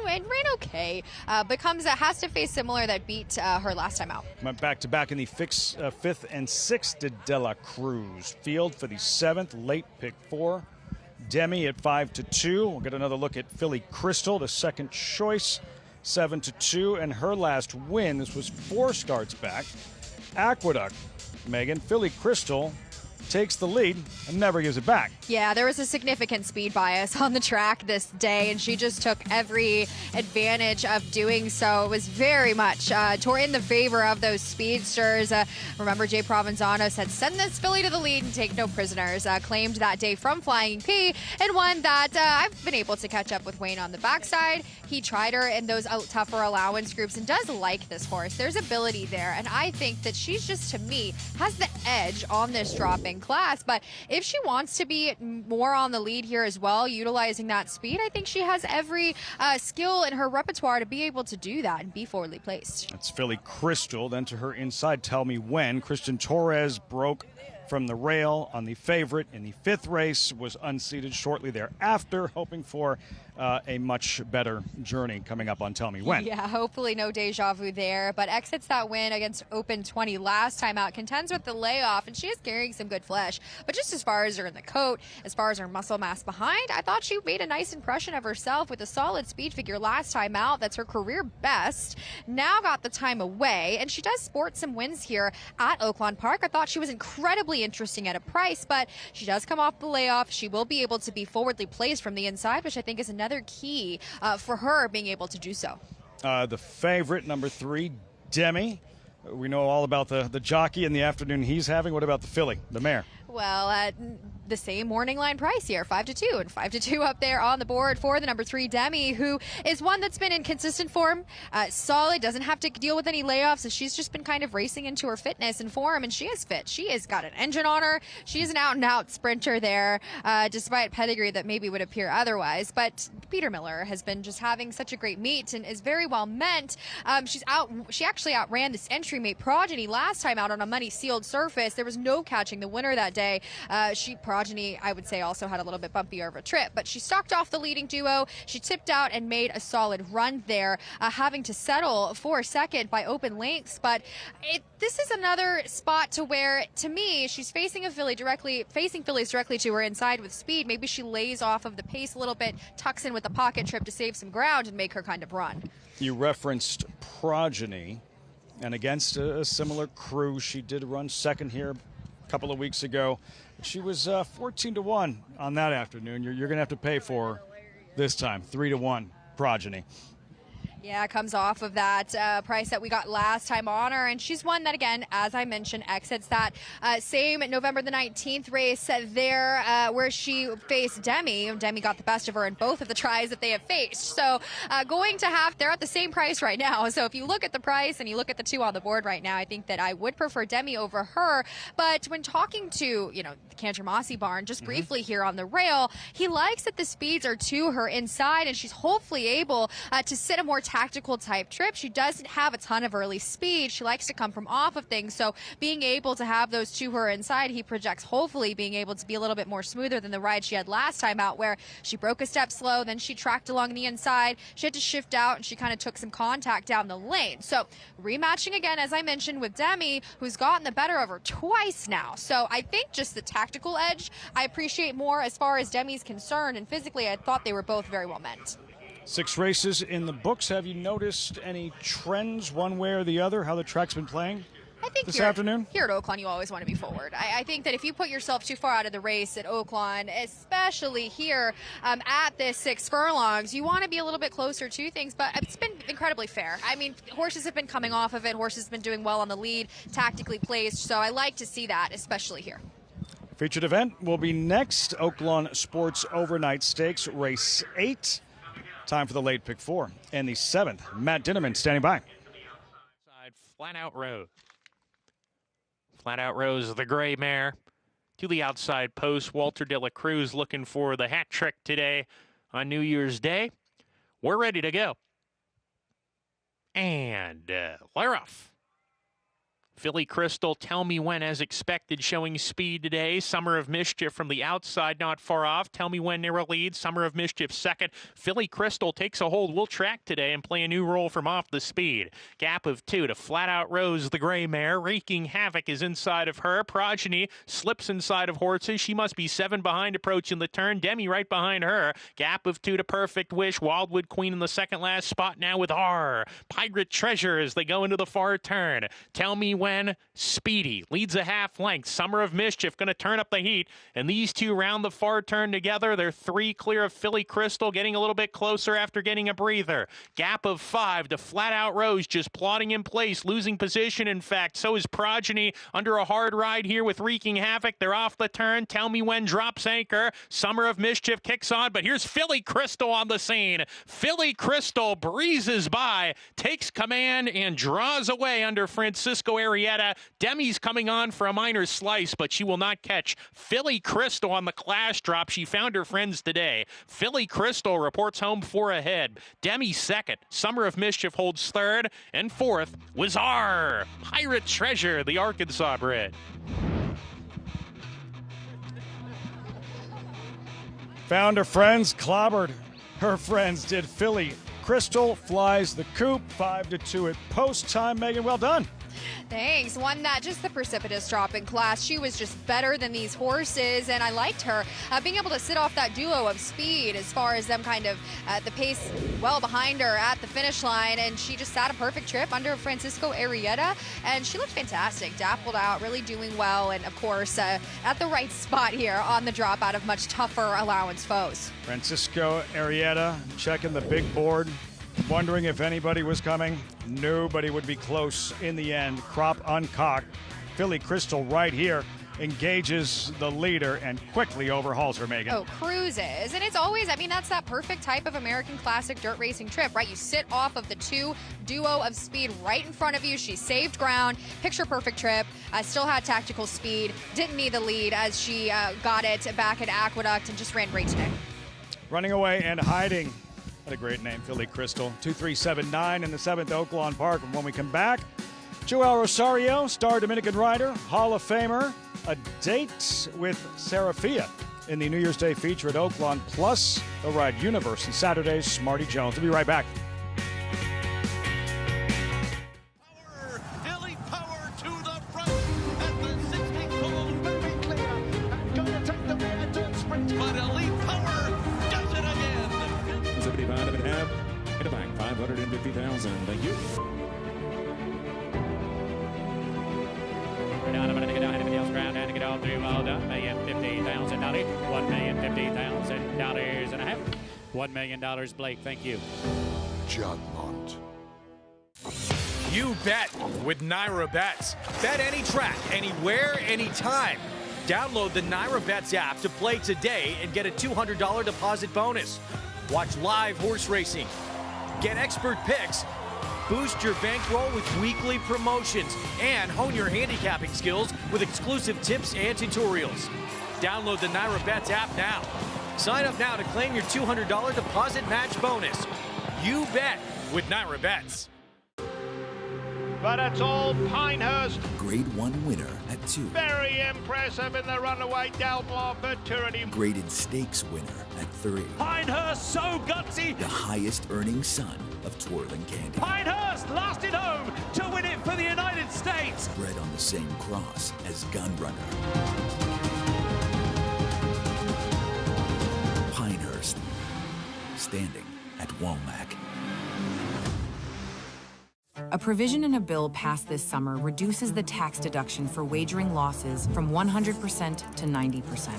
right. and ran okay. Has to face similar that beat her last time out. Went back-to-back in the 5th and 6th to De La Cruz. Field for the 7th, late pick 4. Demi at 5-2. We'll get another look at Philly Crystal, the second choice. 7-2, and her last win, this was 4 starts back. Aqueduct, Megan, Philly Crystal takes the lead and never gives it back. Yeah, there was a significant speed bias on the track this day, and she just took every advantage of doing so. It was very much in the favor of those speedsters. Remember, Jay Provenzano said, send this filly to the lead and take no prisoners. Claimed that day from Flying P, and one that I've been able to catch up with Wayne on the backside. He tried her in those tougher allowance groups and does like this horse. There's ability there, and I think that she's just, to me, has the edge on this dropping class. But if she wants to be more on the lead here as well, utilizing that speed, I think she has every skill in her repertoire to be able to do that and be forwardly placed. That's Philly Crystal. Then to her inside, Tell Me When. Christian Torres broke from the rail on the favorite in the 5th race, was unseated shortly thereafter, hoping for a much better journey coming up on Tell Me When. Yeah, hopefully no deja vu there, but exits that win against Open 20 last time out, contends with the layoff, and she is carrying some good flesh. But just as far as her in the coat, as far as her muscle mass behind, I thought she made a nice impression of herself with a solid speed figure last time out. That's her career best. Now got the time away, and she does sport some wins here at Oaklawn Park. I thought she was incredibly interesting at a price, but she does come off the layoff. She will be able to be forwardly placed from the inside, which I think is another key for her being able to do so. The favorite, number 3, Demi. We know all about the jockey in the afternoon he's having. What about the filly, the mare? Well, the same morning line price here, 5-2, and 5-2 up there on the board for the number 3 Demi, who is one that's been in consistent form, solid, doesn't have to deal with any layoffs, so she's just been kind of racing into her fitness and form, and she is fit. She has got an engine on her. She is an out-and-out sprinter there, despite pedigree that maybe would appear otherwise. But Peter Miller has been just having such a great meet and is very well meant. She actually outran this entry mate Progeny last time out on a muddy sealed surface. There was no catching the winner that day. Progeny, I would say, also had a little bit bumpier of a trip, but she stalked off the leading duo. She tipped out and made a solid run there, having to settle for second by open lengths. But this is another spot to where, to me, she's facing fillies directly to her inside with speed. Maybe she lays off of the pace a little bit, tucks in with a pocket trip to save some ground and make her kind of run. You referenced Progeny, and against a similar crew, she did run second here couple of weeks ago. She was 14-1 on that afternoon. You're going to have to pay for her this time, 3-1 Progeny. Yeah, it comes off of that price that we got last time on her, and she's one that, again, as I mentioned, exits that same November the 19th race there where she faced Demi. Demi got the best of her in both of the tries that they have faced. So they're at the same price right now. So if you look at the price and you look at the two on the board right now, I think that I would prefer Demi over her. But when talking to, the Cantor Mossy barn, just briefly here on the rail, he likes that the speeds are to her inside, and she's hopefully able to sit a more tactical type trip. She doesn't have a ton of early speed. She likes to come from off of things. So being able to have those to her inside, he projects hopefully being able to be a little bit more smoother than the ride she had last time out, where she broke a step slow, then she tracked along the inside. She had to shift out, and she kind of took some contact down the lane. So rematching again, as I mentioned, with Demi, who's gotten the better of her twice now. So I think just the tactical edge I appreciate more as far as Demi's concerned, and physically I thought they were both very well meant. 6 races in the books. Have you noticed any trends one way or the other, how the track's been playing this afternoon? Here at Oaklawn, you always want to be forward. I think that if you put yourself too far out of the race at Oaklawn, especially here at this 6 furlongs, you want to be a little bit closer to things, but it's been incredibly fair. I mean, horses have been coming off of it. Horses have been doing well on the lead, tactically placed, so I like to see that, especially here. Featured event will be next. Oaklawn Sports Overnight Stakes, race 8. Time for the late pick 4 and the 7th. Matt Dinnerman standing by. Flat Out Rose. Flat Out Rose, the gray mare. To the outside post, Walter De La Cruz looking for the hat trick today on New Year's Day. We're ready to go. And we're off. Philly Crystal, Tell Me When, as expected, showing speed today. Summer of Mischief from the outside, not far off. Tell Me When, narrow lead. Summer of Mischief second. Philly Crystal takes a hold. We'll track today and play a new role from off the speed. Gap of 2 to Flat Out Rose, the gray mare. Wreaking Havoc is inside of her. Progeny slips inside of Horses. She must be 7 behind approaching the turn. Demi right behind her. Gap of 2 to Perfect Wish. Wildwood Queen in the second last spot now with R. Pirate Treasure as they go into the far turn. Tell Me When, Speedy leads a half length. Summer of Mischief going to turn up the heat, and these two round the far turn together. They're 3 clear of Philly Crystal, getting a little bit closer after getting a breather. Gap of 5 to Flat Out Rose, just plodding in place, losing position. In fact, so is Progeny under a hard ride here with Wreaking Havoc. They're off the turn. Tell Me When drops anchor. Summer of Mischief kicks on, but here's Philly Crystal on the scene. Philly Crystal breezes by, takes command, and draws away under Francisco Arietta. Demi's coming on for a minor slice, but she will not catch Philly Crystal on the class drop. She found her friends today. Philly Crystal reports home 4 ahead. Demi second. Summer of Mischief holds third. And fourth was R. Pirate Treasure, the Arkansas bred. Found her friends, clobbered her friends. Did Philly Crystal, flies the coop. 5-2 at post time. Megan, well done. Thanks. One that just the precipitous drop in class. She was just better than these horses, and I liked her being able to sit off that duo of speed as far as them kind of the pace well behind her at the finish line, and she just sat a perfect trip under Francisco Arietta, and she looked fantastic, dappled out, really doing well, and of course at the right spot here on the drop out of much tougher allowance foes. Francisco Arietta checking the big board, wondering if anybody was coming. Nobody would be close in the end. Crop uncocked. Philly Crystal right here engages the leader and quickly overhauls her, Megan. Oh, cruises. And it's always, I mean, that's that perfect type of American classic dirt racing trip, right? You sit off of the 2 duo of speed right in front of you. She saved ground. Picture perfect trip. Still had tactical speed. Didn't need the lead as she got it back at Aqueduct and just ran great today. Running away and hiding. What a great name, Philly Crystal. 2-3-7-9 in the 7th Oaklawn Park. And when we come back, Joel Rosario, star Dominican rider, Hall of Famer, a date with Serafia in the New Year's Day feature at Oaklawn, plus the Ride Universe and Saturday's Smarty Jones. We'll be right back. Philly Power to the front at the 60 pole, very clear. And going to take the man to sprint, but Elite Power does it again. 75 and a half. In the back, 550,000. Thank you. We're down. I'm going to get down anybody else ground and get all through. Well done. $1,050,000. $1,050,000 and a half. $1 million, Blake. Thank you. Juddmonte. You bet with NYRA Bets. Bet any track, anywhere, anytime. Download the NYRA Bets app to play today and get a $200 deposit bonus. Watch live horse racing. Get expert picks. Boost your bankroll with weekly promotions and hone your handicapping skills with exclusive tips and tutorials. Download the NYRA Bets app now. Sign up now to claim your $200 deposit match bonus. You bet with NYRA Bets. But it's all Pinehurst. Grade 1 winner at 2. Very impressive in the runaway Delmore Futurity. Graded stakes winner at 3. Pinehurst so gutsy. The highest earning son of Twirling Candy. Pinehurst lasted home to win it for the United States. Bred on the same cross as Gunrunner. Pinehurst, standing at Womack. A provision in a bill passed this summer reduces the tax deduction for wagering losses from 100% to 90%.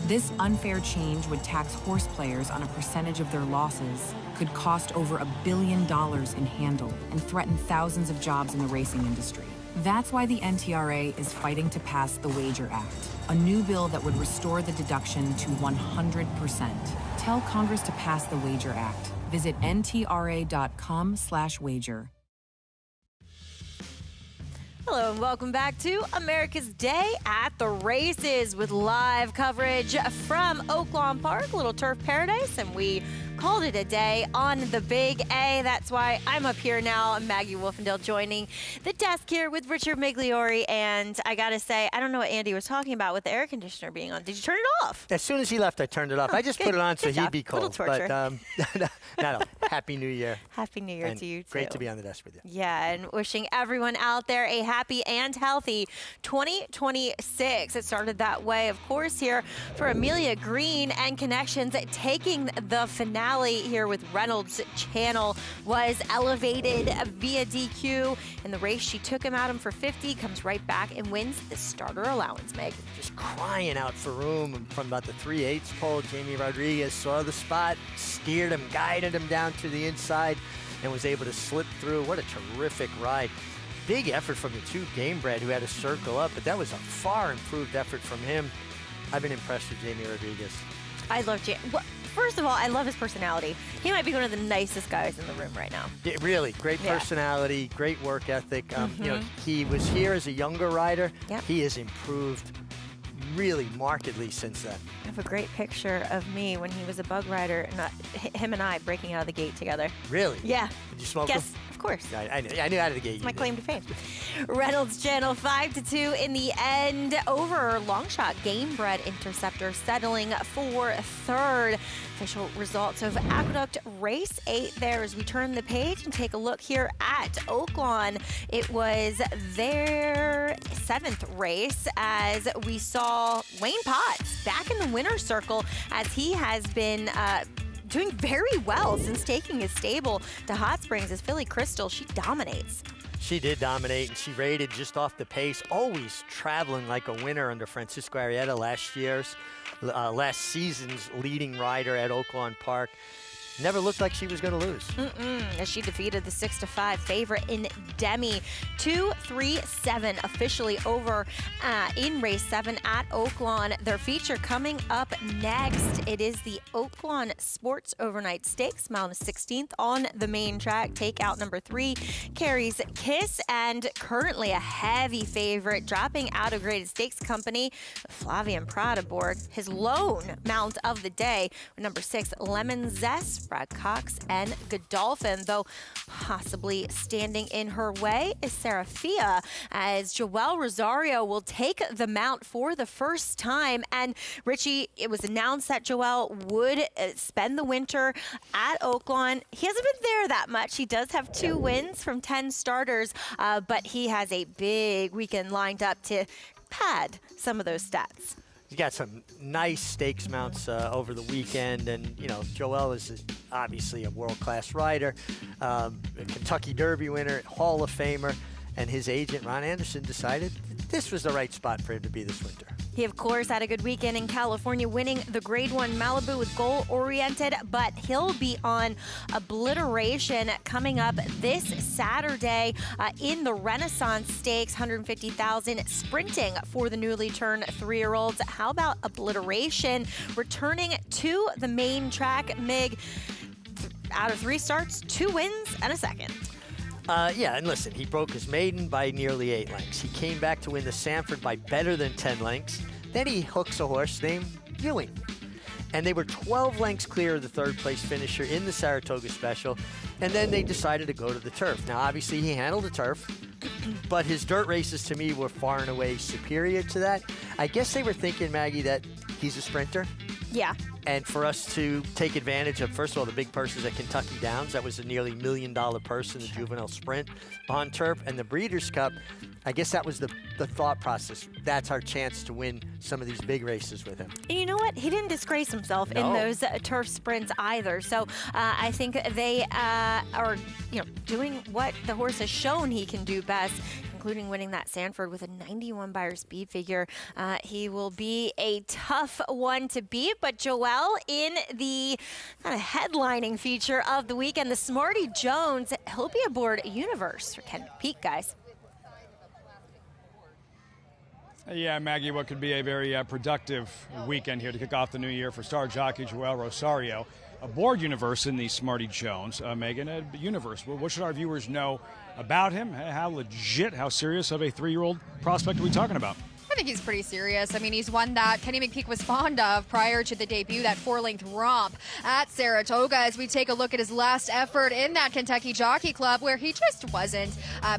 This unfair change would tax horse players on a percentage of their losses, could cost over $1 billion in handle, and threaten thousands of jobs in the racing industry. That's why the NTRA is fighting to pass the Wager Act, a new bill that would restore the deduction to 100%. Tell Congress to pass the Wager Act. Visit ntra.com/wager. Hello and welcome back to America's Day at the Races with live coverage from Oaklawn Park, little turf paradise, and we called it a day on the Big A. That's why I'm up here now. I'm Maggie Wolfendale joining the desk here with Richard Migliori, and I gotta say, I don't know what Andy was talking about with the air conditioner being on. Did you turn it off? As soon as he left, I turned it off. I just put it on so he'd be cold. Little torture. But no. Happy New Year. Happy New Year and to you too. Great to be on the desk with you. Yeah, and wishing everyone out there a happy and healthy 2026. It started that way, of course, here for Amelia Green and Connections. Taking the finale here with Reynolds Channel was elevated via DQ. In the race, she took him at him for 50, comes right back and wins the starter allowance, Meg. Just crying out for room from about the 3/8 pole. Jamie Rodriguez saw the spot, steered him, guided him down to the inside, and was able to slip through. What a terrific ride. Big effort from the two game bred who had to circle up, but that was a far improved effort from him. I've been impressed with Jamie Rodriguez. I love Jamie. Well, first of all, I love his personality. He might be one of the nicest guys in the room right now. Yeah, really, great personality, great work ethic. You know, he was here as a younger rider. Yep. He has improved really markedly since then. I have a great picture of me when he was a bug rider, and him and I breaking out of the gate together. Really? Yeah. Did you smoke Yes, them? of course. I knew out of the gate. It's my claim to fame. Reynolds Channel 5-2 in the end over Longshot Game Bred Interceptor settling for third. Official results of Aqueduct Race 8 there as we turn the page and take a look here at Oaklawn. It was their 7th race as we saw Wayne Potts back in the winner's circle as he has been doing very well since taking his stable to Hot Springs as Philly Crystal. She dominates. She did dominate, and she rated just off the pace, always traveling like a winner under Francisco Arrieta last season's leading rider at Oaklawn Park. Never looked like she was going to lose. As she defeated the 6-5 favorite in Demi. 2-3-7 officially over in race 7 at Oaklawn. Their feature coming up next. It is the Oaklawn Sports Overnight Stakes, mile 16th on the main track. Takeout number 3 carries Kiss, and currently a heavy favorite dropping out of Graded Stakes Company. Flavian Prada aboard his lone mount of the day, number 6 Lemon Zest. Brad Cox and Godolphin, though possibly standing in her way is Serafia, as Joel Rosario will take the mount for the first time. And Richie, it was announced that Joel would spend the winter at Oaklawn. He hasn't been there that much. He does have 2 wins from 10 starters, but he has a big weekend lined up to pad some of those stats. He's got some nice stakes mounts over the weekend, and you know, Joel is obviously a world-class rider, a Kentucky Derby winner, Hall of Famer, and his agent Ron Anderson decided this was the right spot for him to be this winter. He, of course, had a good weekend in California, winning the Grade 1 Malibu with goal-oriented, but he'll be on Obliteration coming up this Saturday in the Renaissance Stakes, $150,000 sprinting for the newly turned 3-year-olds. How about Obliteration returning to the main track? Mig, out of 3 starts, 2 wins and a second. Yeah, and listen, he broke his maiden by nearly 8 lengths. He came back to win the Sanford by better than 10 lengths. Then he hooks a horse named Ewing. And they were 12 lengths clear of the 3rd place finisher in the Saratoga Special. And then they decided to go to the turf. Now, obviously, he handled the turf, but his dirt races, to me, were far and away superior to that. I guess they were thinking, Maggie, that he's a sprinter. Yeah. And for us to take advantage of, first of all, the big purses at Kentucky Downs. That was a nearly $1 million purse in the juvenile sprint on turf. And the Breeders' Cup, I guess that was the thought process. That's our chance to win some of these big races with him. And you know what? He didn't disgrace himself in those turf sprints either. So I think they are, doing what the horse has shown he can do best, including winning that Sanford with a 91 Beyer speed figure. He will be a tough one to beat. But Joelle, in the kind of headlining feature of the weekend, the Smarty Jones, he'll be aboard Universe for Ken Peak, guys. Yeah, Maggie, what could be a very productive weekend here to kick off the new year for star jockey Joel Rosario. Aboard Universe in the Smarty Jones. Megan, Universe, what should our viewers know about him? How legit, how serious of a 3-year-old prospect are we talking about? I think he's pretty serious. I mean, he's one that Kenny McPeek was fond of prior to the debut, that 4-length romp at Saratoga, as we take a look at his last effort in that Kentucky Jockey Club, where he just wasn't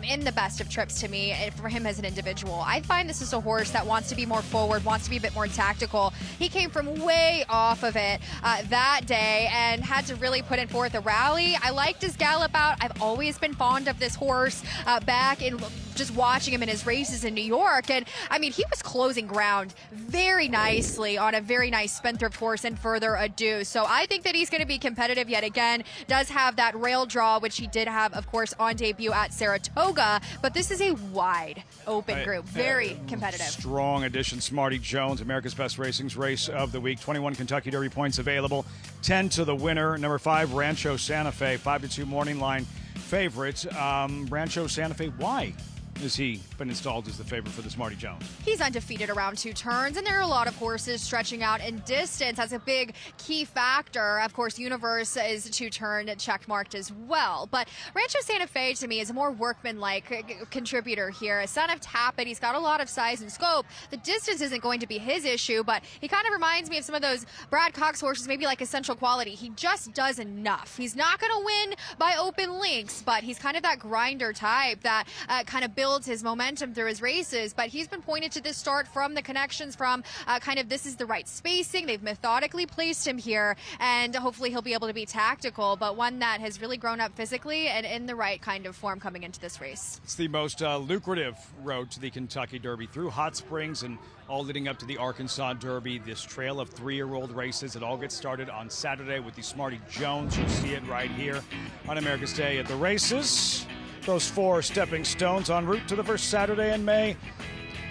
in the best of trips to me for him as an individual. I find this is a horse that wants to be more forward, wants to be a bit more tactical. He came from way off of it that day and had to really put it forth a rally. I liked his gallop out. I've always been fond of this horse back in just watching him in his races in New York. And I mean, he was closing ground very nicely on a very nice Spendthrift horse in Further Ado. So I think that he's going to be competitive yet again. Does have that rail draw, which he did have, of course, on debut at Saratoga. But this is a wide open group. Very competitive. Strong addition, Smarty Jones, America's Best Racing's race of the week. 21 Kentucky Derby points available. 10 to the winner. Number 5, Rancho Santa Fe. 5-2 morning line favorite. Rancho Santa Fe, why has he been installed as the favorite for the Smarty Jones? He's undefeated around 2 turns, and there are a lot of horses stretching out in distance. That's a big key factor. Of course, Universe is 2-turn checkmarked as well. But Rancho Santa Fe, to me, is a more workman-like contributor here. A son of Tappet, he's got a lot of size and scope. The distance isn't going to be his issue, but he kind of reminds me of some of those Brad Cox horses, maybe like Essential Quality. He just does enough. He's not going to win by open links, but he's kind of that grinder type that kind of builds his momentum through his races. But he's been pointed to this start from the connections from kind of this is the right spacing. They've methodically placed him here, and hopefully he'll be able to be tactical, but one that has really grown up physically and in the right kind of form coming into this race. It's the most lucrative road to the Kentucky Derby through Hot Springs and all leading up to the Arkansas Derby. This trail of 3-year-old races. It all gets started on Saturday with the Smarty Jones. You see it right here on America's Day at the Races. Those 4 stepping stones en route to the first Saturday in May.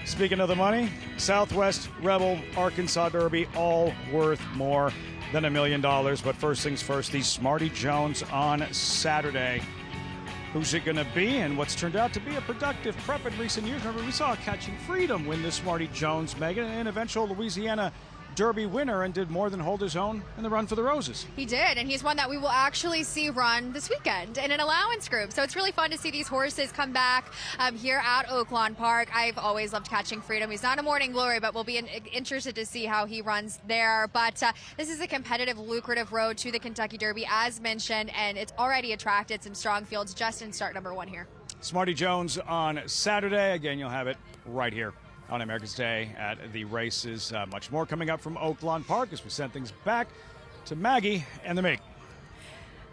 Speaking of the money, Southwest, Rebel, Arkansas Derby, all worth more than $1 million. But first things first, the Smarty Jones on Saturday. Who's it going to be, and what's turned out to be a productive prep in recent years? Remember, we saw Catching Freedom win the Smarty Jones, Megan, an eventual Louisiana Derby winner, and did more than hold his own in the Run for the Roses. He did, and he's one that we will actually see run this weekend in an allowance group. So it's really fun to see these horses come back here at Oaklawn Park. I've always loved Catching Freedom. He's not a Morning Glory, but we'll be interested to see how he runs there. But this is a competitive, lucrative road to the Kentucky Derby, as mentioned, and it's already attracted some strong fields just in start number 1 here. Smarty Jones on Saturday. Again, you'll have it right here on America's Day at the Races. Much more coming up from Oaklawn Park as we send things back to Maggie and the Meek.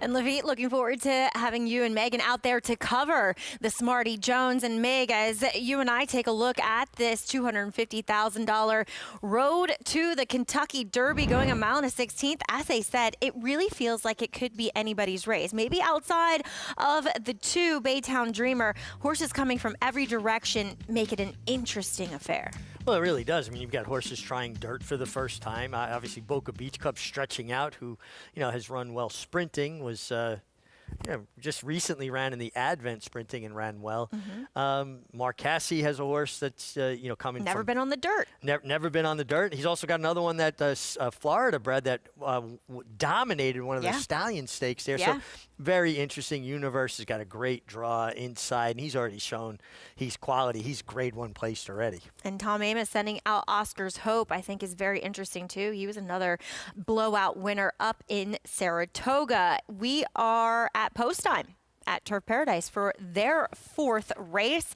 And Levite, looking forward to having you and Megan out there to cover the Smarty Jones. And Meg, as you and I take a look at this $250,000 road to the Kentucky Derby going a mile and a 16th, as I said, it really feels like it could be anybody's race. Maybe outside of the 2, Baytown Dreamer, horses coming from every direction make it an interesting affair. Well, it really does. I mean, you've got horses trying dirt for the first time. Obviously, Boca Beach Club stretching out, who, has run well sprinting, was just recently ran in the Advent sprinting and ran well. Marcassi has a horse that's, coming Never from been on the dirt. Never been on the dirt. He's also got another one that Florida bred that dominated one of the Stallion Stakes there. Yeah. So very interesting universe. He's got a great draw inside, and he's already shown he's quality. He's grade 1 placed already. And Tom Amoss sending out Oscar's Hope, I think, is very interesting, too. He was another blowout winner up in Saratoga. We are at post time at Turf Paradise for their 4th race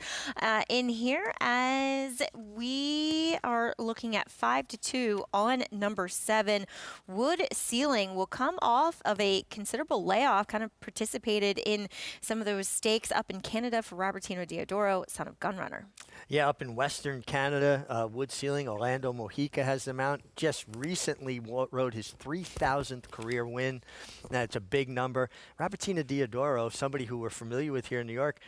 in here, as we are looking at 5-2 on number 7. Wood Ceiling will come off of a considerable layoff, kind of participated in some of those stakes up in Canada for Robertino Diodoro, son of Gunrunner. Yeah, up in Western Canada, Wood Ceiling, Orlando Mojica has them out. Just recently rode his 3,000th career win. Now, it's a big number. Robertino Diodoro, somebody who we're familiar with here in New York,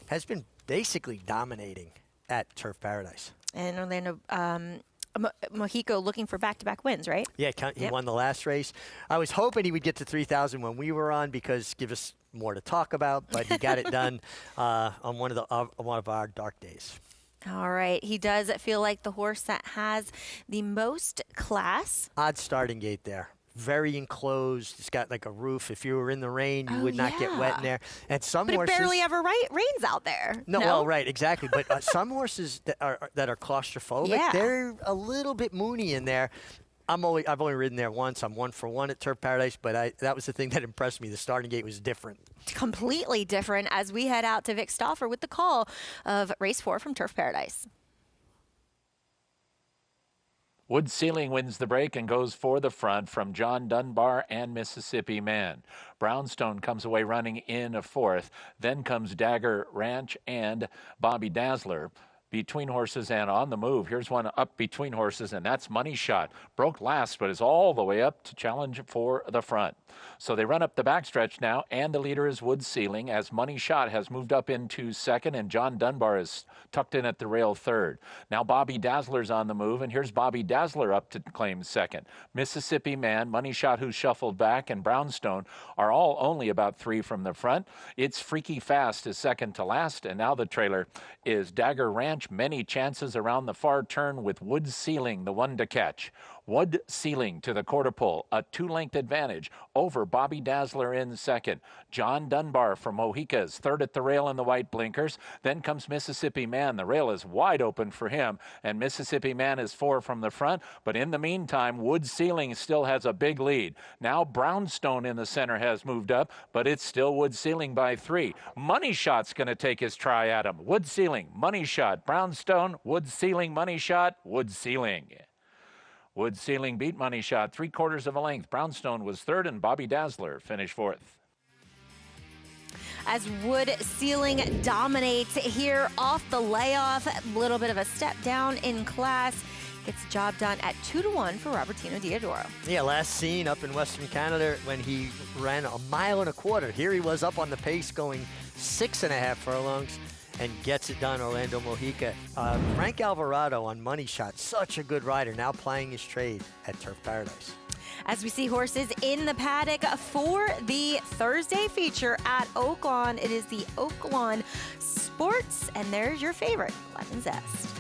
has been basically dominating at Turf Paradise. And Orlando Mojica looking for back-to-back wins, right? Yeah, he won the last race. I was hoping he would get to 3,000 when we were on, because give us more to talk about, but he got it done on one of our dark days. All right. He does feel like the horse that has the most class. Odd starting gate there. Very enclosed. It's got like a roof. If you were in the rain, you would not get wet in there. And some but horses. It barely ever rains out there. No, well, right, exactly. But some horses that are claustrophobic, they're a little bit moony in there. I've only ridden there once. I'm 1 for 1 at Turf Paradise, but that was the thing that impressed me. The starting gate was different. Completely different, as we head out to Vic Stauffer with the call of race 4 from Turf Paradise. Wood Ceiling wins the break and goes for the front from John Dunbar and Mississippi Man. Brownstone comes away running in a 4th. Then comes Dagger Ranch and Bobby Dazzler. Between horses and on the move. Here's one up between horses, and that's Money Shot. Broke last, but is all the way up to challenge for the front. So they run up the backstretch now, and the leader is Wood Ceiling, as Money Shot has moved up into 2nd, and John Dunbar is tucked in at the rail 3rd. Now Bobby Dazzler's on the move, and here's Bobby Dazzler up to claim 2nd. Mississippi Man, Money Shot, who shuffled back, and Brownstone are all only about 3 from the front. It's Freaky Fast is 2nd to last, and now the trailer is Dagger Ranch. Many chances around the far turn with Wood Ceiling, the one to catch. Wood Ceiling to the quarter pole, a 2-length advantage over Bobby Dazzler in 2nd. John Dunbar from Mojica's 3rd at the rail in the white blinkers. Then comes Mississippi Man. The rail is wide open for him, and Mississippi Man is 4 from the front. But in the meantime, Wood Ceiling still has a big lead. Now Brownstone in the center has moved up, but it's still Wood Ceiling by 3. Money Shot's going to take his try at him. Wood Ceiling, Money Shot, Brownstone, Wood Ceiling, Money Shot, Wood Ceiling. Wood Ceiling beat Money Shot 3/4 of a length. Brownstone was 3rd, and Bobby Dazzler finished 4th. As Wood Ceiling dominates here off the layoff, a little bit of a step down in class. Gets the job done at 2-1 for Robertino Diodoro. Yeah, last seen up in Western Canada when he ran 1.25 miles. Here he was up on the pace going 6.5 furlongs. And gets it done, Orlando Mojica. Frank Alvarado on Money Shot, such a good rider, now playing his trade at Turf Paradise. As we see horses in the paddock for the Thursday feature at Oaklawn, it is the Oaklawn Sports, and there's your favorite, Lemon Zest.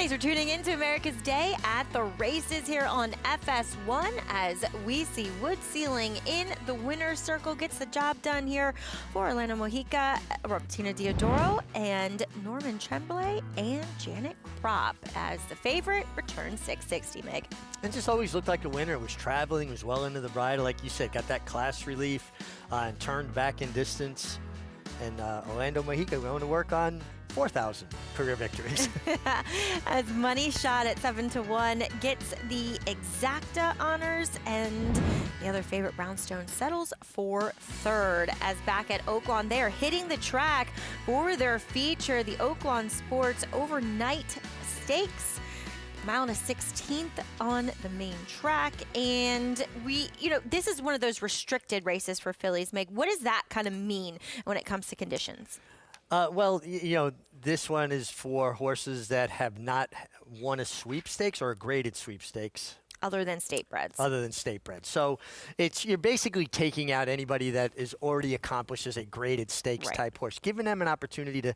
Thanks for tuning in to America's Day at the Races here on FS1 as we see Wood Ceiling in the winner's circle. Gets the job done here for Orlando Mojica, Tina Diodoro, and Norman Tremblay and Janet Kropp as the favorite returns 660, Meg. And just always looked like a winner. Was traveling, was well into the bridle, like you said, got that class relief and turned back in distance. And Orlando Mojica going to work on 4,000 career victories. As Money Shot at 7-1 gets the exacta honors, and the other favorite, Brownstone, settles for third. As back at Oaklawn, they are hitting the track for their feature, the Oaklawn Sports Overnight Stakes. Mile and a 16th on the main track, and this is one of those restricted races for fillies. Meg, what does that kind of mean when it comes to conditions? Well, this one is for horses that have not won a sweepstakes or a graded sweepstakes. Other than state breds. Other than state breds. So you're basically taking out anybody that is already accomplished as a graded stakes type horse, giving them an opportunity to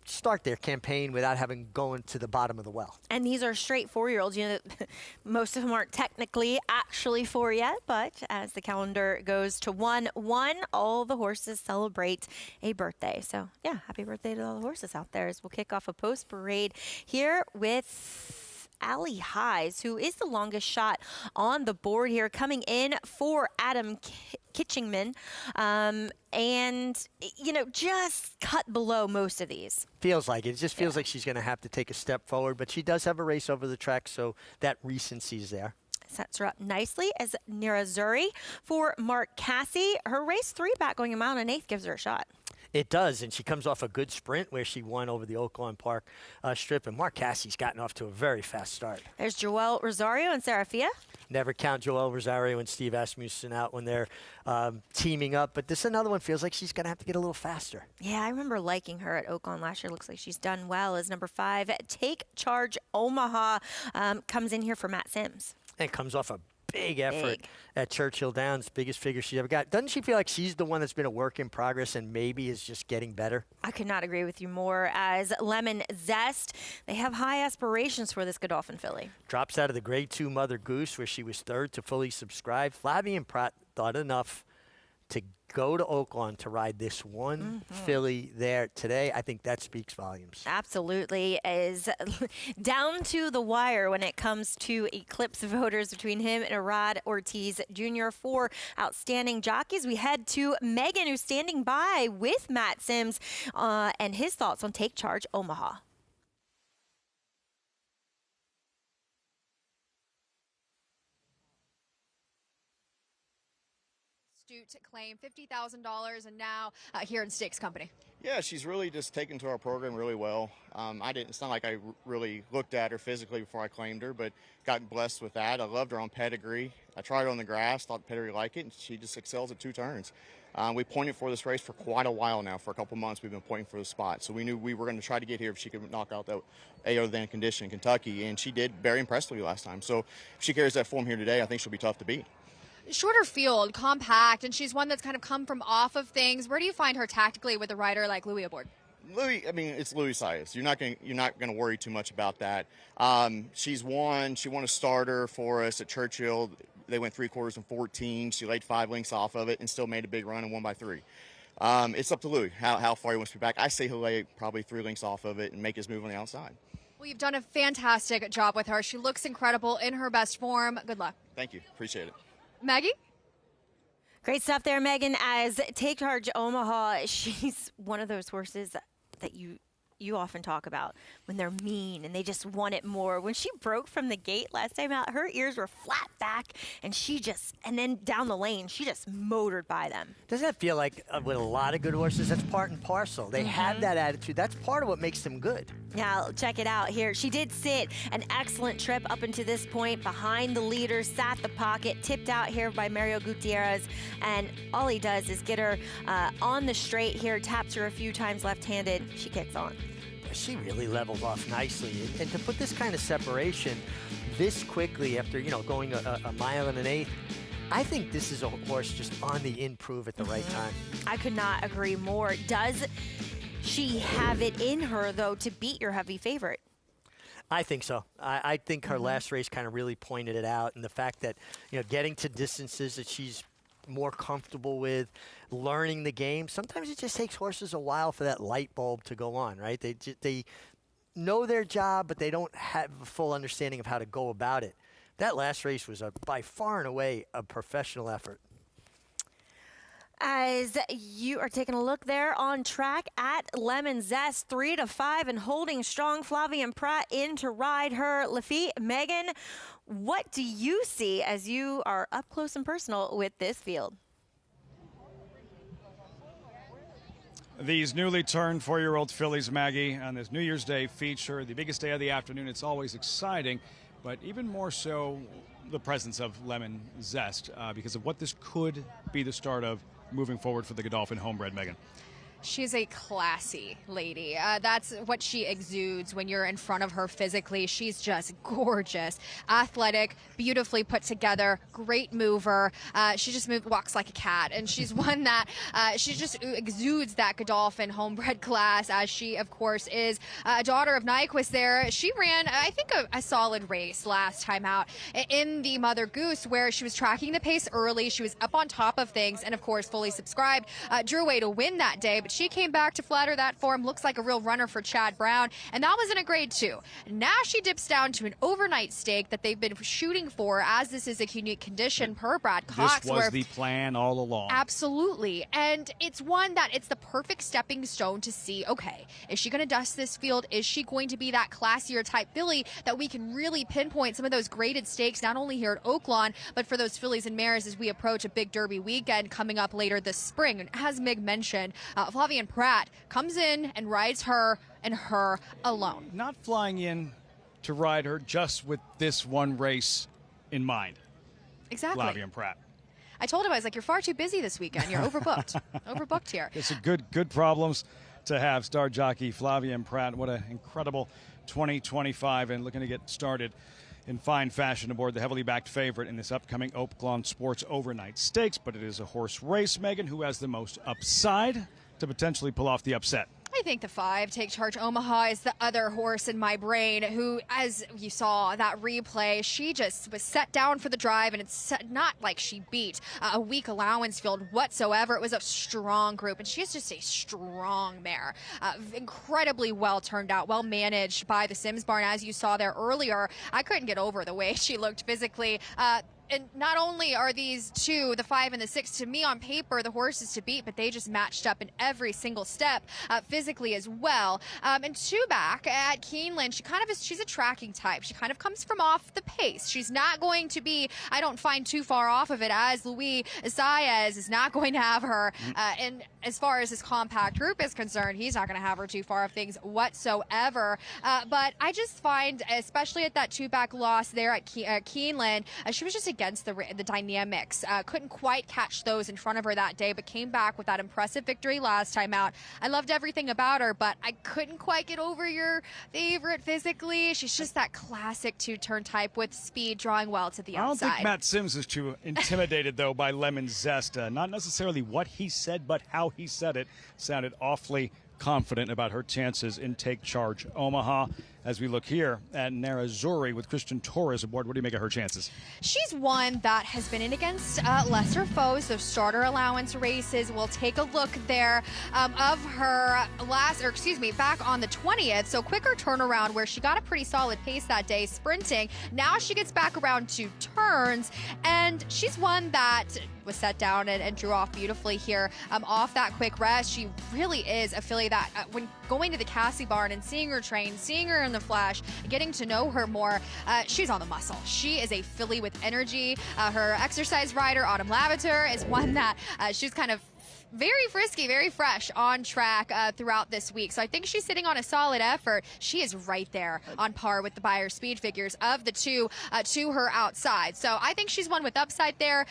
start their campaign without having going to the bottom of the well. And these are straight 4-year-olds. Most of them aren't technically actually 4 yet, but as the calendar goes to 1-1, all the horses celebrate a birthday. So, yeah, happy birthday to all the horses out there as we'll kick off a post parade here with Allie Highs, who is the longest shot on the board here, coming in for Adam Kitchingman. And, just cut below most of these. Feels like it. It just feels like she's going to have to take a step forward, but she does have a race over the track, so that recency is there. Sets her up nicely as NYRA Zuri for Mark Cassie. Her race 3 back going a mile and an eighth gives her a shot. It does, and she comes off a good sprint where she won over the Oaklawn Park strip, and Mark Cassie's gotten off to a very fast start. There's Joel Rosario and Serafia. Never count Joel Rosario and Steve Asmussen out when they're teaming up, but this another one feels like she's going to have to get a little faster. Yeah, I remember liking her at Oaklawn last year. Looks like she's done well as number 5. Take Charge Omaha comes in here for Matt Sims. And comes off a big effort at Churchill Downs, biggest figure she's ever got. Doesn't she feel like she's the one that's been a work in progress and maybe is just getting better? I could not agree with you more. As Lemon Zest, they have high aspirations for this Godolphin filly. Drops out of the Grade 2 Mother Goose, where she was third to fully subscribe. Flavian Pratt thought enough to go to Oaklawn to ride this one filly there today. I think that speaks volumes. Absolutely. Is down to the wire when it comes to Eclipse voters between him and Arad Ortiz Jr. for outstanding jockeys. We head to Megan, who's standing by with Matt Sims and his thoughts on Take Charge Omaha. To claim $50,000 and now here in Stakes Company. Yeah, she's really just taken to our program really well. It's not like I really looked at her physically before I claimed her, but got blessed with that. I loved her on pedigree. I tried her on the grass, thought pedigree liked it, and she just excels at 2 turns. We pointed for this race for quite a while now. For a couple months, we've been pointing for the spot. So we knew we were going to try to get here if she could knock out that other than condition in Kentucky, and she did very impressively last time. So if she carries that form here today, I think she'll be tough to beat. Shorter field, compact, and she's one that's kind of come from off of things. Where do you find her tactically with a rider like Louis aboard? Louis, it's Louis Sias. You're not going to worry too much about that. She won a starter for us at Churchill. They went 3/4 and 14. She laid 5 lengths off of it and still made a big run and won by 3. It's up to Louis how far he wants to be back. I say he'll lay probably 3 lengths off of it and make his move on the outside. Well, you've done a fantastic job with her. She looks incredible in her best form. Good luck. Thank you. Appreciate it. Maggie? Great stuff there, Megan. As Take Charge Omaha, she's one of those horses that you often talk about when they're mean and they just want it more. When she broke from the gate last time out, her ears were flat back, and and then down the lane, she just motored by them. Doesn't that feel like with a lot of good horses, that's part and parcel? They have that attitude. That's part of what makes them good. Now, check it out here. She did sit an excellent trip up until this point behind the leader, sat the pocket, tipped out here by Mario Gutierrez, and all he does is get her on the straight here, taps her a few times left-handed. She kicks on. She really levels off nicely, and to put this kind of separation this quickly after going a mile and an eighth, I think this is a horse just on the improve at the right time. I could not agree more. Does she have it in her though to beat your heavy favorite? I think so. I think her last race kind of really pointed it out, and the fact that getting to distances that she's more comfortable with, learning the game. Sometimes it just takes horses a while for that light bulb to go on, right? They know their job, but they don't have a full understanding of how to go about it. That last race was by far and away a professional effort. As you are taking a look there on track at Lemon Zest, 3-5 and holding strong. Flavien Prat in to ride her Lafitte. Megan, what do you see as you are up close and personal with this field? These newly turned 4-year-old fillies, Maggie, on this New Year's Day feature, the biggest day of the afternoon. It's always exciting, but even more so the presence of Lemon Zest because of what this could be the start of moving forward for the Godolphin homebred, Megan. She's a classy lady. That's what she exudes when you're in front of her physically. She's just gorgeous, athletic, beautifully put together, great mover. She just walks like a cat, and she's one that she just exudes that Godolphin homebred class, as she, of course, is a daughter of Nyquist there. She ran, I think, a solid race last time out in the Mother Goose, where she was tracking the pace early. She was up on top of things, and, of course, fully subscribed. Drew away to win that day, but she came back to flatter that form. Looks like a real runner for Chad Brown, and that was in a grade 2. Now she dips down to an overnight stake that they've been shooting for, as this is a unique condition per Brad Cox. This was the plan all along. Absolutely, and it's one that it's the perfect stepping stone to see, okay, is she going to dust this field? Is she going to be that classier type filly that we can really pinpoint some of those graded stakes, not only here at Oaklawn, but for those fillies and mares as we approach a big Derby weekend coming up later this spring? And as Mig mentioned, Flavien Prat comes in and rides her and her alone. Not flying in to ride her just with this one race in mind. Exactly. Flavien Prat. I told him, I was like, you're far too busy this weekend. You're overbooked. Overbooked here. It's a good problems to have. Star jockey Flavien Prat. What an incredible 2025, and looking to get started in fine fashion aboard the heavily backed favorite in this upcoming Oaklawn Sports Overnight Stakes. But it is a horse race, Megan. Who has the most upside to potentially pull off the upset? I think the 5, Take Charge Omaha, is the other horse in my brain who, as you saw that replay, she just was set down for the drive, and it's not like she beat a weak allowance field whatsoever. It was a strong group, and she is just a strong mare. Incredibly well turned out, well managed by the Sims barn, as you saw there earlier. I couldn't get over the way she looked physically. And not only are these two, the 5 and the 6, to me on paper, the horses to beat, but they just matched up in every single step physically as well. And 2 back at Keeneland, she's a tracking type. She kind of comes from off the pace. She's not going to be, I don't find, too far off of it, as Luis Saez is not going to have her. And as far as his compact group is concerned, he's not going to have her too far off things whatsoever. But I just find, especially at that 2 back loss there at Keeneland, she was just against the dynamics. Couldn't quite catch those in front of her that day, but came back with that impressive victory last time out. I loved everything about her, but I couldn't quite get over your favorite physically. She's just that classic 2-turn type with speed, drawing well to the outside. I don't think Matt Sims is too intimidated, though, by Lemon Zest. Not necessarily what he said, but how he said it sounded awfully confident about her chances in Take Charge Omaha. As we look here at NYRA Zuri with Christian Torres aboard, what do you make of her chances? She's one that has been in against lesser foes, those starter allowance races. We'll take a look there of her back on the 20th. So quicker turnaround where she got a pretty solid pace that day sprinting. Now she gets back around 2 turns, and she's one that was set down and drew off beautifully here off that quick rest. She really is a filly that when going to the Cassie barn and seeing her train, seeing her in the flash, getting to know her more, she's on the muscle. She is a filly with energy. Her exercise rider, Autumn Lavater, is one that she's kind of very frisky, very fresh on track throughout this week. So I think she's sitting on a solid effort. She is right there on par with the Beyer speed figures of the 2 to her outside. So I think she's one with upside there,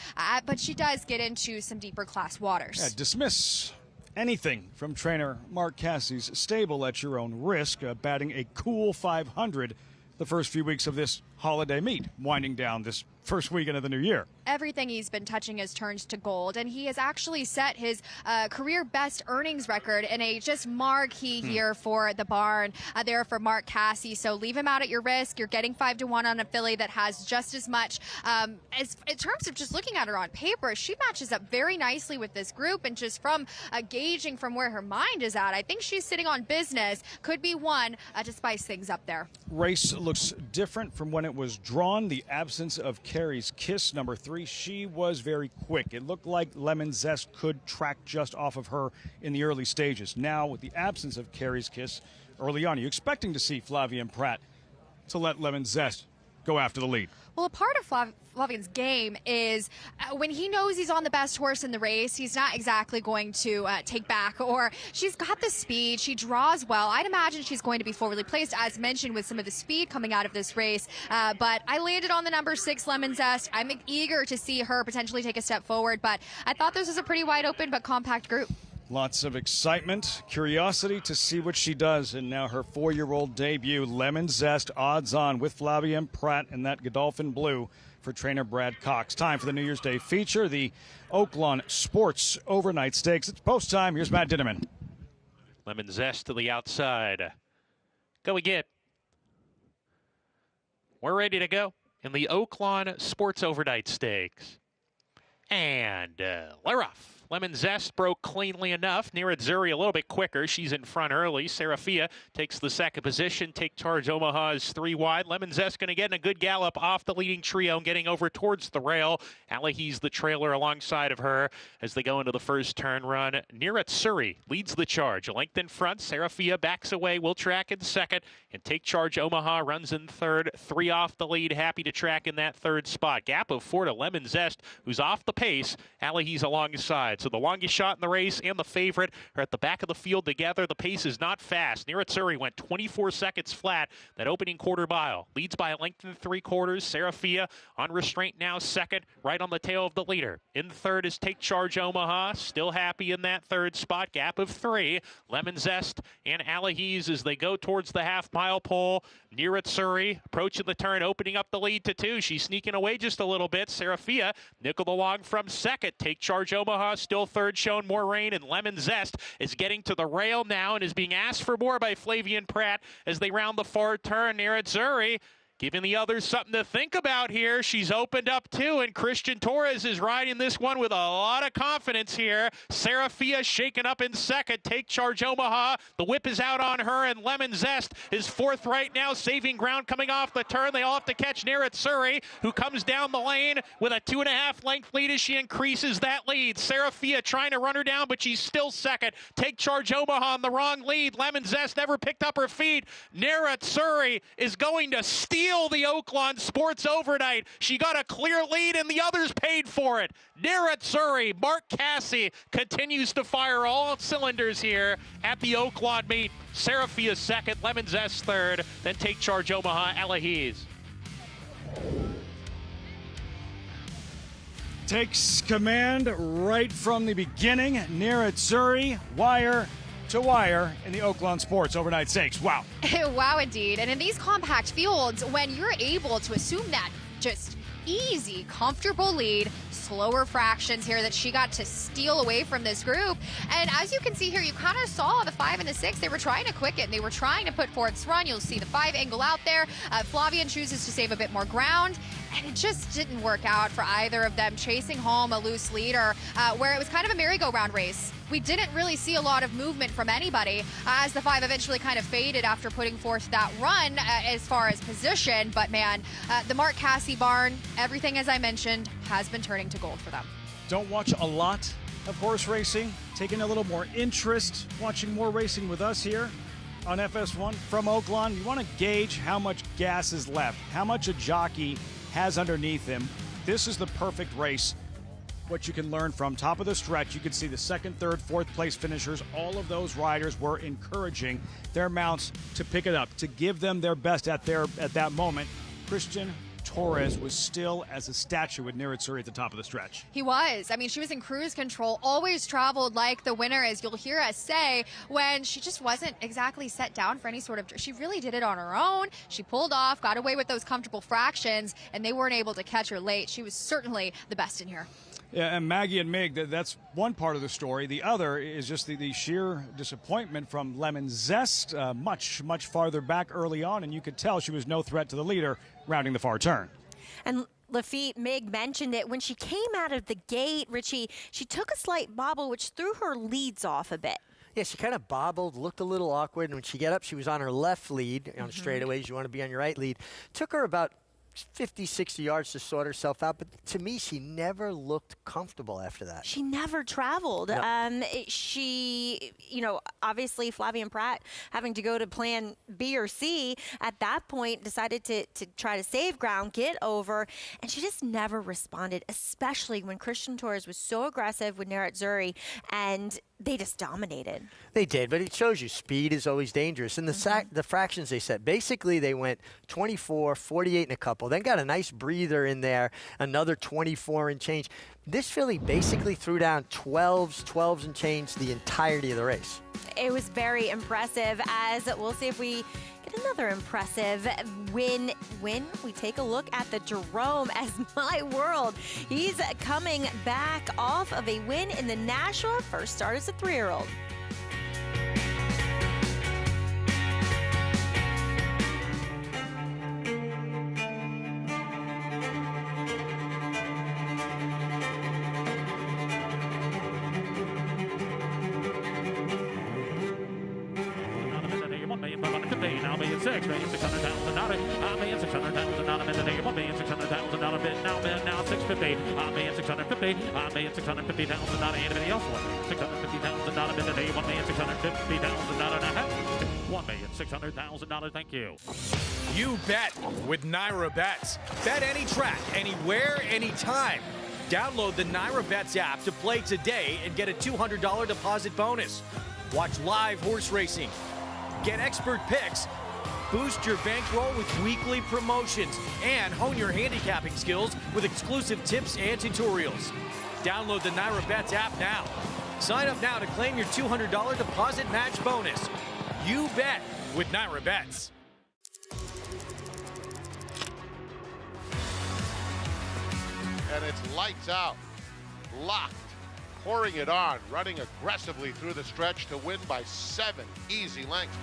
but she does get into some deeper class waters. Yeah, dismiss anything from trainer Mark Cassie's stable at your own risk, batting a cool 500 the first few weeks of this holiday meet winding down this first weekend of the new year. Everything he's been touching has turned to gold, and he has actually set his career best earnings record in a just marquee year for the barn there for Mark Casse. So leave him out at your risk. You're getting 5-1 on a filly that has just as much. As in terms of just looking at her on paper, she matches up very nicely with this group, and just from gauging from where her mind is at, I think she's sitting on business. Could be one to spice things up there. Race looks different from when it was drawn. The absence of Carrie's Kiss, number 3. She was very quick. It looked like Lemon Zest could track just off of her in the early stages. Now, with the absence of Carrie's Kiss early on, are you expecting to see Flavien Prat to let Lemon Zest go after the lead? Well, a part of Flavien's game is when he knows he's on the best horse in the race, he's not exactly going to take back, or she's got the speed, she draws well. I'd imagine she's going to be forwardly placed, as mentioned, with some of the speed coming out of this race. But I landed on the number 6, Lemon Zest. I'm eager to see her potentially take a step forward, but I thought this was a pretty wide open but compact group. Lots of excitement, curiosity to see what she does. And now her 4-year-old debut, Lemon Zest, odds on with Flavien Prat and that Godolphin Blue for trainer Brad Cox. Time for the New Year's Day feature, the Oaklawn Sports Overnight Stakes. It's post time. Here's Matt Ditterman. Lemon Zest to the outside. Go again. We're ready to go in the Oaklawn Sports Overnight Stakes. And we're off. Lemon Zest broke cleanly enough. NYRA Zuri a little bit quicker. She's in front early. Serafia takes the second position. Take Charge Omaha is 3 wide. Lemon Zest going to get in a good gallop off the leading trio and getting over towards the rail. Alahi's the trailer alongside of her as they go into the first turn run. NYRA Zuri leads the charge. A length in front. Serafia backs away. Will track in second. And Take Charge Omaha runs in third. 3 off the lead. Happy to track in that third spot. Gap of 4 to Lemon Zest, who's off the pace. Alahi's alongside. So the longest shot in the race and the favorite are at the back of the field together. The pace is not fast. NYRA Zuri went 24 seconds flat that opening quarter mile. Leads by a length and 3/4. Serafia on restraint now second, right on the tail of the leader. In third is Take Charge Omaha. Still happy in that third spot. Gap of 3. Lemon Zest and Alahi's as they go towards the half-mile pole. NYRA Zuri approaching the turn, opening up the lead to 2. She's sneaking away just a little bit. Serafia nickeled along from second. Take Charge Omaha still third, showing more rain, and Lemon Zest is getting to the rail now and is being asked for more by Flavien Prat as they round the far turn. NYRA Zuri giving the others something to think about here. She's opened up 2, and Christian Torres is riding this one with a lot of confidence here. Serafia shaken up in second. Take Charge Omaha. The whip is out on her, and Lemon Zest is 4th right now, saving ground coming off the turn. They all have to catch NYRA Zuri, who comes down the lane with a 2.5 length lead as she increases that lead. Serafia trying to run her down, but she's still second. Take Charge Omaha on the wrong lead. Lemon Zest never picked up her feet. NYRA Zuri is going to steal the Oaklawn Sports Overnight. She got a clear lead, and the others paid for it. NYRA Zuri, Mark Casse continues to fire all cylinders here at the Oaklawn meet. Serafia second, Lemon Zest third, then Take Charge Omaha, Alahi's. Takes command right from the beginning. NYRA Zuri, wire to wire in the Oaklawn Sports Overnight Stakes. Wow. Wow, indeed. And in these compact fields, when you're able to assume that just easy, comfortable lead, slower fractions here that she got to steal away from this group. And as you can see here, you kind of saw the 5 and the 6. They were trying to quicken. They were trying to put forth run. You'll see the 5 angle out there. Flavien chooses to save a bit more ground. And it just didn't work out for either of them, chasing home a loose lead, or where it was kind of a merry-go-round race. We didn't really see a lot of movement from anybody as the 5 eventually kind of faded after putting forth that run as far as position. But man, the Mark Casse barn, everything as I mentioned, has been turning to gold for them. Don't watch a lot of horse racing. Taking a little more interest, watching more racing with us here on FS1 from Oaklawn. You want to gauge how much gas is left, how much a jockey has underneath him. This is the perfect race. What you can learn from top of the stretch, you can see the 2nd, 3rd, 4th place finishers. All of those riders were encouraging their mounts to pick it up, to give them their best at that moment. Christian Torres was still as a statue with NYRA Bets at the top of the stretch. He was. I mean, she was in cruise control, always traveled like the winner, as you'll hear us say, when she just wasn't exactly set down for any sort of... She really did it on her own. She pulled off, got away with those comfortable fractions, and they weren't able to catch her late. She was certainly the best in here. Yeah, and Maggie and Mig, that's one part of the story. The other is just the sheer disappointment from Lemon Zest, much farther back early on, and you could tell she was no threat to the leader rounding the far turn. And Lafitte, Mig mentioned it. When she came out of the gate, Richie, she took a slight bobble, which threw her leads off a bit. Yeah, she kind of bobbled, looked a little awkward, and when she got up, she was on her left lead. On straightaways, you want to be on your right lead. Took her about 50, 60 yards to sort herself out, but to me, she never looked comfortable after that. She never traveled. Yep. She, obviously Flavien Prat having to go to plan B or C at that point decided to try to save ground, get over, and she just never responded, especially when Christian Torres was so aggressive with NYRA Bets, and they just dominated. They did, but it shows you speed is always dangerous. And the fractions they set, basically they went 24, 48 and a couple, then got a nice breather in there, another 24 and change. This filly basically threw down 12s and change the entirety of the race. It was very impressive, as we'll see if we get another impressive win. We take a look at the Jerome as My World. He's coming back off of a win in the Nashua, first start as a 3-year-old. $1,600,000 $1,600,000 bid now $650,000 $1,650,000 anybody else want $650,000 bid today $1,650,000 thank you. You bet with NYRA Bets. Bet any track, anywhere, anytime. Download the NYRA Bets app to play today and get a $200 deposit bonus. Watch live horse racing, get expert picks, boost your bankroll with weekly promotions, and hone your handicapping skills with exclusive tips and tutorials. Download the NYRA Bets app now. Sign up now to claim your $200 deposit match bonus. You bet with NYRA Bets. And it's lights out, locked, pouring it on, running aggressively through the stretch to win by 7 easy lengths.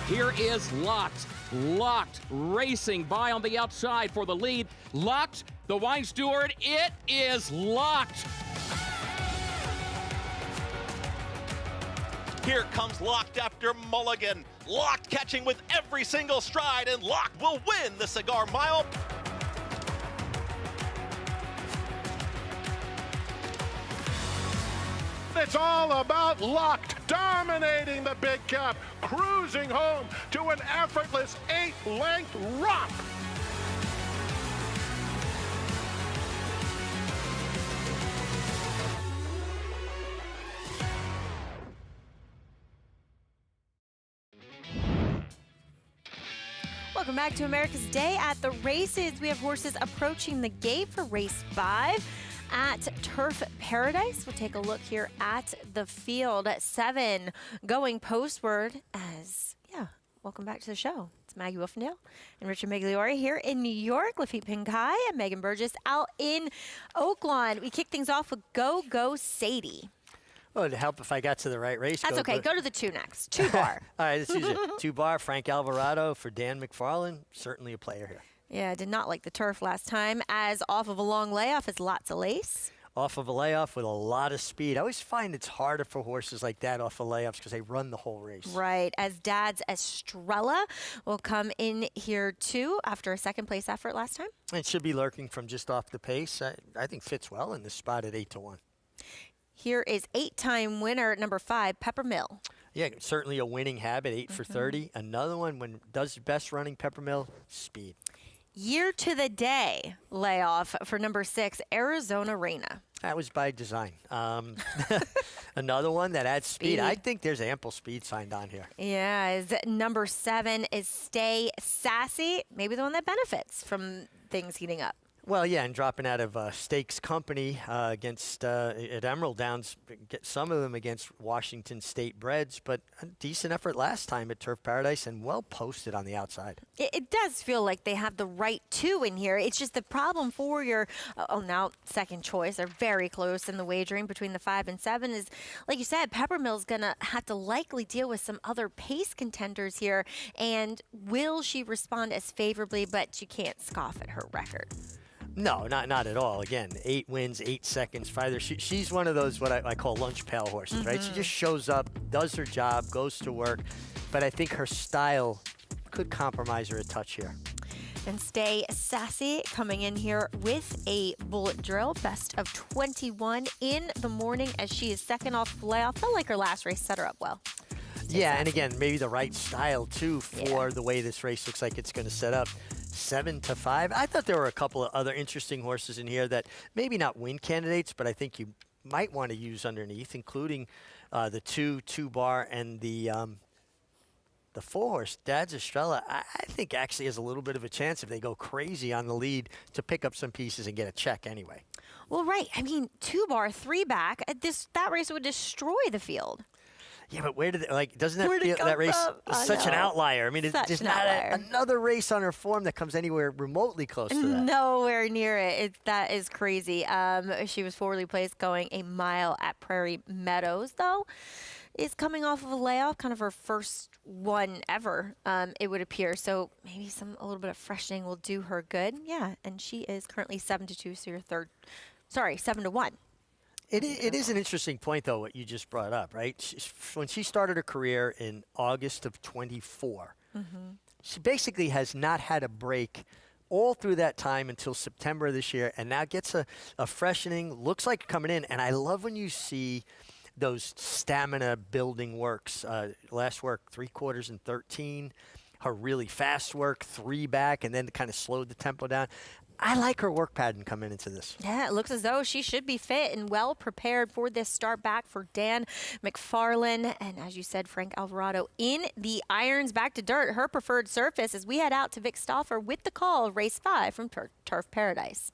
Here is Locked. Locked racing by on the outside for the lead. Locked, the wine steward, it is Locked. Here comes Locked after Mulligan. Locked catching with every single stride, and Locked will win the Cigar Mile. It's all about Locked, dominating the big cap, cruising home to an effortless 8-length romp. Welcome back to America's Day at the Races. We have horses approaching the gate for race 5 at Turf Paradise. We'll take a look here at the field at 7 going postward as, welcome back to the show. It's Maggie Wolfendale and Richard Migliore here in New York. Lafitte Pinkai and Megan Burgess out in Oaklawn. We kick things off with Go Go Sadie. Oh, it'd help if I got to the right race. That's okay. Go to the 2 next. 2 bar. All right, this is it. 2 bar, Frank Alvarado for Dan McFarland. Certainly a player here. Yeah, did not like the turf last time, as off of a long layoff is Lots of Lace. Off of a layoff with a lot of speed. I always find it's harder for horses like that off of layoffs because they run the whole race. Right, as Dad's Estrella will come in here too after a second-place effort last time. It should be lurking from just off the pace. I think fits well in this spot at 8-1. Here is 8-time winner number 5, Peppermill. Yeah, certainly a winning habit, 8 for 30. Another one when does best running Peppermill, speed. Year to the day layoff for number 6, Arizona Reina. That was by design. Another one that adds speed. I think there's ample speed signed on here. Yeah, is number 7 is Stay Sassy. Maybe the one that benefits from things heating up. Well, yeah, and dropping out of Stakes Company against at Emerald Downs, get some of them against Washington State Breds, but a decent effort last time at Turf Paradise and well posted on the outside. It does feel like they have the right 2 in here. It's just the problem for your, now second choice. They're very close in the wagering between the 5 and 7 is, like you said, Peppermill's going to have to likely deal with some other pace contenders here. And will she respond as favorably? But you can't scoff at her record. No, not at all. Again, 8 wins, 8 seconds, 5. She's one of those what I call lunch pail horses, right? She just shows up, does her job, goes to work. But I think her style could compromise her a touch here. And Stay Sassy coming in here with a bullet drill, best of 21 in the morning as she is second off the layoff. Felt like her last race set her up well. Yeah, and again, maybe the right style, too, for the way this race looks like it's going to set up. 7 to 5. I thought there were a couple of other interesting horses in here that maybe not win candidates, but I think you might want to use underneath, including the 2 bar and the 4 horse, Dad's Estrella. I think actually has a little bit of a chance if they go crazy on the lead to pick up some pieces and get a check anyway. Well, right. I mean, 2 bar, 3 back. That race would destroy the field. Yeah, but where did doesn't that feel that race is such an outlier? I mean, there's not another race on her form that comes anywhere remotely close to that. Nowhere near it. That is crazy. She was forwardly placed going a mile at Prairie Meadows, though. Is coming off of a layoff, kind of her first one ever, it would appear. So maybe a little bit of freshening will do her good. Yeah, and she is currently 7-2, so your 7-1. It is an interesting point, though, what you just brought up, right? When she started her career in August of 24, she basically has not had a break all through that time until September of this year, and now gets a freshening, looks like coming in. And I love when you see those stamina building works. Last work, 3 quarters and 13. Her really fast work, 3 back, and then kind of slowed the tempo down. I like her work pattern coming into this. Yeah, it looks as though she should be fit and well prepared for this start back for Dan McFarlane. And as you said, Frank Alvarado in the irons back to dirt, her preferred surface as we head out to Vic Stauffer with the call of race 5 from Turf Paradise.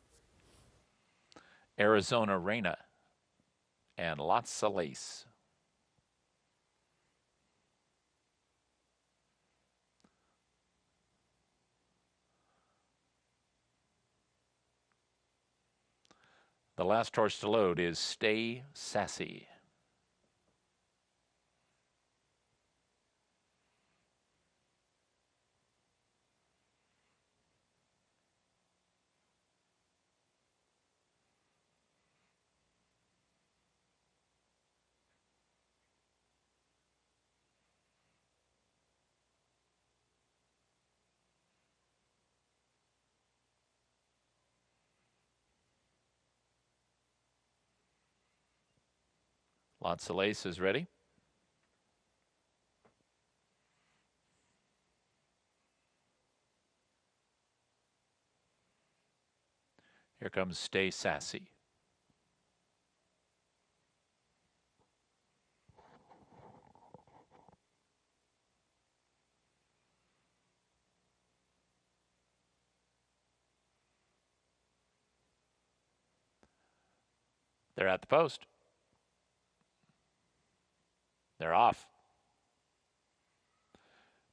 Arizona Reina and lots of lace. The last horse to load is Stay Sassy. Lots of lace is ready. Here comes Stay Sassy. They're at the post. They're off.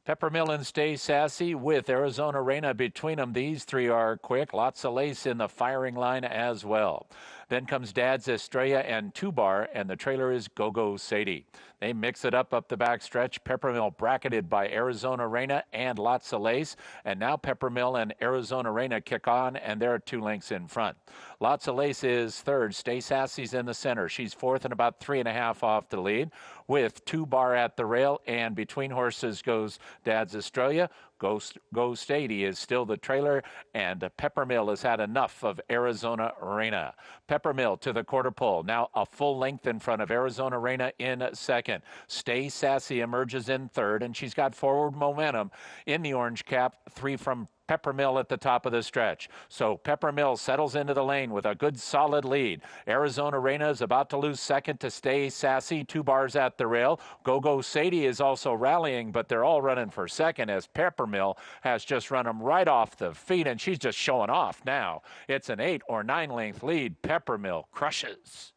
Peppermill and Stay Sassy with Arizona Reina between them. These 3 are quick. Lots of lace in the firing line as well. Then comes Dad's Estrella and 2 bar, and the trailer is Go-Go Sadie. They mix it up the backstretch. Peppermill bracketed by Arizona Reina and lots of lace. And now Peppermill and Arizona Reina kick on, and they're 2 lengths in front. Lots of lace is third. Stay Sassy's in the center. She's fourth and about 3.5 off the lead with 2 bar at the rail. And between horses goes Dad's Estrella. Go Stady is still the trailer, and Peppermill has had enough of Arizona Reina. Peppermill to the quarter pole, now a full length in front of Arizona Reina in second. Stay Sassy emerges in third, and she's got forward momentum in the orange cap, 3 from Peppermill at the top of the stretch. So Peppermill settles into the lane with a good solid lead. Arizona Reina is about to lose second to Stay Sassy, 2 bars at the rail. Go-Go Sadie is also rallying, but they're all running for second as Peppermill has just run them right off the feet, and she's just showing off now. It's an 8 or 9 length lead. Peppermill crushes.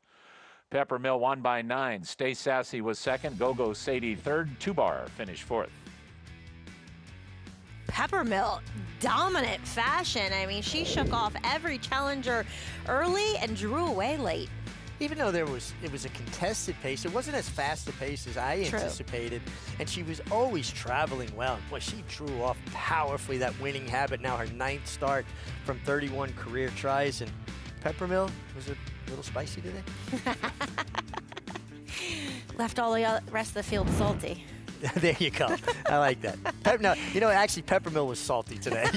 Peppermill won by 9. Stay Sassy was second. Go-Go Sadie third. 2 bar finished fourth. Peppermill, dominant fashion. I mean, she shook off every challenger early and drew away late. Even though it was a contested pace, it wasn't as fast a pace as I anticipated, and she was always traveling well. Boy, she drew off powerfully that winning habit. Now her 9th start from 31 career tries, and Peppermill was a little spicy today. Left all the rest of the field salty. There you go. I like that. No, you know, actually, Peppermill was salty today.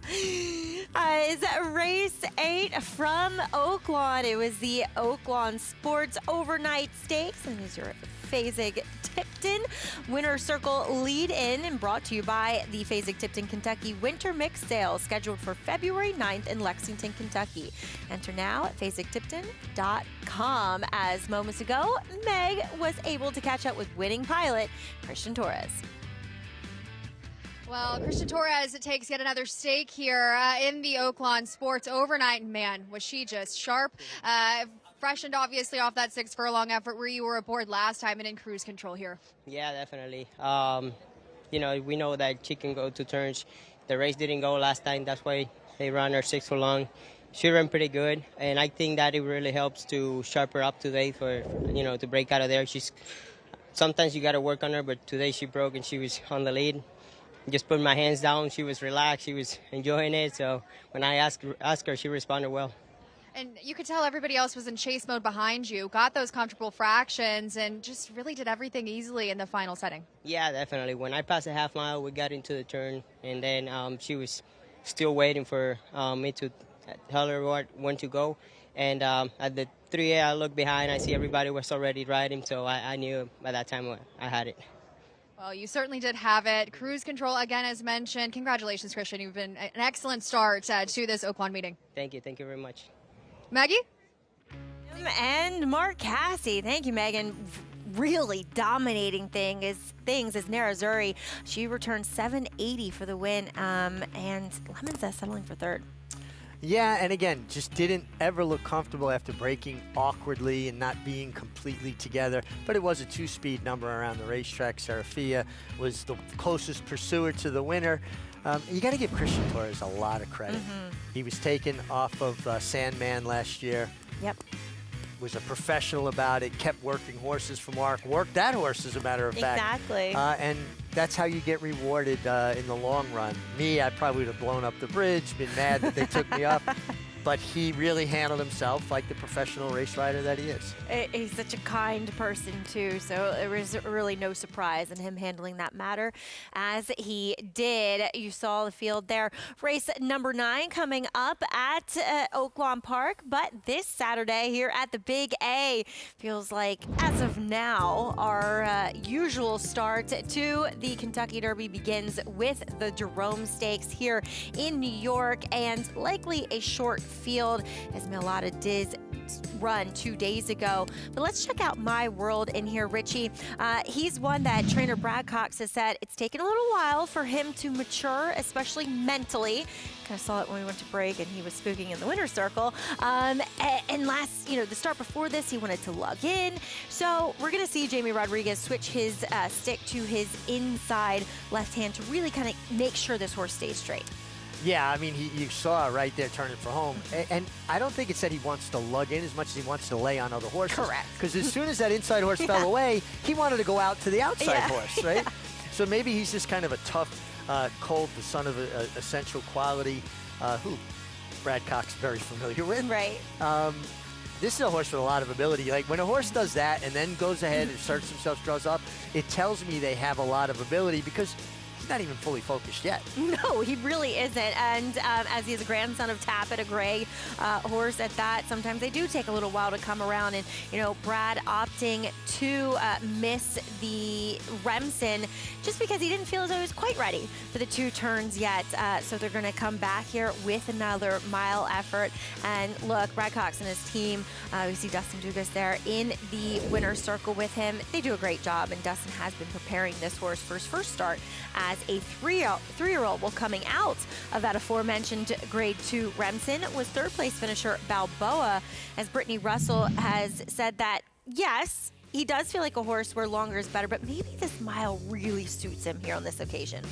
Is race 8 from Oaklawn. It was the Oaklawn Sports Overnight Stakes, and these are Fasig-Tipton Winner Circle lead-in, and brought to you by the Fasig-Tipton Kentucky Winter Mix Sale, scheduled for February 9th in Lexington, Kentucky. Enter now at fasig-tipton.com. As moments ago, Meg was able to catch up with winning pilot Christian Torres. Well, Christian Torres takes yet another stake here in the Oaklawn Sports Overnight. Man, was she just sharp. Freshened, obviously, off that 6 furlong effort where you were aboard last time and in cruise control here. Yeah, definitely. You know, we know that she can go 2 turns. The race didn't go last time. That's why they ran her 6 furlong. She ran pretty good, and I think that it really helps to sharp her up today for, you know, to break out of there. Sometimes you got to work on her, but today she broke and she was on the lead. Just put my hands down. She was relaxed. She was enjoying it. So when I asked her, she responded well. And you could tell everybody else was in chase mode behind you, got those comfortable fractions, and just really did everything easily in the final setting. Yeah, definitely. When I passed the half mile, we got into the turn, and then she was still waiting for me to tell her when to go. And at the 3A, I looked behind. I see everybody was already riding, so I knew by that time I had it. Well, you certainly did have it. Cruise control, again, as mentioned. Congratulations, Christian. You've been an excellent start to this Oaklawn meeting. Thank you. Thank you very much. Maggie? And Mark Cassie. Thank you, Megan. Really dominating things as NYRA Zuri. She returned 780 for the win, and Lemon Zest settling for third. Yeah, and again, just didn't ever look comfortable after breaking awkwardly and not being completely together. But it was a 2-speed number around the racetrack. Serafia was the closest pursuer to the winner. You got to give Christian Torres a lot of credit. He was taken off of Sandman last year. Yep. Was a professional about it, kept working horses for Mark, worked that horse as a matter of fact. Exactly. And that's how you get rewarded in the long run. Me, I probably would have blown up the bridge, been mad that they took me up. But he really handled himself like the professional race rider that he is. He's such a kind person, too, so there was really no surprise in him handling that matter as he did. You saw the field there. Race number 9 coming up at Oaklawn Park, but this Saturday here at the Big A feels like, as of now, our usual start to the Kentucky Derby begins with the Jerome Stakes here in New York, and likely a short field as Milata did run 2 days ago. But let's check out My World in here, Richie. He's one that trainer Brad Cox has said it's taken a little while for him to mature, especially mentally. Kind of saw it when we went to break and he was spooking in the winner's circle. And last, the start before this, he wanted to lug in. So we're going to see Jamie Rodriguez switch his stick to his inside left hand to really kind of make sure this horse stays straight. Yeah, I mean, you saw it right there turning for home. And I don't think it's that he wants to lug in as much as he wants to lay on other horses. Correct. Because as soon as that inside horse fell away, he wanted to go out to the outside horse, right? So maybe he's just kind of a tough colt, the son of essential quality, who Brad Cox is very familiar with. Right. This is a horse with a lot of ability. Like, when a horse does that and then goes ahead and asserts himself, draws up, it tells me they have a lot of ability because he's not even fully focused yet. No, he really isn't. And as he is a grandson of Tappet, a gray horse at that, sometimes they do take a little while to come around. And, Brad opting to miss the Remsen just because he didn't feel as though he was quite ready for the 2 turns yet. So they're going to come back here with another mile effort. And look, Brad Cox and his team, we see Dustin Dugas there in the winner's circle with him. They do a great job, and Dustin has been preparing this horse for his first start as a three-year-old. Well, coming out of that aforementioned Grade 2 Remsen was third-place finisher Balboa, as Brittany Russell has said that, yes, he does feel like a horse where longer is better, but maybe this mile really suits him here on this occasion.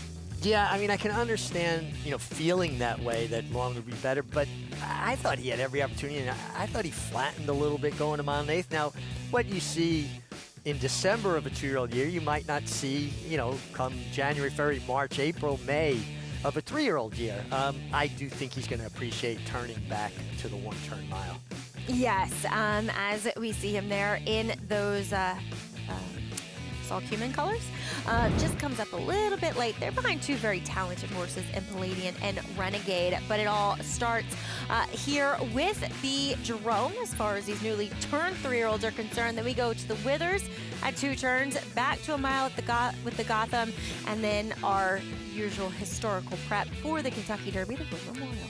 Yeah, I mean, I can understand, feeling that way, that long would be better, but I thought he had every opportunity, and I thought he flattened a little bit going to mile and eighth. Now, what you see in December of a 2-year-old year, you might not see, come January, February, March, April, May of a 3-year-old year. I do think he's going to appreciate turning back to the 1-turn mile. Yes, as we see him there in those all cumin colors. Just comes up a little bit late. They're behind 2 very talented horses in Palladian and Renegade, but it all starts here with the Jerome as far as these newly turned 3-year-olds are concerned. Then we go to the Withers at 2 turns, back to a mile at with the Gotham, and then our usual historical prep for the Kentucky Derby, the Wood Memorial.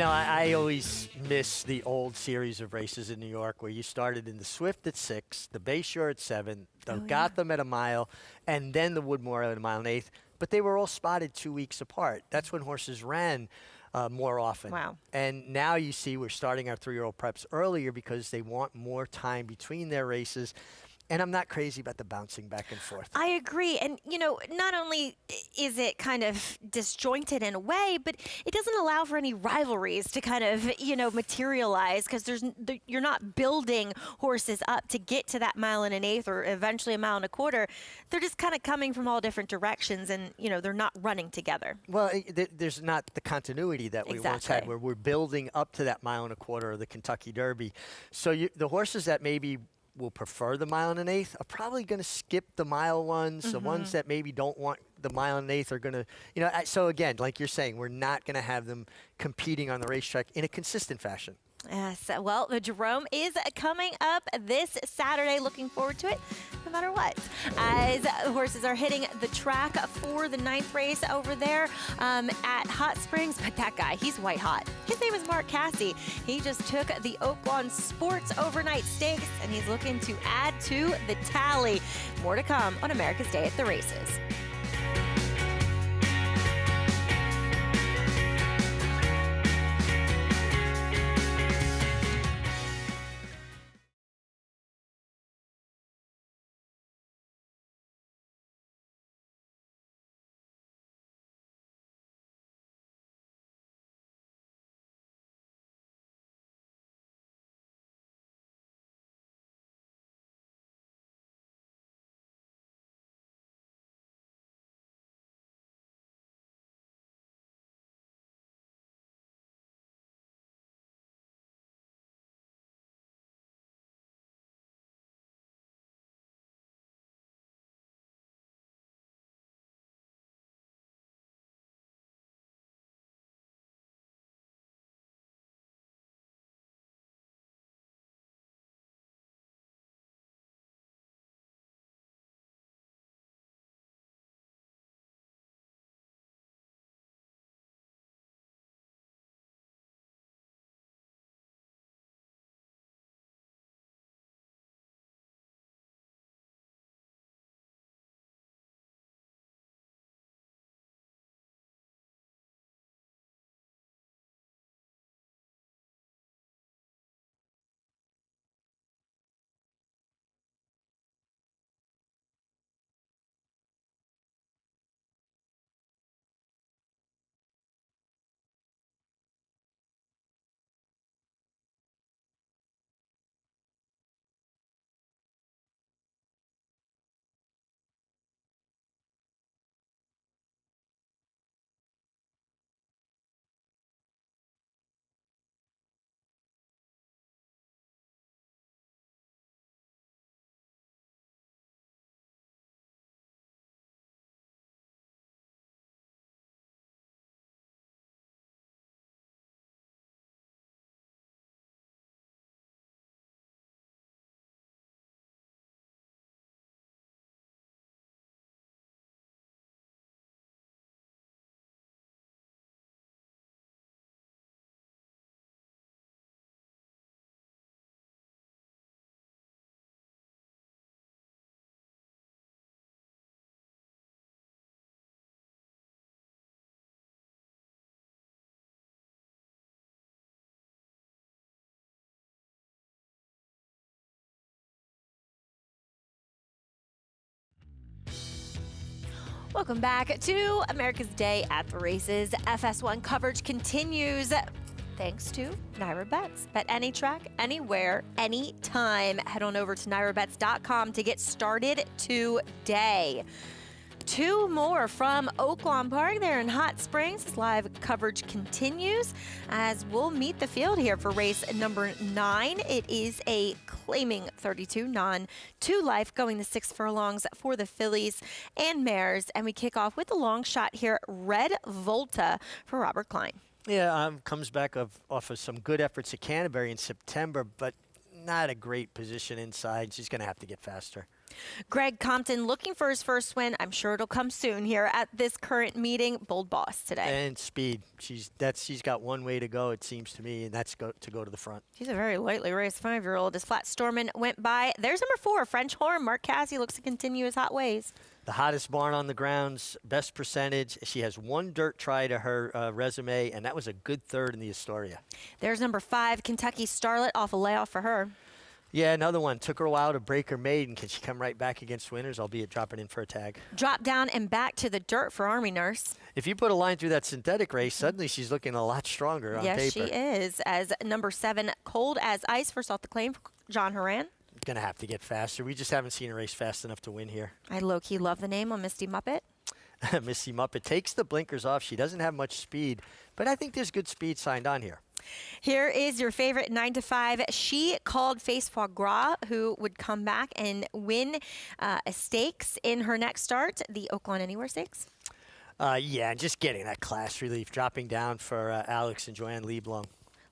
I always miss the old series of races in New York where you started in the Swift at 6, the Bayshore at 7, the Gotham at a mile, and then the Wood Memorial at a mile and eighth. But they were all spotted 2 weeks apart. That's when horses ran more often. Wow. And now you see we're starting our 3-year-old preps earlier because they want more time between their races. And I'm not crazy about the bouncing back and forth. I agree. And, not only is it kind of disjointed in a way, but it doesn't allow for any rivalries to kind of, materialize because you're not building horses up to get to that mile and an eighth or eventually a mile and a quarter. They're just kind of coming from all different directions and, they're not running together. Well, there's not the continuity that we once had where we're building up to that mile and a quarter of the Kentucky Derby. So the horses that maybe will prefer the mile and an eighth are probably going to skip the mile ones. The ones that maybe don't want the mile and an eighth are going to, so again, like you're saying, we're not going to have them competing on the racetrack in a consistent fashion. Yes, well, the Jerome is coming up this Saturday. Looking forward to it, no matter what. As horses are hitting the track for the 9th race over there at Hot Springs. But that guy, he's white hot. His name is Mark Cassie. He just took the Oaklawn Sports Overnight Stakes, and he's looking to add to the tally. More to come on America's Day at the Races. Welcome back to America's Day at the Races. FS1 coverage continues thanks to NYRA Bets. Bet any track, anywhere, anytime. Head on over to NYRABets.com to get started today. Two more from Oaklawn Park there in Hot Springs. This live coverage continues as we'll meet the field here for race number 9. It is a claiming 32 non-2 life going the 6 furlongs for the fillies and mares. And we kick off with a long shot here, Red Volta for Robert Klein. Yeah, comes back off of some good efforts at Canterbury in September, but not a great position inside. She's going to have to get faster. Greg Compton looking for his first win. I'm sure it'll come soon here at this current meeting. Bold Boss today. And speed. She's got one way to go, it seems to me, and that's to go to the front. She's a very lightly raced 5-year-old. As Flat Stormin went by. There's number 4, French Horn. Mark Cassie looks to continue his hot ways. The hottest barn on the grounds, best percentage. She has one dirt try to her resume, and that was a good third in the Astoria. There's number 5, Kentucky Starlet, off a layoff for her. Yeah, another one. Took her a while to break her maiden. Can she come right back against winners, albeit dropping in for a tag? Drop down and back to the dirt for Army Nurse. If you put a line through that synthetic race, suddenly she's looking a lot stronger on paper. Yes, she is. As number 7, Cold as Ice, first off the claim for John Horan. Going to have to get faster. We just haven't seen her race fast enough to win here. I low-key love the name on Misty Muppet. Misty Muppet takes the blinkers off. She doesn't have much speed, but I think there's good speed signed on here. Here is your favorite 9 to 5. She called Face Foie Gras, who would come back and win a stakes in her next start, the Oaklawn Anywhere Stakes. Yeah, just getting that class relief, dropping down for Alex and Joanne Leblong.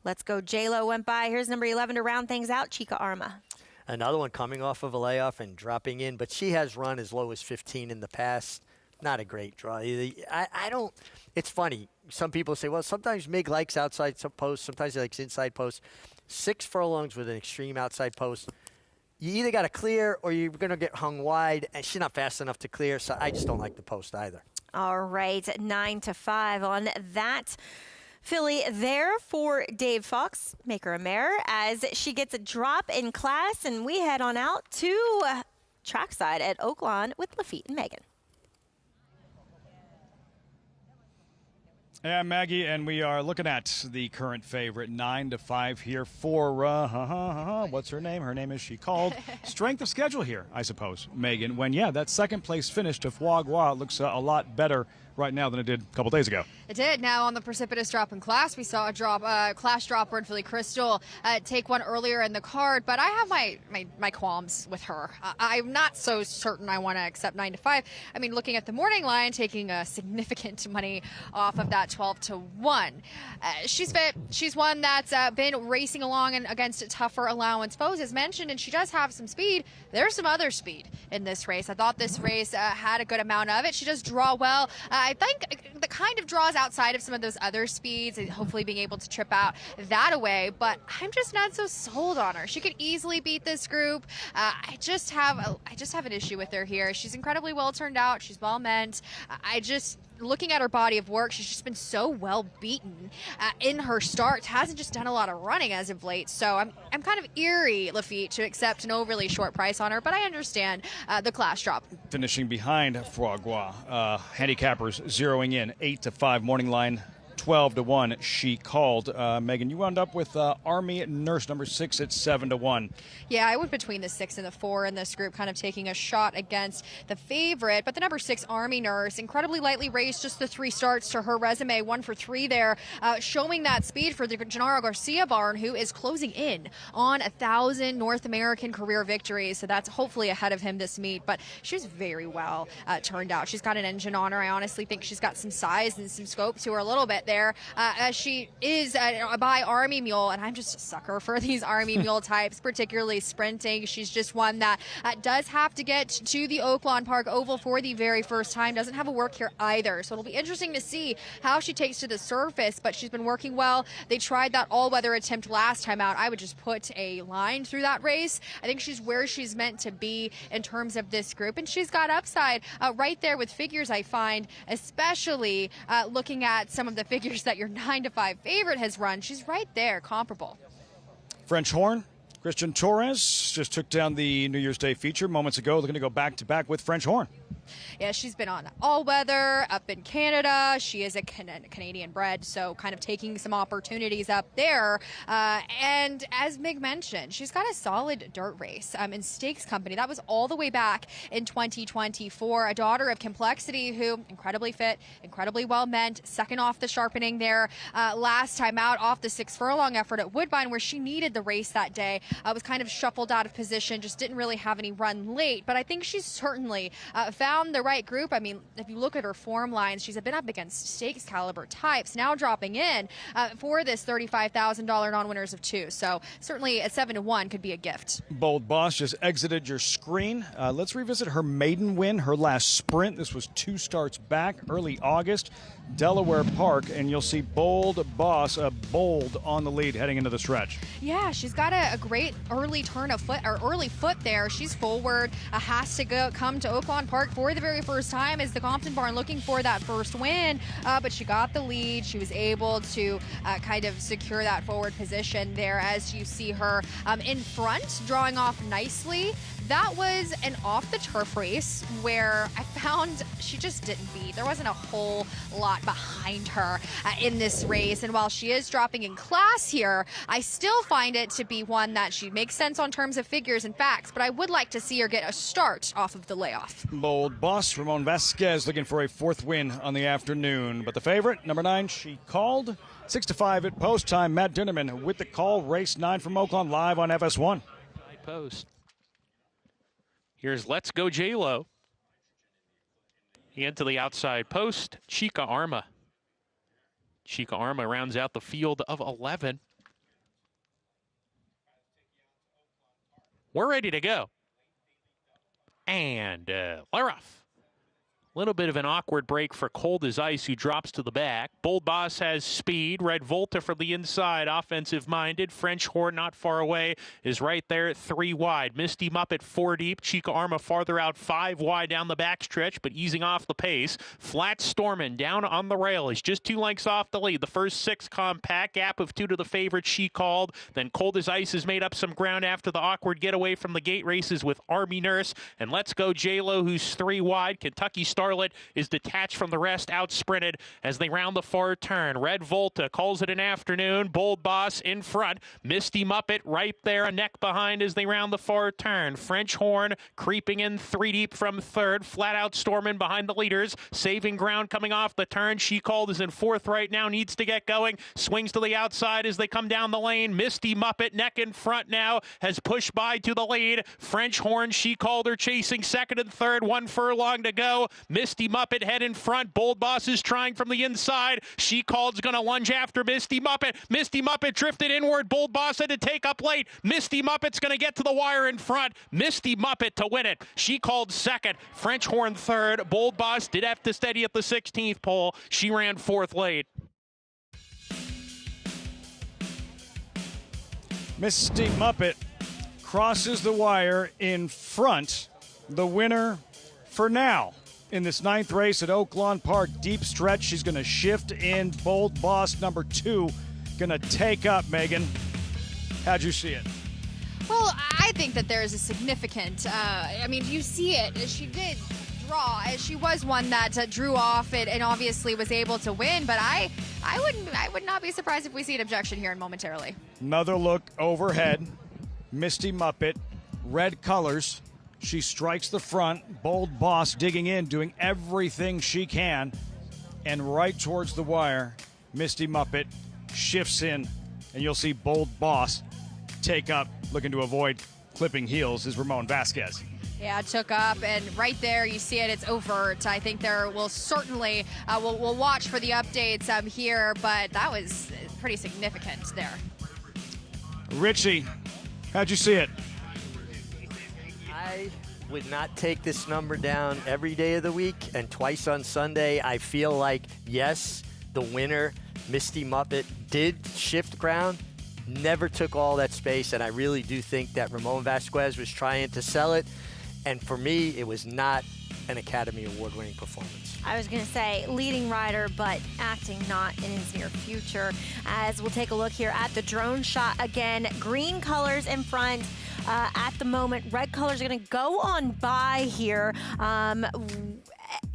Let's go. J-Lo went by. Here's number 11 to round things out, Chica Arma. Another one coming off of a layoff and dropping in, but she has run as low as 15 in the past. Not a great draw. I don't. It's funny. Some people say, well, sometimes Mig likes outside posts. Sometimes he likes inside posts. 6 furlongs with an extreme outside post. You either got to clear or you're going to get hung wide, and she's not fast enough to clear, so I just don't like the post either. All right, 9 to 5 on that filly there for Dave Fox, maker a mare, as she gets a drop in class, and we head on out to trackside at Oaklawn with Lafitte and Megan. And Maggie, and we are looking at the current favorite, 9 to 5 here for, what's her name? Her name is She Called. Strength of schedule here, I suppose, Megan, when, yeah, that second place finish to Foie Gras looks a lot better right now than it did a couple days ago. It did. Now on the precipitous drop in class, we saw a class dropper in Philly Crystal take one earlier in the card, but I have my qualms with her. I'm not so certain I want to accept 9 to 5. I mean, looking at the morning line, taking a significant money off of that 12 to 1. She's fit. She's one that's been racing along and against tougher allowance foes, as mentioned, and she does have some speed. There's some other speed in this race. I thought this race had a good amount of it. She does draw well. I think the kind of draws outside of some of those other speeds and hopefully being able to trip out that away, but I'm just not so sold on her. She could easily beat this group. I just have an issue with her here. She's incredibly well turned out. She's well meant. Looking at her body of work, she's just been so well beaten in her starts. Hasn't just done a lot of running as of late. So I'm kind of eerie, Lafitte, to accept an overly short price on her, but I understand the class drop. Finishing behind Foie Gras, handicappers zeroing in 8 to 5 morning line. 12 to 1, She Called. Megan, you wound up with Army Nurse number 6 at 7 to 1. Yeah, I went between the 6 and the 4 in this group, kind of taking a shot against the favorite. But the number 6, Army Nurse, incredibly lightly raced, just the 3 starts to her resume, 1 for 3 there, showing that speed for the Gennaro Garcia barn, who is closing in on 1,000 North American career victories. So that's hopefully ahead of him this meet. But she's very well turned out. She's got an engine on her. I honestly think she's got some size and some scope to her a little bit there, as she is by Army Mule, and I'm just a sucker for these Army Mule types, particularly sprinting. She's just one that does have to get to the Oaklawn Park Oval for the very first time. Doesn't have a work here either, so it'll be interesting to see how she takes to the surface, but she's been working well. They tried that all-weather attempt last time out. I would just put a line through that race. I think she's where she's meant to be in terms of this group, and she's got upside right there with figures, I find, especially looking at some of the figures that your 9 to 5 favorite has run. She's right there, comparable. French Horn, Christian Torres just took down the New Year's Day feature moments ago. Looking to go back-to-back with French Horn. Yeah, she's been on all weather up in Canada. She is a Canadian bred, so kind of taking some opportunities up there. And as Mig mentioned, she's got a solid dirt race in Stakes Company. That was all the way back in 2024. A daughter of Complexity who incredibly fit, incredibly well meant, second off the sharpening there last time out off the 6 furlong effort at Woodbine where she needed the race that day. Was kind of shuffled out of position, just didn't really have any run late. But I think she's certainly found the right group. I mean, if you look at her form lines, she's been up against stakes caliber types, now dropping in for this $35,000 non-winners of 2. So certainly at 7-1 could be a gift. Bold Boss just exited your screen. Let's revisit her maiden win, her last sprint. This was 2 starts back, early August, Delaware Park, and you'll see Bold Boss, bold on the lead heading into the stretch. Yeah, she's got a great early turn of foot, or early foot there. She's forward, has to come to Oaklawn Park for the very first time as the Compton Barn looking for that first win, but she got the lead. She was able to kind of secure that forward position there as you see her in front, drawing off nicely. That was an off-the-turf race where I found she just didn't beat. There wasn't a whole lot behind her in this race. And while she is dropping in class here, I still find it to be one that she makes sense on terms of figures and facts, but I would like to see her get a start off of the layoff. Bold Boss, Ramon Vasquez looking for a 4th win on the afternoon. But the favorite, number 9, She Called. 6-5 at post time. Matt Dinnerman with the call. Race 9 from Oaklawn live on FS1. Post. Here's Let's Go J-Lo. Into the outside post, Chica Arma. Chica Arma rounds out the field of 11. We're ready to go. And Lyra. A little bit of an awkward break for Cold as Ice, who drops to the back. Bold Boss has speed. Red Volta from the inside, offensive-minded. French Horn not far away is right there at 3 wide. Misty Muppet 4 deep. Chica Arma farther out 5 wide down the backstretch, but easing off the pace. Flat Stormin' down on the rail is just 2 lengths off the lead. The first 6 compact, gap of 2 to the favorite, She Called. Then Cold as Ice has made up some ground after the awkward getaway from the gate races with Army Nurse. And Let's Go J-Lo, who's 3 wide. Kentucky Starlet is detached from the rest, out sprinted as they round the far turn. Red Volta calls it an afternoon. Bold Boss in front. Misty Muppet right there, a neck behind as they round the far turn. French Horn creeping in 3 deep from 3rd. Flat Out Stormin' behind the leaders. Saving ground coming off the turn. She Called is in 4th right now, needs to get going. Swings to the outside as they come down the lane. Misty Muppet neck in front now, has pushed by to the lead. French Horn, She Called are chasing 2nd and 3rd. 1 furlong to go. Misty Muppet head in front. Bold Boss is trying from the inside. She Called's going to lunge after Misty Muppet. Misty Muppet drifted inward. Bold Boss had to take up late. Misty Muppet's going to get to the wire in front. Misty Muppet to win it. She Called 2nd. French Horn 3rd. Bold Boss did have to steady at the 16th pole. She ran 4th late. Misty Muppet crosses the wire in front. The winner for now in this 9th race at Oaklawn Park. Deep stretch. She's going to shift in. Bold Boss number 2 going to take up, Megan. How'd you see it? Well, I think that there is a significant, I mean, you see it. She did draw. She was one that drew off it and obviously was able to win, but I would not be surprised if we see an objection here momentarily. Another look overhead. Misty Muppet, red colors. She strikes the front. Bold Boss digging in, doing everything she can. And right towards the wire, Misty Muppet shifts in. And you'll see Bold Boss take up, looking to avoid clipping heels, is Ramon Vasquez. Yeah, took up, and right there you see it, it's overt. I think there will certainly, we'll watch for the updates here, but that was pretty significant there. Richie, how'd you see it? I would not take this number down every day of the week and twice on Sunday. I feel like, yes, the winner, Misty Muppet, did shift ground, never took all that space, and I really do think that Ramon Vasquez was trying to sell it. And for me, it was not an Academy Award-winning performance. I was going to say leading rider, but acting not in his near future. As we'll take a look here at the drone shot again. Green colors in front at the moment. Red colors are going to go on by here.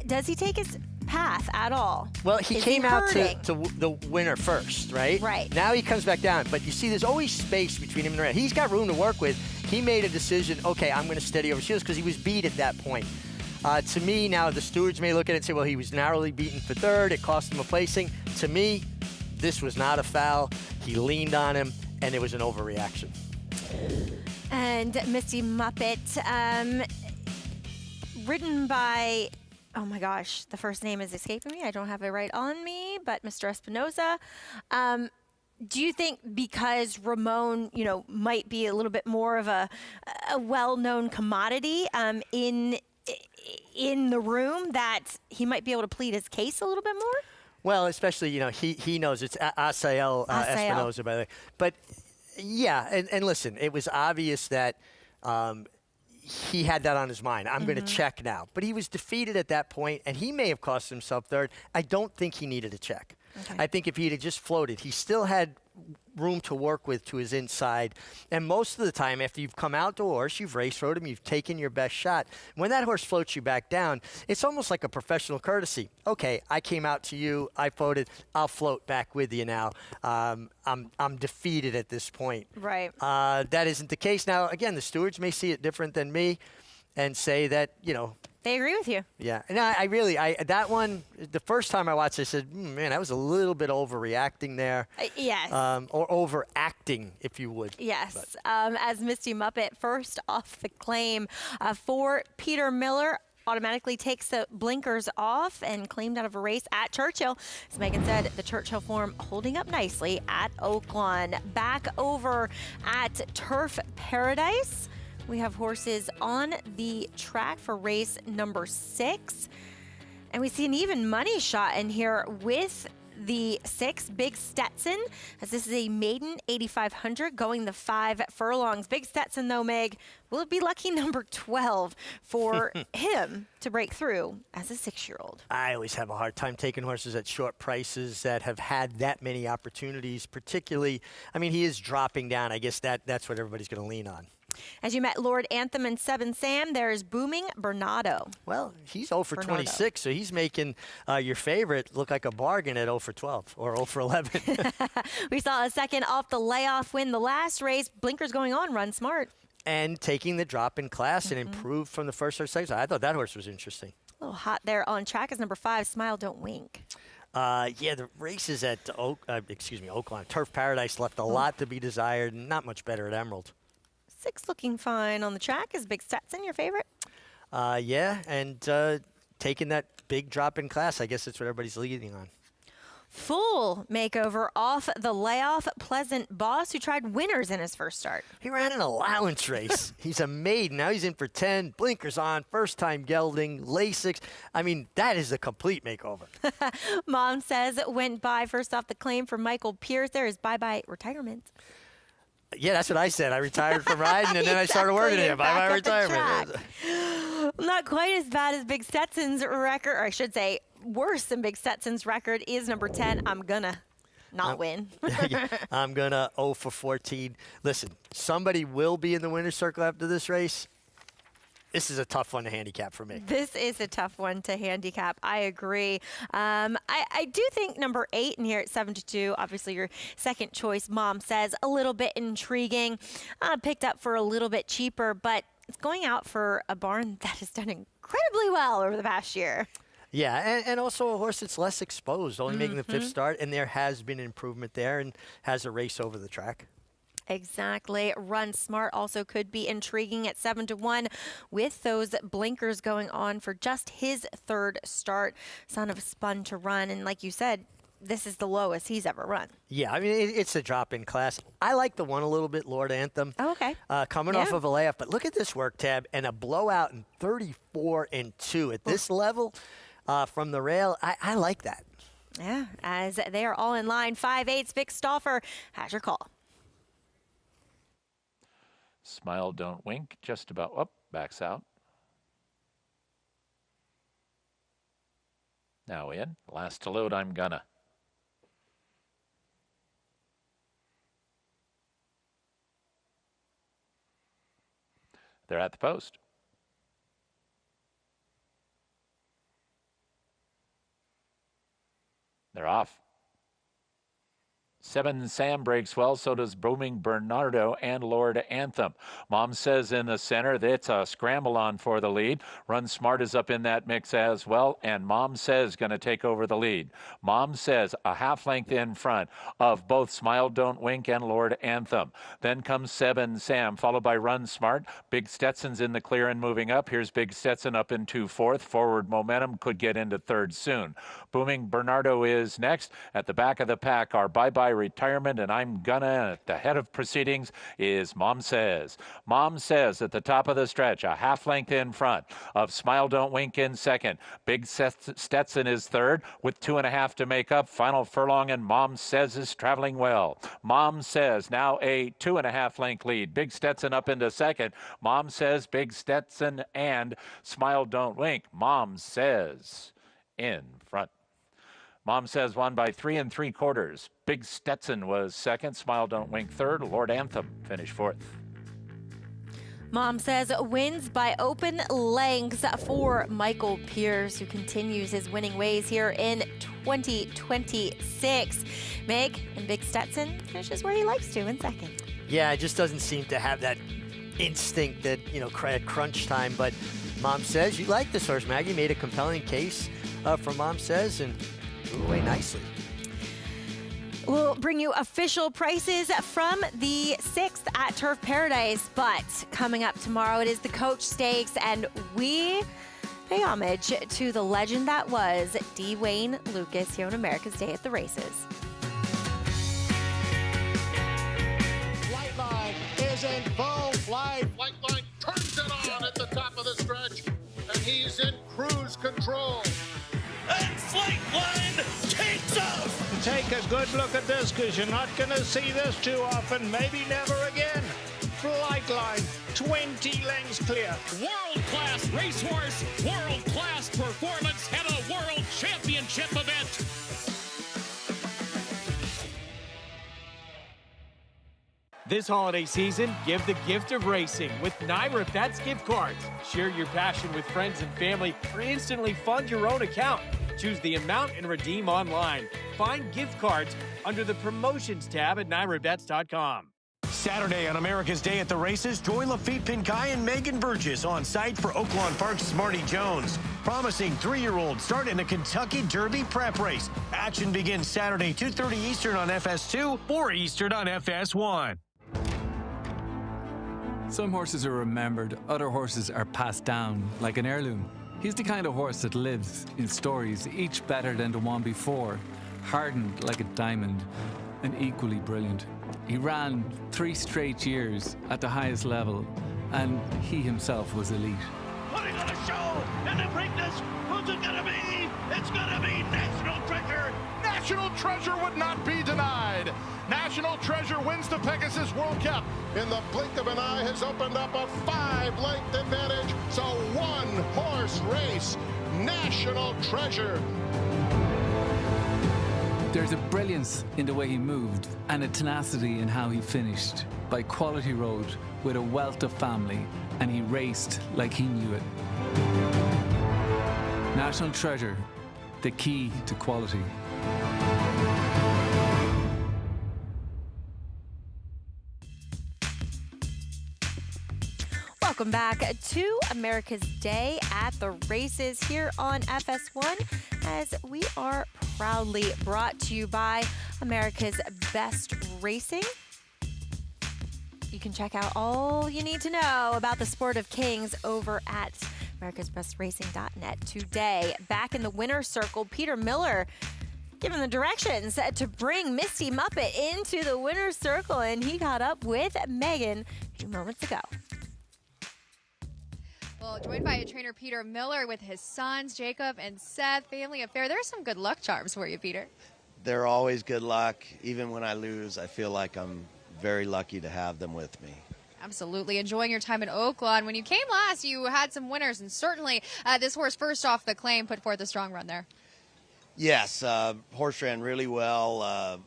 Does he take his path at all? Well, he Is came out to hurting? the winner first, right? Right. Now he comes back down. But you see, there's always space between him and the red. He's got room to work with. He made a decision, okay, I'm going to steady over shields because he was beat at that point. To me, now the stewards may look at it and say, well, he was narrowly beaten for third. It cost him a placing. To me, this was not a foul. He leaned on him, and it was an overreaction. And Misty Muppet, ridden by, oh my gosh, the first name is escaping me. I don't have it right on me, but Mr. Espinoza. Do you think because Ramon, might be a little bit more of a well-known commodity in the room, that he might be able to plead his case a little bit more? Well, especially, he knows it's Asael Espinoza, by the way. But, yeah, and listen, it was obvious that he had that on his mind. I'm going to check now. But he was defeated at that point, and he may have cost himself third. I don't think he needed a check. Okay. I think if he had just floated, he still had room to work with to his inside. And most of the time, after you've come out to a horse, you've race rode him, you've taken your best shot. When that horse floats you back down, it's almost like a professional courtesy. Okay, I came out to you, I floated, I'll float back with you now. I'm defeated at this point. Right. That isn't the case. Now, again, the stewards may see it different than me and say that, they agree with you. Yeah. And that one, the first time I watched it, I said, man, that was a little bit overreacting there. Yes. Or overacting, if you would. Yes. As Misty Muppet first off the claim for Peter Miller, automatically takes the blinkers off and claimed out of a race at Churchill. As Megan said, the Churchill form holding up nicely at Oaklawn. Back over at Turf Paradise, we have horses on the track for race number 6. And we see an even money shot in here with the 6, Big Stetson, as this is a maiden 8,500 going the 5 furlongs. Big Stetson, though, Meg, will it be lucky number 12 for him to break through as a 6-year-old? I always have a hard time taking horses at short prices that have had that many opportunities, particularly, he is dropping down. I guess that's what everybody's going to lean on. As you met Lord Anthem and Seven Sam, there's Booming Bernardo. Well, he's 0 for 26, so he's making your favorite look like a bargain at 0 for 12 or 0 for 11. We saw a second off the layoff win the last race. Blinkers going on, Run Smart. And taking the drop in class and improved from the first or second. I thought that horse was interesting. A little hot there on track is number 5, Smile Don't Wink. The races at Oaklawn Turf Paradise left a lot to be desired, and not much better at Emerald. 6 looking fine on the track. Is Big Stetson your favorite? And taking that big drop in class, I guess that's what everybody's leading on. Full makeover off the layoff. Pleasant Boss, who tried winners in his first start. He ran an allowance race. He's a maiden. Now he's in for 10. Blinkers on. First time gelding. Lasix. That is a complete makeover. Mom says it went by first off the claim for Michael Pierce. There is bye-bye retirement. Yeah, that's what I said. I retired from riding, and then I started working here. Bye-bye retirement. Not quite as bad as Big Stetson's record, or I should say worse than Big Stetson's record is number 10. I'm gonna not win. I'm gonna 0 for 14. Listen, somebody will be in the winner's circle after this race. This is a tough one to handicap for me. This is a tough one to handicap. I agree. I do think number 8 in here at 7-2, obviously your second choice, Mom says, a little bit intriguing. Picked up for a little bit cheaper, but it's going out for a barn that has done incredibly well over the past year. Yeah, and also a horse that's less exposed, only making the 5th start, and there has been improvement there and has a race over the track. Exactly. Run Smart also could be intriguing at 7-1 with those blinkers going on for just his 3rd start. Son of Spun to Run. And like you said, this is the lowest he's ever run. Yeah, it's a drop in class. I like the one a little bit, Lord Anthem. Oh, okay. Coming off of a layoff. But look at this work, Tab, and a blowout in 34-2 at this level from the rail. I like that. Yeah, as they are all in line. 5/8, Vic Stauffer has your call. Smile Don't Wink, just about, backs out. Now in, last to load, I'm gonna. They're at the post. They're off. 7 Sam breaks well, so does Booming Bernardo and Lord Anthem. Mom Says in the center, it's a scramble on for the lead. Run Smart is up in that mix as well, and Mom Says going to take over the lead. Mom Says a half length in front of both Smile Don't Wink and Lord Anthem. Then comes 7 Sam, followed by Run Smart. Big Stetson's in the clear and moving up. Here's Big Stetson up into fourth. Forward Momentum could get into third soon. Booming Bernardo is next. At the back of the pack are Bye Bye Retirement and I'm Gonna. At the head of proceedings is Mom Says. Mom Says at the top of the stretch, a half length in front of Smile Don't Wink in second. Big Stetson is third with 2.5 to make up. Final furlong and Mom Says is traveling well. Mom Says now a 2.5 length lead. Big Stetson up into second. Mom Says, Big Stetson and Smile Don't Wink. Mom Says in front. Mom Says won by 3 3/4. Big Stetson was second. Smile Don't Wink third. Lord Anthem finished fourth. Mom Says wins by open lengths for Michael Pierce, who continues his winning ways here in 2026. Meg and Big Stetson finishes where he likes to in second. Yeah, it just doesn't seem to have that instinct that, at crunch time. But Mom Says, you like this horse, Maggie. Made a compelling case for Mom Says and moved away nicely. We'll bring you official prices from the 6th at Turf Paradise. But coming up tomorrow, it is the Coach Stakes, and we pay homage to the legend that was Wayne Lucas here on America's Day at the Races. Flightline is in full flight. Flightline turns it on at the top of the stretch, and he's in cruise control. And Flightline takes off. Take a good look at this, because you're not going to see this too often, maybe never again. Flightline, 20 lengths clear. World-class racehorse, world-class performance at a world championship event. This holiday season, give the gift of racing with NYRA Bets gift cards. Share your passion with friends and family or instantly fund your own account. Choose the amount and redeem online. Find gift cards under the promotions tab at NYRABets.com. Saturday on America's Day at the Races, join Lafitte Pinkai and Megan Burgess on site for Oaklawn Park's Smarty Jones. Promising 3-year-old start in a Kentucky Derby prep race. Action begins Saturday, 2:30 Eastern on FS2, 4 Eastern on FS1. Some horses are remembered, other horses are passed down like an heirloom. He's the kind of horse that lives in stories, each better than the one before, hardened like a diamond and equally brilliant. He ran 3 straight years at the highest level, and he himself was elite. Putting on a show in the Preakness. Who's it going to be? It's going to be National Treasure. National Treasure would not be denied. National Treasure wins the Pegasus World Cup. In the blink of an eye has opened up a 5-length advantage. So 1-horse race. National Treasure. There's a brilliance in the way he moved and a tenacity in how he finished. By quality road with a wealth of family, and he raced like he knew it. National Treasure, the key to quality. Welcome back to America's Day at the Races here on FS1, as we are proudly brought to you by America's Best Racing. You can check out all you need to know about the sport of kings over at americasbestracing.net today. Back in the winner's circle, Peter Miller given the directions to bring Misty Muppet into the winner's circle, and he got up with Megan a few moments ago. Well, joined by trainer Peter Miller with his sons, Jacob and Seth, family affair. There's some good luck charms for you, Peter. They're always good luck. Even when I lose, I feel like I'm very lucky to have them with me. Absolutely. Enjoying your time in Oaklawn. When you came last, you had some winners, and certainly this horse, first off the claim, put forth a strong run there. Yes, horse ran really well.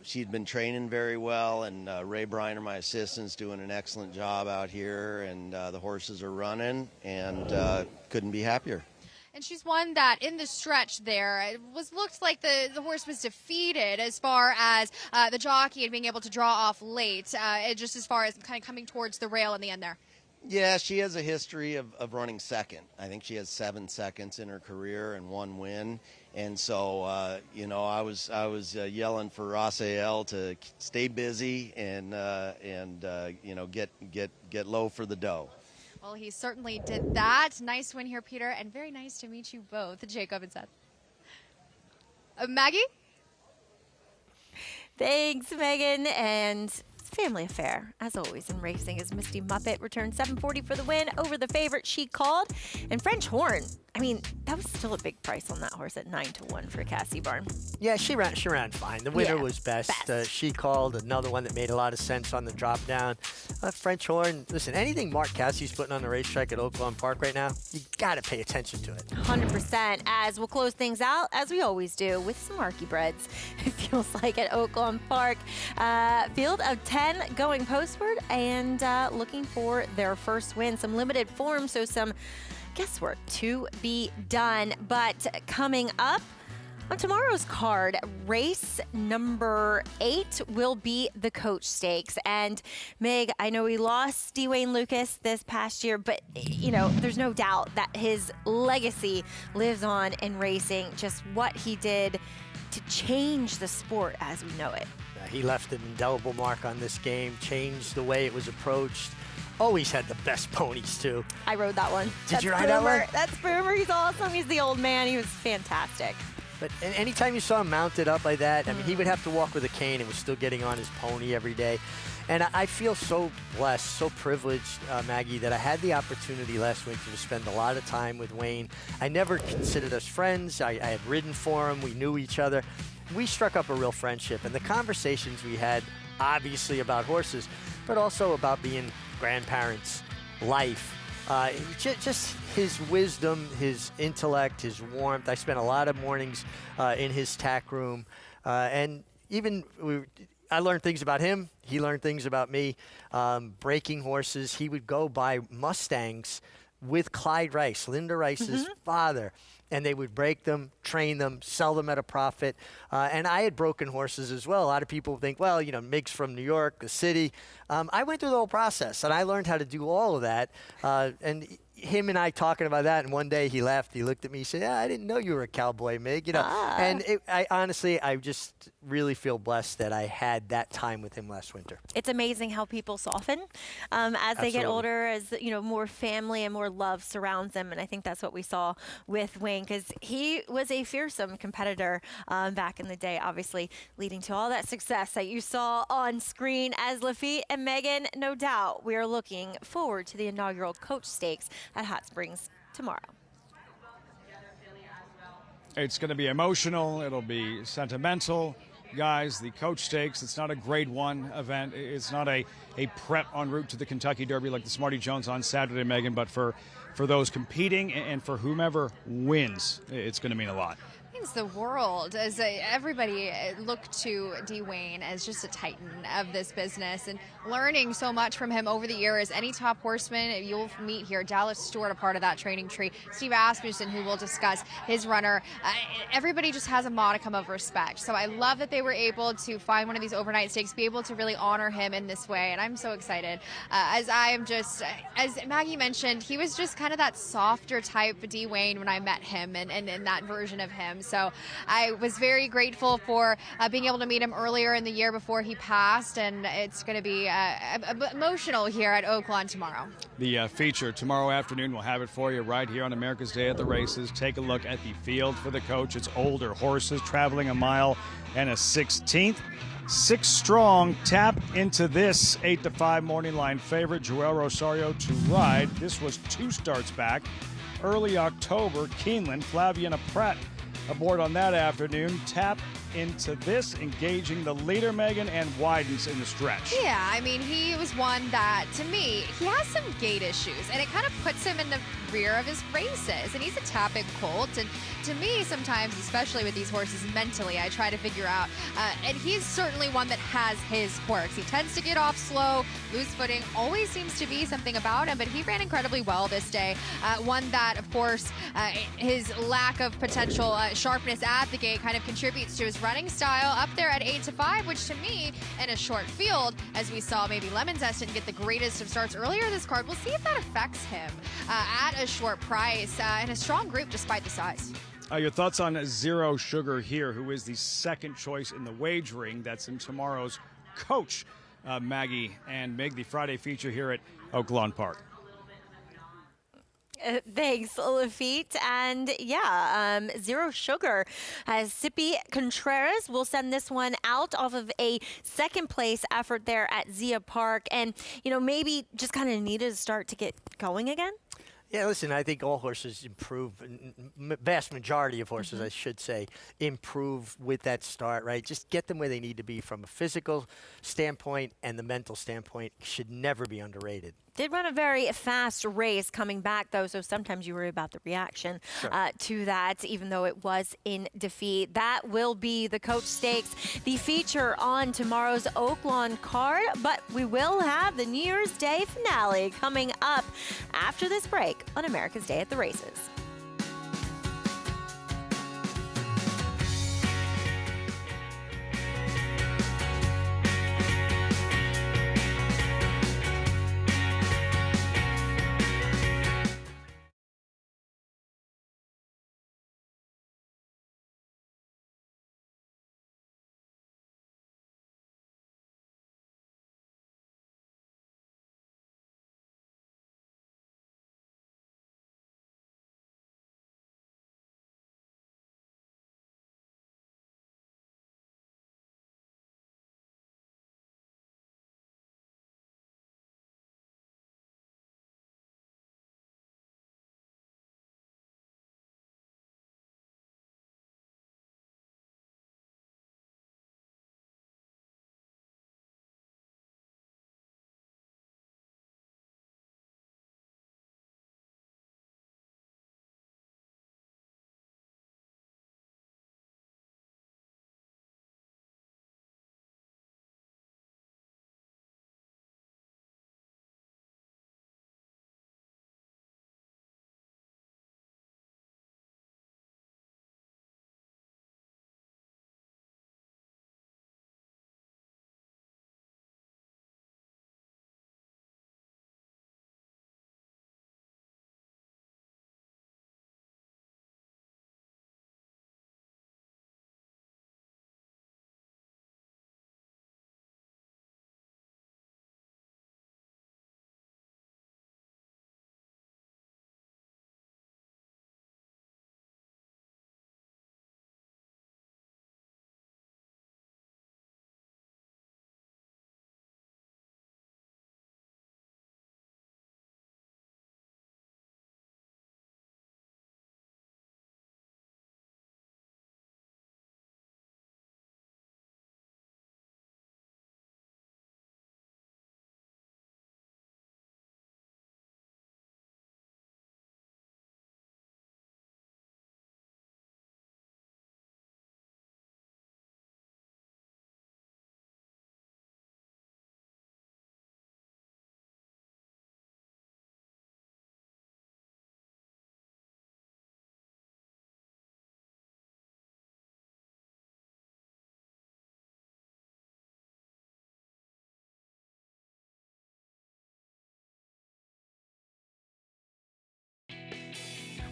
She'd been training very well, and Ray Briner, my assistant's doing an excellent job out here, and the horses are running, and couldn't be happier. And she's one that in the stretch there, it looked like the horse was defeated as far as the jockey and being able to draw off late, just as far as kind of coming towards the rail in the end there. Yeah, she has a history of running second. I think she has 7 seconds in her career and 1 win. And so, I was yelling for Rasael to stay busy and get low for the dough. Well, he certainly did that. Nice win here, Peter, and very nice to meet you both, Jacob and Seth. Maggie? Thanks, Megan. And family affair, as always, in racing, as Misty Muppet returned 740 for the win over the favorite She Called. And French Horn, I mean, that was still a big price on that horse at 9-1 for Cassie Barn. Yeah, she ran fine. The winner was best. She Called, another one that made a lot of sense on the drop down. French Horn, listen, anything Mark Cassie's putting on the racetrack at Oaklawn Park right now, you got to pay attention to it. 100%, as we'll close things out, as we always do, with some Marky Breads. It feels like at Oaklawn Park. Field of 10 going postward and looking for their first win. Some limited form, so some guesswork to be done. But coming up on tomorrow's card, race number 8 will be the Coach Stakes. And Meg, I know we lost Dwayne Lucas this past year, but there's no doubt that his legacy lives on in racing. Just what he did to change the sport as we know it. He left an indelible mark on this game, changed the way it was approached. Always had the best ponies, too. I rode that one. Did you ride that one? That's Boomer. He's awesome. He's the old man. He was fantastic. But anytime you saw him mounted up like that, I mean, he would have to walk with a cane and was still getting on his pony every day. And I feel so blessed, so privileged, Maggie, that I had the opportunity last winter to spend a lot of time with Wayne. I never considered us friends. I had ridden for him. We knew each other. We struck up a real friendship. And the conversations we had, obviously about horses, but also about being grandparents, life, just his wisdom, his intellect, his warmth. I spent a lot of mornings in his tack room. And even I learned things about him. He learned things about me. Breaking horses. He would go buy Mustangs with Clyde Rice, Linda Rice's father. And they would break them, train them, sell them at a profit. And I had broken horses as well. A lot of people think, well, Mig's from New York, the city. I went through the whole process, and I learned how to do all of that. And him and I talking about that, and one day he laughed. He looked at me. He said, "Yeah, I didn't know you were a cowboy, Mig." And I just really feel blessed that I had that time with him last winter. It's amazing how people soften as they get older, as more family and more love surrounds them. And I think that's what we saw with Wayne, because he was a fearsome competitor back in the day, obviously leading to all that success that you saw on screen. As Lafitte and Megan, no doubt, we are looking forward to the inaugural Coach Stakes at Hot Springs tomorrow. It's going to be emotional. It'll be sentimental. Guys, the Coach Stakes, it's not a grade 1 event. It's not a prep en route to the Kentucky Derby like the Smarty Jones on Saturday, Megan, but for those competing and for whomever wins, it's going to mean a lot. Means the world, as everybody looked to Dwayne as just a titan of this business, and learning so much from him over the years. Any top horseman you'll meet here, Dallas Stewart, a part of that training tree, Steve Asmussen, who we'll discuss, his runner. Everybody just has a modicum of respect. So I love that they were able to find one of these overnight stakes, be able to really honor him in this way, and I'm so excited. As Maggie mentioned, he was just kind of that softer type Dwayne when I met him, and that version of him. So I was very grateful for being able to meet him earlier in the year before he passed, and it's going to be emotional here at Oaklawn tomorrow. The feature tomorrow afternoon, we'll have it for you right here on America's Day at the Races. Take a look at the field for the Coach. It's older horses traveling a mile and a 16th. 6 strong. Tap into this 8-5 morning line favorite, Joel Rosario, to ride. This was 2 starts back. Early October, Keeneland, Flaviana Pratt aboard on that afternoon. Tap into this, engaging the leader, Megan, and widens in the stretch. Yeah, I mean, he was one that, to me, he has some gait issues, and it kind of puts him in the rear of his races. And he's a tap-in colt, and to me, sometimes, especially with these horses mentally, I try to figure out, and he's certainly one that has his quirks. He tends to get off slow, loose footing, always seems to be something about him, but he ran incredibly well this day. One that, of course, his lack of potential sharpness at the gate kind of contributes to his running style up there at 8-5, which to me, in a short field, as we saw maybe Lemon Zest didn't get the greatest of starts earlier this card, we'll see if that affects him at a short price and a strong group despite the size. Your thoughts on Zero Sugar here, who is the second choice in the wagering that's in tomorrow's coach, Maggie and Mig, the Friday feature here at Oaklawn Park. Thanks, Lafitte. And yeah, Zero Sugar. Sippy Contreras will send this one out off of a second place effort there at Zia Park. And, you know, maybe just kind of needed to start to get going again. Yeah, listen, I think all horses improve, vast majority of horses, I should say, improve with that start, right? Just get them where they need to be from a physical standpoint, and the mental standpoint should never be underrated. Did run a very fast race coming back, though, so sometimes you worry about the reaction to that, even though it was in defeat. That will be the Coach Stakes, the feature on tomorrow's Oaklawn card, but we will have the New Year's Day finale coming up after this break on America's Day at the Races.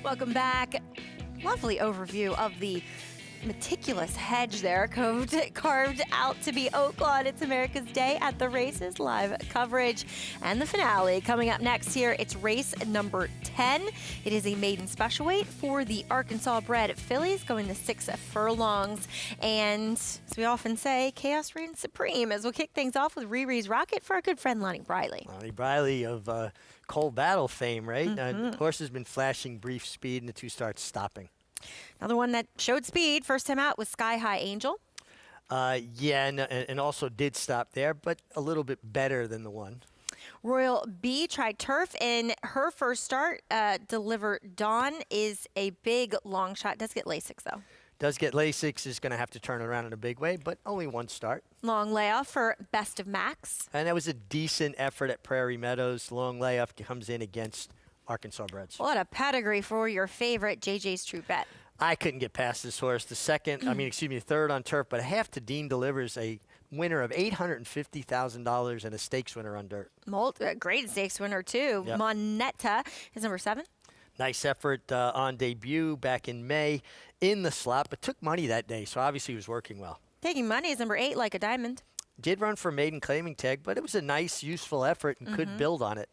Welcome back. Lovely overview of the meticulous hedge there, carved out to be Oaklawn. It's America's Day at the Races, live coverage, and the finale coming up next here. It's race number 10. It is a maiden special weight for the Arkansas-bred fillies, going to 6 furlongs. And as we often say, chaos reigns supreme, as we'll kick things off with Riri's Rocket for our good friend Lonnie Briley. Lonnie Briley of Cold Battle fame, right? Horse has been flashing brief speed, and the two starts stopping. Another one that showed speed first time out was Sky High Angel. Yeah, and also did stop there, but a little bit better than the one. Royal B tried turf in her first start. Deliver Dawn is a big long shot. Does get Lasix, though. Does get Lasix, is going to have to turn around in a big way, but only one start. Long layoff for Best of Max. And that was a decent effort at Prairie Meadows. Long layoff comes in against Arkansas Breds. What a pedigree for your favorite, JJ's True Bet. I couldn't get past this horse. The third on turf, but a half to Dean delivers a winner of $850,000 and a stakes winner on dirt. Great stakes winner, too. Yep. Moneta is number 7. Nice effort on debut back in May in the slot, but took money that day, so obviously he was working well. Taking money is number 8, Like a Diamond. Did run for maiden claiming tag, but it was a nice, useful effort and could build on it.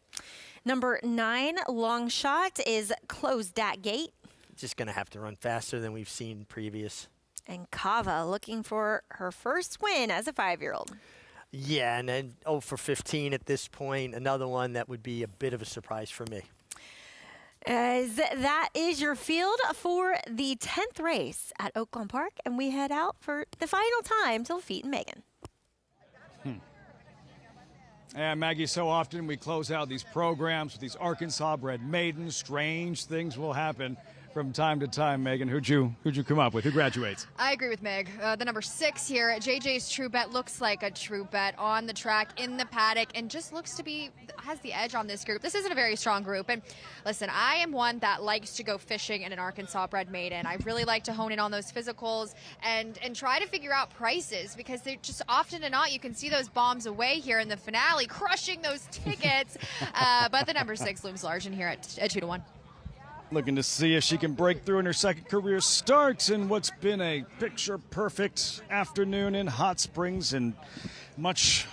Number 9, Long Shot, is Close Dat Gate. Just going to have to run faster than we've seen previous. And Kava looking for her first win as a 5-year-old. Yeah, and then 0 for 15 at this point. Another one that would be a bit of a surprise for me. That is your field for the 10th race at Oaklawn Park, and we head out for the final time to Lafitte and Megan. And Maggie, so often we close out these programs with these Arkansas bred maidens. Strange things will happen from time to time. Megan, who'd you come up with? Who graduates? I agree with Meg. The number 6 here, JJ's True Bet, looks like a true bet on the track, in the paddock, and just looks to be, has the edge on this group. This isn't a very strong group. And listen, I am one that likes to go fishing in an Arkansas bred maiden. I really like to hone in on those physicals and try to figure out prices, because they're just often to not, you can see those bombs away here in the finale, crushing those tickets. But the number 6 looms large in here at 2-1. Looking to see if she can break through in her second career start in what's been a picture-perfect afternoon in Hot Springs, and much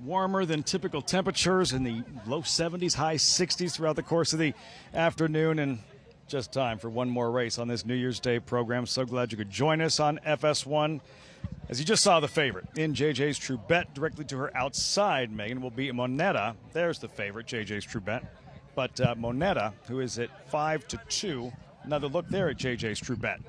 warmer than typical temperatures in the low 70s, high 60s throughout the course of the afternoon. And just time for one more race on this New Year's Day program. So glad you could join us on FS1. As you just saw, the favorite in JJ's True Bet directly to her outside, Megan, will be Moneta. There's the favorite, JJ's True Bet. But Moneta, who is at 5-2, another look there at JJ's True Bet.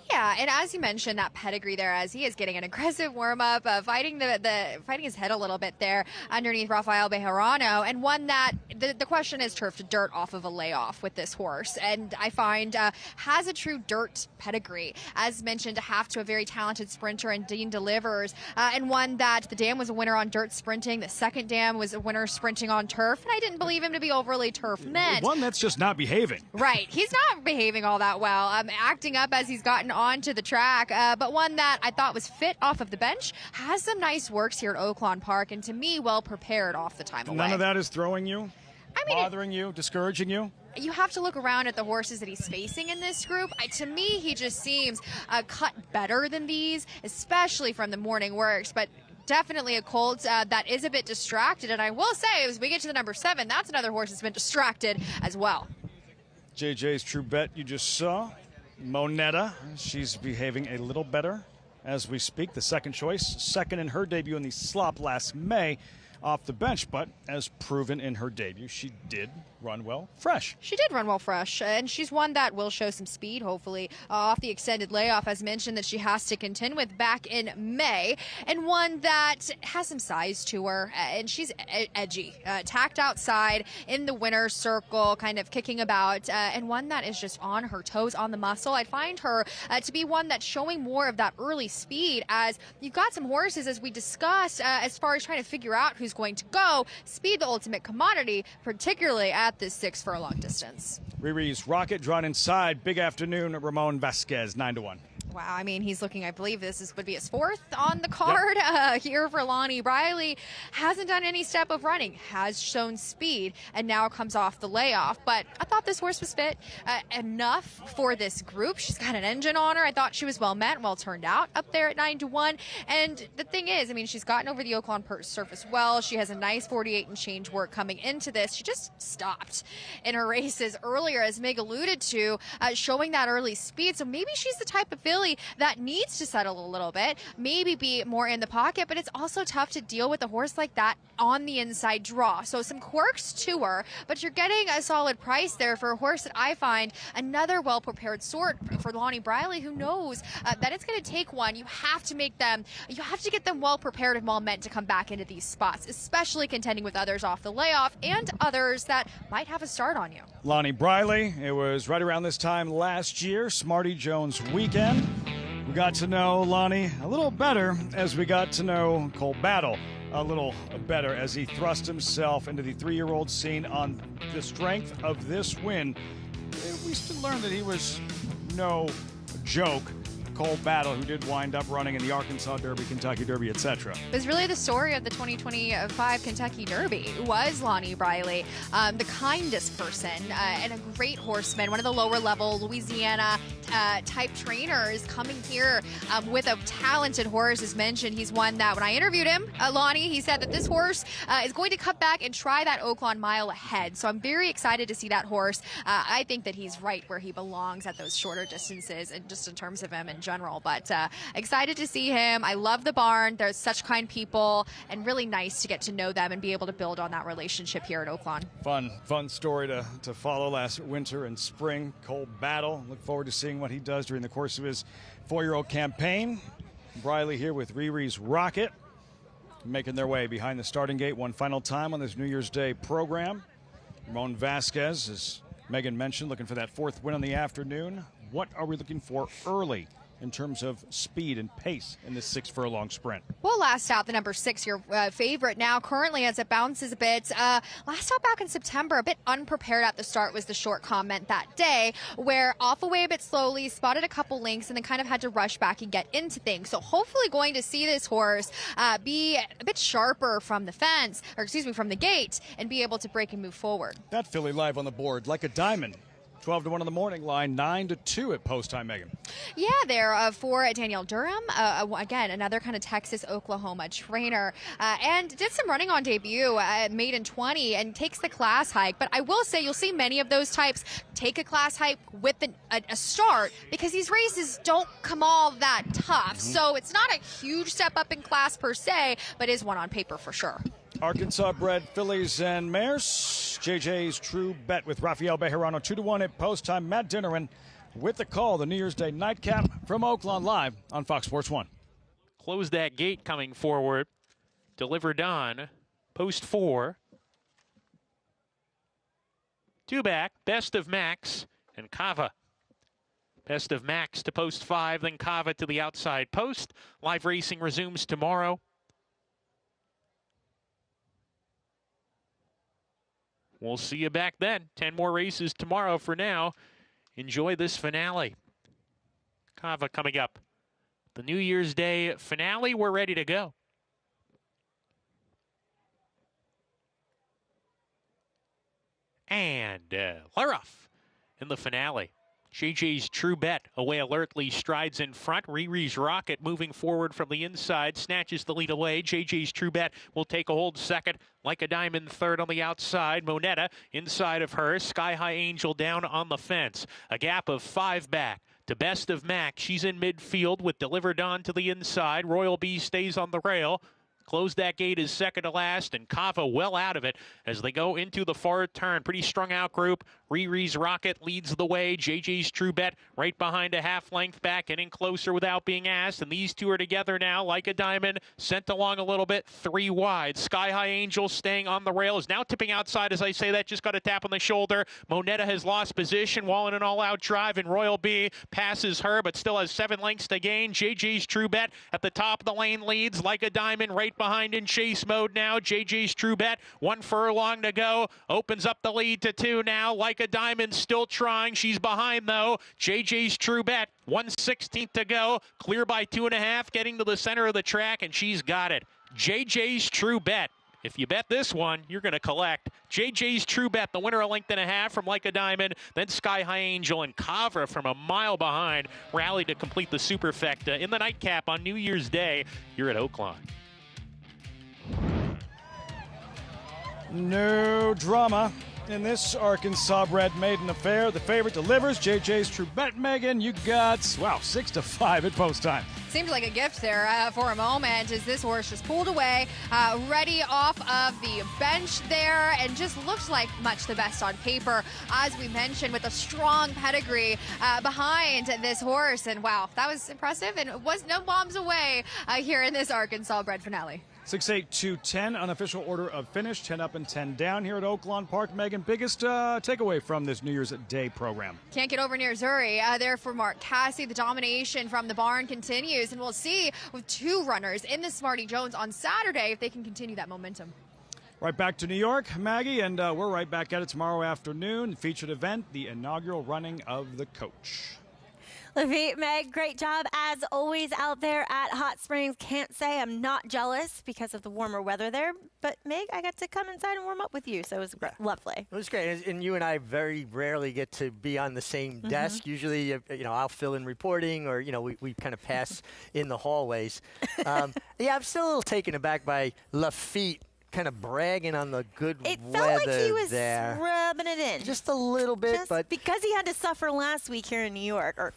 Yeah, and as you mentioned, that pedigree there, as he is getting an aggressive warm-up, fighting his head a little bit there underneath Rafael Bejarano, and one that the question is turf to dirt off of a layoff with this horse, and I find has a true dirt pedigree. As mentioned, a half to a very talented sprinter and Dean Delivers, and one that the dam was a winner on dirt sprinting, the second dam was a winner sprinting on turf, and I didn't believe him to be overly turf meant. One that's just not behaving. Right, he's not behaving all that well, acting up as he's gotten onto the track, but one that I thought was fit off of the bench, has some nice works here at Oaklawn Park, and to me, well prepared off the time away. None of that is throwing you, bothering you, discouraging you? You have to look around at the horses that he's facing in this group. To me, he just seems cut better than these, especially from the morning works, but definitely a colt that is a bit distracted, and I will say, as we get to the number 7, that's another horse that's been distracted as well. JJ's True Bet you just saw. Moneta, she's behaving a little better as we speak. The second choice, second in her debut in the slop last May off the bench, but as proven in her debut, she did run well fresh. She did run well fresh, and she's one that will show some speed, hopefully, off the extended layoff, as mentioned, that she has to contend with back in May, and one that has some size to her, and she's edgy, tacked outside in the winner's circle, kind of kicking about, and one that is just on her toes, on the muscle. I find her to be one that's showing more of that early speed, as you've got some horses, as we discussed, as far as trying to figure out who's going to go. Speed, the ultimate commodity, particularly at this 6 for a long distance. Riri's Rocket drawn inside. Big afternoon. Ramon Vasquez, 9-1. Wow, I mean, he's looking, I believe would be his 4th on the card here for Lonnie Riley. Hasn't done any step of running, has shown speed, and now comes off the layoff. But I thought this horse was fit enough for this group. She's got an engine on her. I thought she was well met, well turned out up there at 9-1. And the thing is, I mean, she's gotten over the Oaklawn Park surface well. She has a nice 48 and change work coming into this. She just stopped in her races earlier, as Meg alluded to, showing that early speed. So maybe she's the type of filly Briley that needs to settle a little bit, maybe be more in the pocket, but it's also tough to deal with a horse like that on the inside draw. So some quirks to her, but you're getting a solid price there for a horse that I find another well-prepared sort for Lonnie Briley, who knows that it's going to take one. You have to get them well-prepared and well-meant to come back into these spots, especially contending with others off the layoff and others that might have a start on you. Lonnie Briley, it was right around this time last year, Smarty Jones weekend. We got to know Lonnie a little better as we got to know Cole Battle a little better as he thrust himself into the 3-year-old scene on the strength of this win. We still learned that he was no joke. Cole Battle, who did wind up running in the Arkansas Derby, Kentucky Derby, etc. It was really the story of the 2025 Kentucky Derby. Was Lonnie Briley the kindest person and a great horseman, one of the lower level Louisiana type trainers coming here with a talented horse. As mentioned, he's one that when I interviewed him, Lonnie, he said that this horse is going to cut back and try that Oaklawn Mile ahead. So I'm very excited to see that horse. I think that he's right where he belongs at those shorter distances and just in terms of him in general. But excited to see him. I love the barn. They're such kind people and really nice to get to know them and be able to build on that relationship here at Oaklawn. Fun story to follow last winter and spring. Cole Battle. Look forward to seeing what he does during the course of his 4-year-old campaign. Briley here with Riri's Rocket, making their way behind the starting gate one final time on this New Year's Day program. Ramon Vasquez, as Megan mentioned, looking for that 4th win on the afternoon. What are we looking for early in terms of speed and pace in this 6-furlong sprint? Well, last out, the number 6, your favorite now currently as it bounces a bit. Last out back in September, a bit unprepared at the start was the short comment that day, where off away a bit slowly, spotted a couple links, and then kind of had to rush back and get into things. So hopefully going to see this horse be a bit sharper from the fence, or excuse me, from the gate, and be able to break and move forward. That filly live on the board like a diamond. 12-1 on the morning line, 9-2 at post time, Megan. Yeah, there for Danielle Durham. Again, another kind of Texas, Oklahoma trainer. And did some running on debut, maiden 20, and takes the class hike. But I will say you'll see many of those types take a class hike with a start because these races don't come all that tough. So it's not a huge step up in class per se, but is one on paper for sure. Arkansas-bred fillies and mares. JJ's True Bet with Rafael Bejarano, 2-1 at post time. Matt Dinnerman with the call, the New Year's Day nightcap from Oaklawn live on Fox Sports 1. Close that gate coming forward. Delivered on. Post 4. 2 back. Best of Max and Kava. Best of Max to post 5, then Kava to the outside post. Live racing resumes tomorrow. We'll see you back then. 10 more races tomorrow. For now, enjoy this finale. Kava coming up. The New Year's Day finale, we're ready to go. And Laroff in the finale. JJ's True Bet away alertly, strides in front. Riri's Rocket moving forward from the inside, snatches the lead away. JJ's True Bet will take a hold second. Like a Diamond third on the outside. Moneta inside of her. Sky High Angel down on the fence. A gap of 5 back to Best of Max. She's in midfield with Delivered On to the inside. Royal Bee stays on the rail. Close that gate is second to last, and Kava well out of it as they go into the far turn. Pretty strung out group. Riri's Rocket leads the way. JJ's True Bet right behind a half length back, getting closer without being asked. And these two are together now like a diamond. Sent along a little bit, 3 wide. Sky High Angel staying on the rail, is now tipping outside as I say that. Just got a tap on the shoulder. Moneta has lost position while in an all-out drive, and Royal Bee passes her, but still has 7 lengths to gain. JJ's True Bet at the top of the lane leads like a diamond right behind in chase mode now. JJ's True Bet, 1 furlong to go. Opens up the lead to 2 now. Like a diamond still trying. She's behind though. JJ's True Bet, 1/16 to go. Clear by 2.5, getting to the center of the track, and she's got it. JJ's True Bet. If you bet this one, you're going to collect. JJ's True Bet, the winner, a length and a half from Like a Diamond. Then Sky High Angel and Kavra from a mile behind rally to complete the superfecta in the nightcap on New Year's Day. You're at Oaklawn. No drama In this Arkansas bred maiden affair, the favorite delivers. JJ's True Bet, Megan. You got, 6-5 at post time. Seemed like a gift there for a moment as this horse just pulled away, ready off of the bench there, and just looked like much the best on paper, as we mentioned, with a strong pedigree behind this horse. And wow, that was impressive, and it was no bombs away here in this Arkansas bred finale. 6-8-2-10, unofficial order of finish, 10 up and 10 down here at Oaklawn Park. Megan, biggest takeaway from this New Year's Day program? Can't get over near Zuri there for Mark Cassie. The domination from the barn continues, and we'll see with 2 runners in the Smarty Jones on Saturday if they can continue that momentum. Right back to New York, Maggie, and we're right back at it tomorrow afternoon. Featured event, the inaugural running of the coach. Lafitte, Meg, great job as always out there at Hot Springs. Can't say I'm not jealous because of the warmer weather there, but Meg, I got to come inside and warm up with you, so it was lovely. It was great, and you and I very rarely get to be on the same desk. Usually, I'll fill in reporting, or we kind of pass in the hallways. Yeah, I'm still a little taken aback by Lafitte kind of bragging on the good weather there. It felt like he was rubbing it in. Just a little bit, but because he had to suffer last week here in New York, or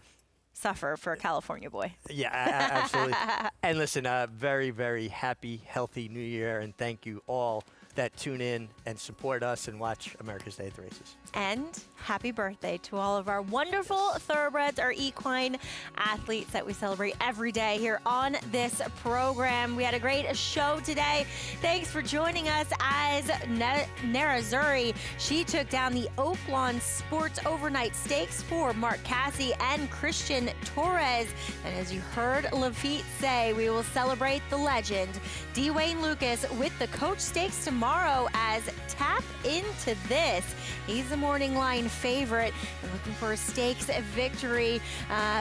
suffer for a California boy. Yeah, absolutely. And listen, very, very happy, healthy New Year, and thank you all that tune in and support us and watch America's Day at the Races. And happy birthday to all of our wonderful thoroughbreds, our equine athletes that we celebrate every day here on this program. We had a great show today. Thanks for joining us as NYRA Zuri. She took down the Oaklawn Sports Overnight Stakes for Mark Cassie and Christian Torres. And as you heard Lafitte say, we will celebrate the legend, Dwayne Lucas, with the Coach Stakes tomorrow as Tap Into This. He's the morning line favorite and looking for a stakes victory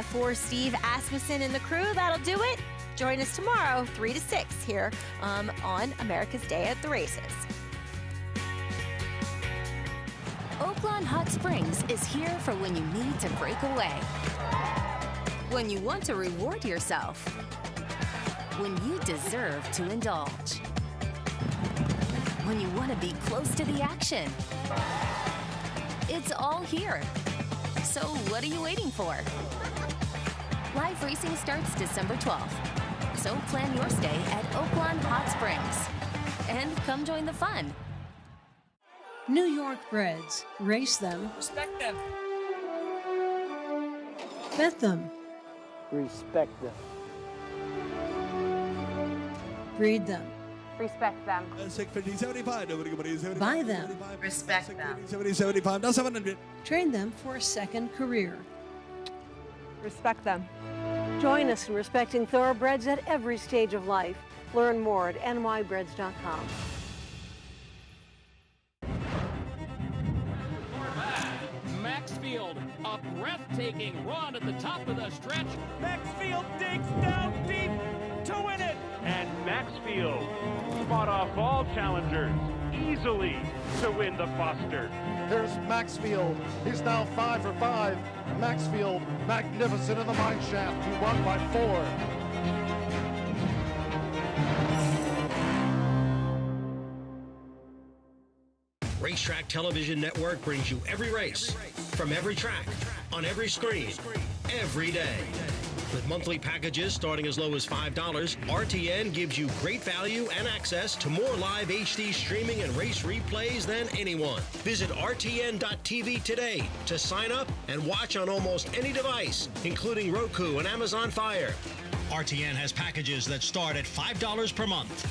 for Steve Asmussen and the crew. That'll do it. Join us tomorrow, 3 to 6 here on America's Day at the Races. Oaklawn Hot Springs is here for when you need to break away, when you want to reward yourself, when you deserve to indulge, when you want to be close to the action. It's all here. So what are you waiting for? Live racing starts December 12th. So plan your stay at Oaklawn Hot Springs. And come join the fun. New York breds. Race them. Respect them. Bet them. Respect them. Breed them. Respect them. Buy them. Respect them. Train them for a second career. Respect them. Join us in respecting thoroughbreds at every stage of life. Learn more at nybreds.com. Maxfield, a breathtaking run at the top of the stretch. Maxfield digs down deep to win it. And Maxfield fought off all challengers easily to win the Foster. Here's Maxfield. He's now 5 for 5. Maxfield, magnificent in the mine shaft. He won by 4. Racetrack Television Network brings you every race, from every track, on every screen, every day. With monthly packages starting as low as $5, RTN gives you great value and access to more live HD streaming and race replays than anyone. Visit RTN.tv today to sign up and watch on almost any device, including Roku and Amazon Fire. RTN has packages that start at $5 per month.